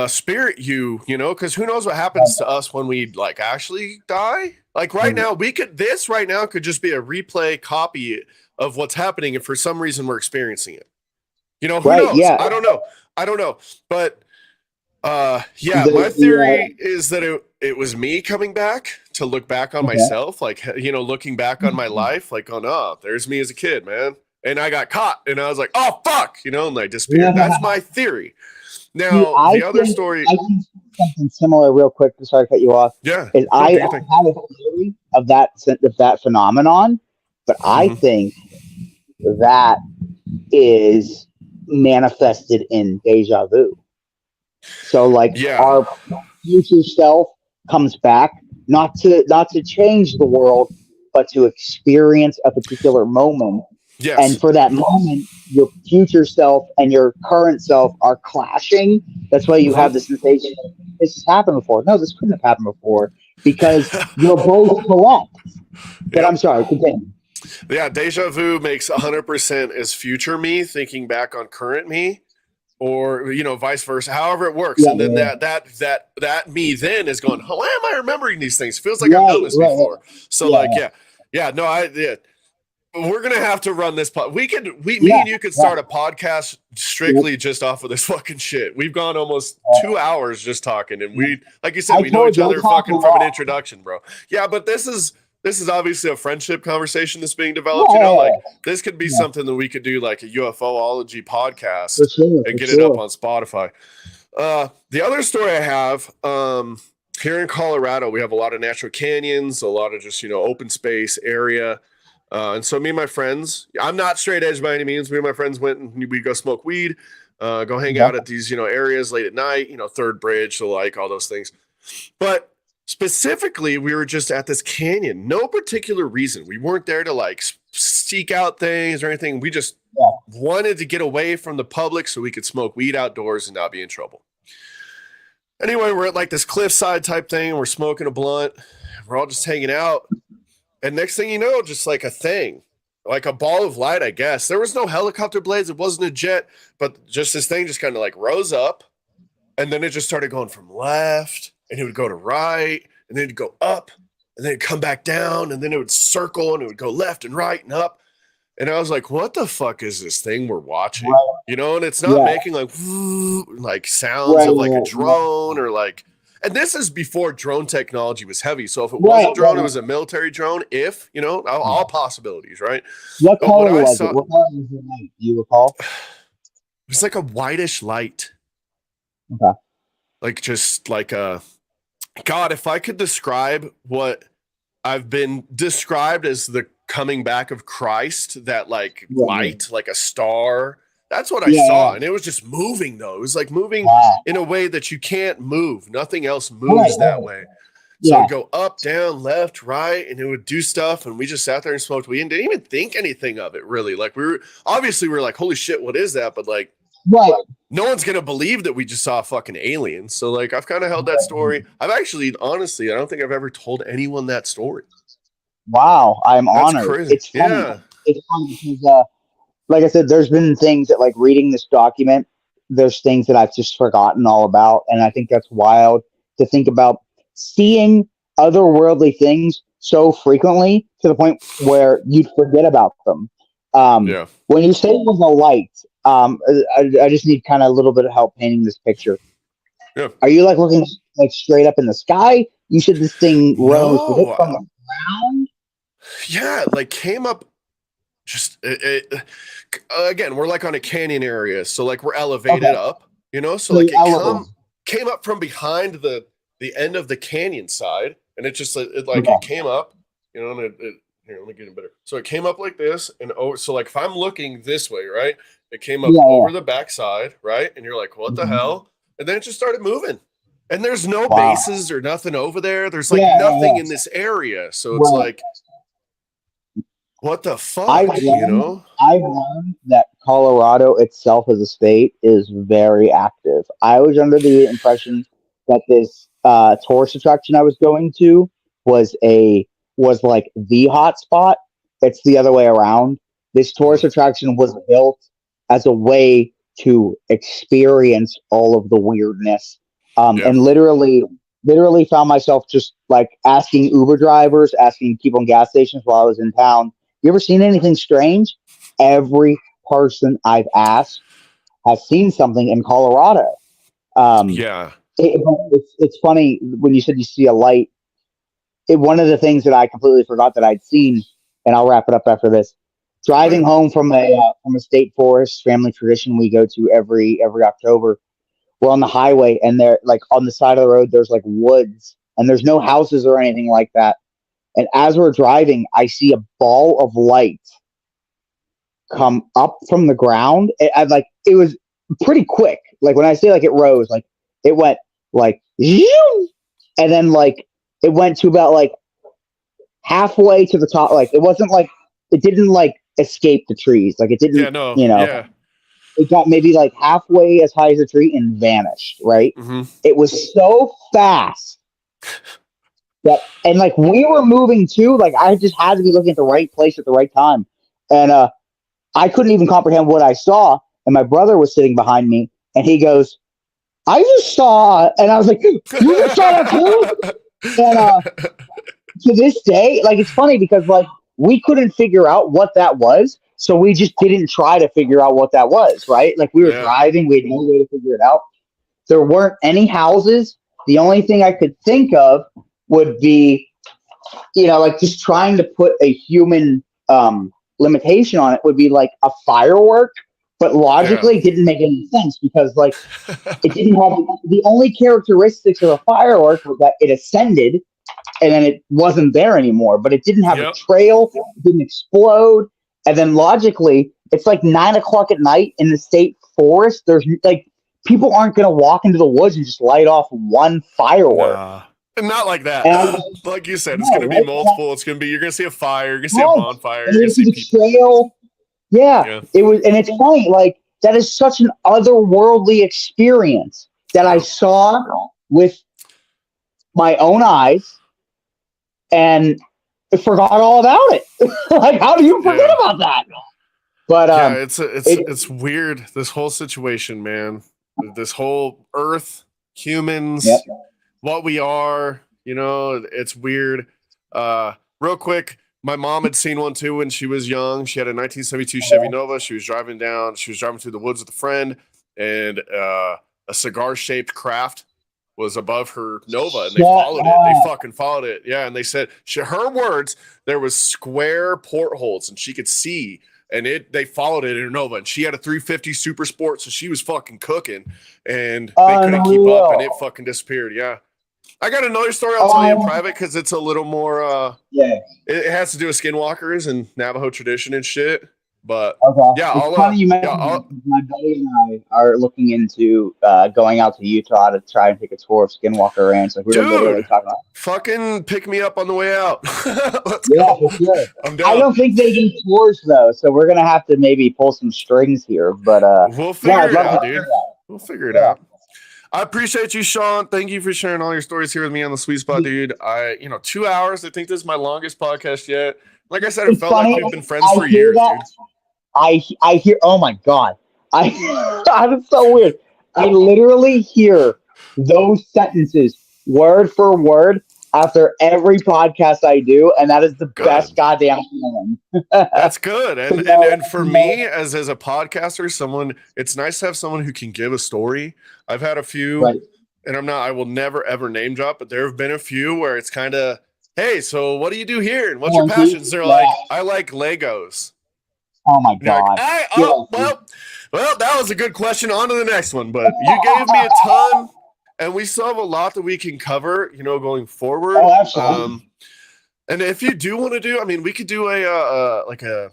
spirit you, because who knows what right, happens to us when we like actually die. Like right now, this right now could just be a replay copy of what's happening, and for some reason we're experiencing it. Who right. knows? Yeah, I don't know. But yeah, my the theory is that it was me coming back to look back on okay. myself, like looking back on my life, like, oh no, there's me as a kid, man. And I got caught and I was like, oh fuck, and I disappeared. That's my theory. See, Now, the other story, I think something similar real quick. Sorry to cut you off. yeah, Is no, I do your thing. have a theory of that phenomenon, but I Hmm. think that is manifested in deja vu. So like Yeah. our future self comes back not to change the world, but to experience a particular moment. And Yes. for that moment, your future self and your current self are clashing. That's why you have Hmm. the sensation this has happened before. No, this couldn't have happened before because you're both correct. But I'm Yep. sorry, continue. Yeah. Deja vu makes 100% as future me thinking back on current me, or vice versa, however it works. Yeah, And then yeah, that me then is going, why am I remembering these things? Feels like yeah. I've done Right, this right, right. before. So Yeah, like, yeah, no, I did. We're gonna have to run this pod. Me Yeah, and you could yeah, start a podcast yeah. strictly just off of this fucking shit. We've gone almost 2 hours just talking, and we, like you said, I we know told each you I other talk a fucking from an lot. introduction, bro. Yeah, but this is obviously a friendship conversation that's being developed. You know, Yeah, like this could be yeah, something that we could do, like a UFOlogy for podcast, sure, and for get it up sure. on Spotify. The other story I have, here in Colorado, we have a lot of natural canyons, a lot of just, open space area. And so me and my friends, I'm not straight edge by any means. Me and my friends went and we go smoke weed, go hang Okay. out at these, areas late at night, Third Bridge, so like all those things. But specifically, we were just at this canyon. No particular reason. We weren't there to like seek out things or anything. We just Yeah. wanted to get away from the public so we could smoke weed outdoors and not be in trouble. Anyway, we're at like this cliffside type thing. We're smoking a blunt. We're all just hanging out. And next thing you know, just like a thing, like a ball of light, I guess. There was no helicopter blades. It wasn't a jet, but just this thing just kind of like rose up. And then it just started going from left and it would go to right and then it'd go up and then it'd come back down and then it would circle and it would go left and right and up. And I was like, what the fuck is this thing we're watching? Right. And it's not Yeah. making like sounds of like a drone or like, and this is before drone technology was heavy. So if it was a drone, it was a military drone. All possibilities, right? What But color was it? What color was the light? Do you recall? It was like a whitish light. Okay. Like just like God, if I could describe what I've been described as the coming back of Christ, that like light, like a star. That's what I saw. And it was just moving though. It was like moving in a way that you can't move. Nothing else moves that way. So it'd go up, down, left, right, and it would do stuff. And we just sat there and smoked weed and didn't even think anything of it really. Like we were like, holy shit, what is that? But like, no one's gonna believe that we just saw a fucking alien. So like I've kind of held that story. I've actually, honestly, I don't think I've ever told anyone that story. Wow, I'm honored. Crazy. It's funny. Yeah. It's funny because, like I said, there's been things that, like reading this document, there's things that I've just forgotten all about, and I think that's wild to think about seeing otherworldly things so frequently to the point where you'd forget about them. When you say it was a light, I just need kind of a little bit of help painting this picture. Yeah. Are you like looking like straight up in the sky? You said this thing rose from the ground. Yeah, like came up. Just again, we're like on a canyon area, so like we're elevated up, So like it came up from behind the end of the canyon side, and it just it came up, and it here, let me get it better. So it came up like this, and over. So like if I'm looking this way, right, it came up over the backside, right, and you're like, what the hell? And then it just started moving, and there's no bases or nothing over there. There's like nothing in this area, so it's like, what the fuck? I've learned that Colorado itself as a state is very active. I was under the impression that this tourist attraction I was going to was like the hot spot. It's the other way around. This tourist attraction was built as a way to experience all of the weirdness. And literally found myself just like asking Uber drivers, asking people in gas stations while I was in town, you ever seen anything strange? Every person I've asked has seen something in Colorado. It's funny when you said you see a light. One of the things that I completely forgot that I'd seen, and I'll wrap it up after this. Driving home from a state forest, family tradition we go to every October. We're on the highway, and there, like on the side of the road, there's like woods, and there's no houses or anything like that. And as we're driving, I see a ball of light come up from the ground. It was pretty quick. Like when I say like it rose, like it went like, and then like it went to about like halfway to the top. Like it wasn't like, it didn't like escape the trees. Like it didn't, it got maybe like halfway as high as a tree and vanished. Right. Mm-hmm. It was so fast. And like we were moving too, like I just had to be looking at the right place at the right time. And I couldn't even comprehend what I saw. And my brother was sitting behind me and he goes, I just saw, and I was like, you just saw that too? And to this day, like it's funny because like we couldn't figure out what that was. So we just didn't try to figure out what that was, right? Like we were Yeah. driving, we had no way to figure it out. There weren't any houses. The only thing I could think of would be, like just trying to put a human limitation on it would be like a firework, but Yeah. logically it didn't make any sense because like it didn't have the only characteristics of a firework was that it ascended and then it wasn't there anymore, but it didn't have a Yep. trail, it didn't explode. And then logically, it's like 9 o'clock at night in the state forest. There's like people aren't going to walk into the woods and just light off one firework. Nah. Not like that. And Like you said, it's no, going to be right? multiple. It's going to be, you're going to see a fire, you're going to see a Yes. bonfire, And you're going to there's see the people. trail. Yeah, Yeah. it was, and it's funny. Like that is such an otherworldly experience that I saw with my own eyes, and I forgot all about it. Like, how do you forget about that? But Yeah, it's weird. This whole situation, man. This whole Earth, humans, Yep. what we are. It's weird. Real quick, my mom had seen one too when she was young. She had a 1972 Chevy Nova. She was driving through the woods with a friend, and a cigar-shaped craft was above her Nova, and they followed it. They fucking followed it. Yeah, and they said, her words, there was square portholes, and she could see, and they followed it in her Nova, and she had a 350 Super Sport, so she was fucking cooking, and they couldn't keep up, and it fucking disappeared. Yeah. I got another story I'll tell you in private because it's a little more, it has to do with skinwalkers and Navajo tradition and shit. But yeah, it's funny you mentioned my buddy and I are looking into going out to Utah to try and take a tour of Skinwalker Ranch. Like we're literally talking about. Fucking pick me up on the way out. Let's go. For sure. I'm down. I don't think they do tours though, so we're gonna have to maybe pull some strings here. But we'll figure it out, dude. We'll figure it out. I appreciate you, Shawn. Thank you for sharing all your stories here with me on the Sweet Spot, dude. 2 hours. I think this is my longest podcast yet. Like I said, it felt like we've been friends for years, dude. I hear. Oh my god! It's so weird. I literally hear those sentences word for word after every podcast I do, and that is the best goddamn feeling. That's good, and for me as a podcaster, it's nice to have someone who can give a story. I've had a few, and I will never ever name drop, but there have been a few where it's kind of, hey, so what do you do here, and what's your passions? They're like, I like Legos. Oh my god! Like, well, that was a good question. On to the next one, but you gave me a ton. And we still have a lot that we can cover, going forward. Oh, absolutely. And if you do want to do, we could do a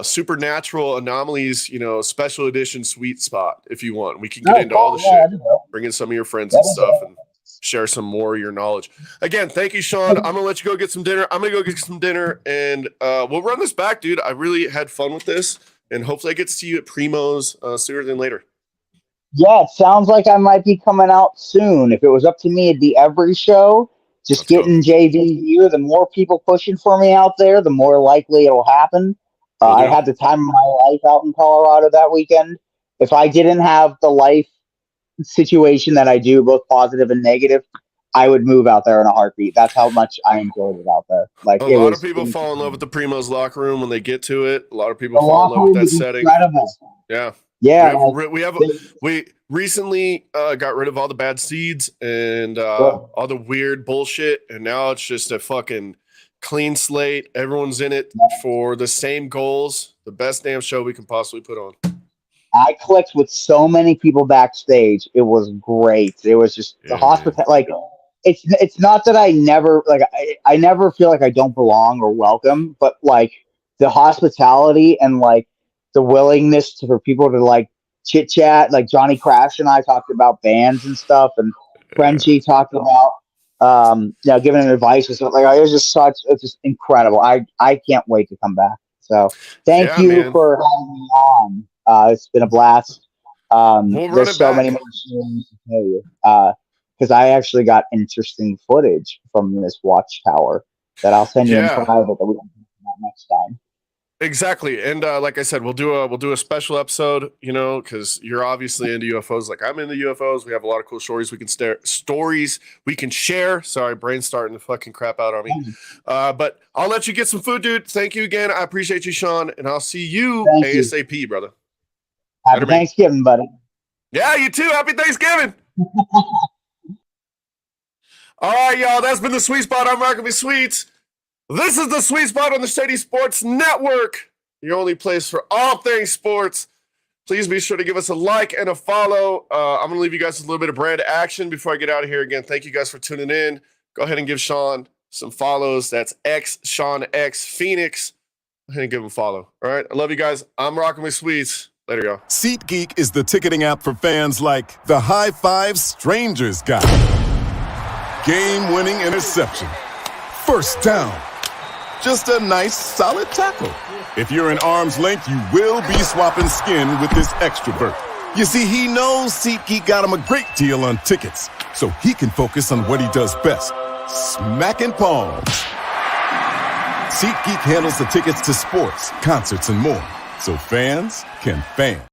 supernatural anomalies, special edition sweet spot if you want. We can get into all the shit, bring in some of your friends and stuff, and share some more of your knowledge. Again, thank you, Shawn. I'm gonna let you go get some dinner. I'm gonna go get some dinner, and we'll run this back, dude. I really had fun with this, and hopefully I get to see you at Primo's sooner than later. Yeah, it sounds like I might be coming out soon. If it was up to me, it'd be every show. Just getting JV here. The more people pushing for me out there, the more likely it'll happen. I had the time of my life out in Colorado that weekend. If I didn't have the life situation that I do, both positive and negative, I would move out there in a heartbeat. That's how much I enjoyed it out there. Like a lot of people fall in love with the Primo's locker room when they get to it. A lot of people fall in love with that setting. Incredible. Yeah, we recently got rid of all the bad seeds and all the weird bullshit, and now it's just a fucking clean slate. Everyone's in it for the same goals. The best damn show we can possibly put on. I clicked with so many people backstage. It was great. It was just the hospitality. Like it's not that I never I never feel like I don't belong or welcome, but like the hospitality and like the willingness for people to like chit chat. Like Johnny Crash and I talked about bands and stuff, and Frenchie talked about giving an advice or something. Like it's just incredible. I can't wait to come back. So thank you for having me on. It's been a blast. There's so many more stories to tell you. Because I actually got interesting footage from this watchtower that I'll send you in private that we can talk about next time. Exactly, and like I said, we'll do a special episode, you know, because you're obviously into UFOs, like I'm into UFOs. We have a lot of cool stories we can share. Sorry, brain's starting to fucking crap out on me. But I'll let you get some food, dude. Thank you again. I appreciate you, Shawn, and I'll see you Thank you. ASAP, brother. Happy Thanksgiving, buddy. Yeah, you too. Happy Thanksgiving. All right, y'all. That's been the Sweet Spot. I'm Mark Sweets. This is the Sweet Spot on the Shady Sports Network, your only place for all things sports. Please be sure to give us a like and a follow. I'm going to leave you guys with a little bit of brand action before I get out of here. Again, thank you guys for tuning in. Go ahead and give Shawn some follows. That's Shawn X Phoenix. Go ahead and give him a follow. All right. I love you guys. I'm rocking with Sweets. Later, y'all. SeatGeek is the ticketing app for fans like the High Five Strangers guy. Game-winning interception. First down. Just a nice, solid tackle. If you're in arm's length, you will be swapping skin with this extrovert. You see, he knows SeatGeek got him a great deal on tickets, so he can focus on what he does best, smacking palms. SeatGeek handles the tickets to sports, concerts, and more, so fans can fan.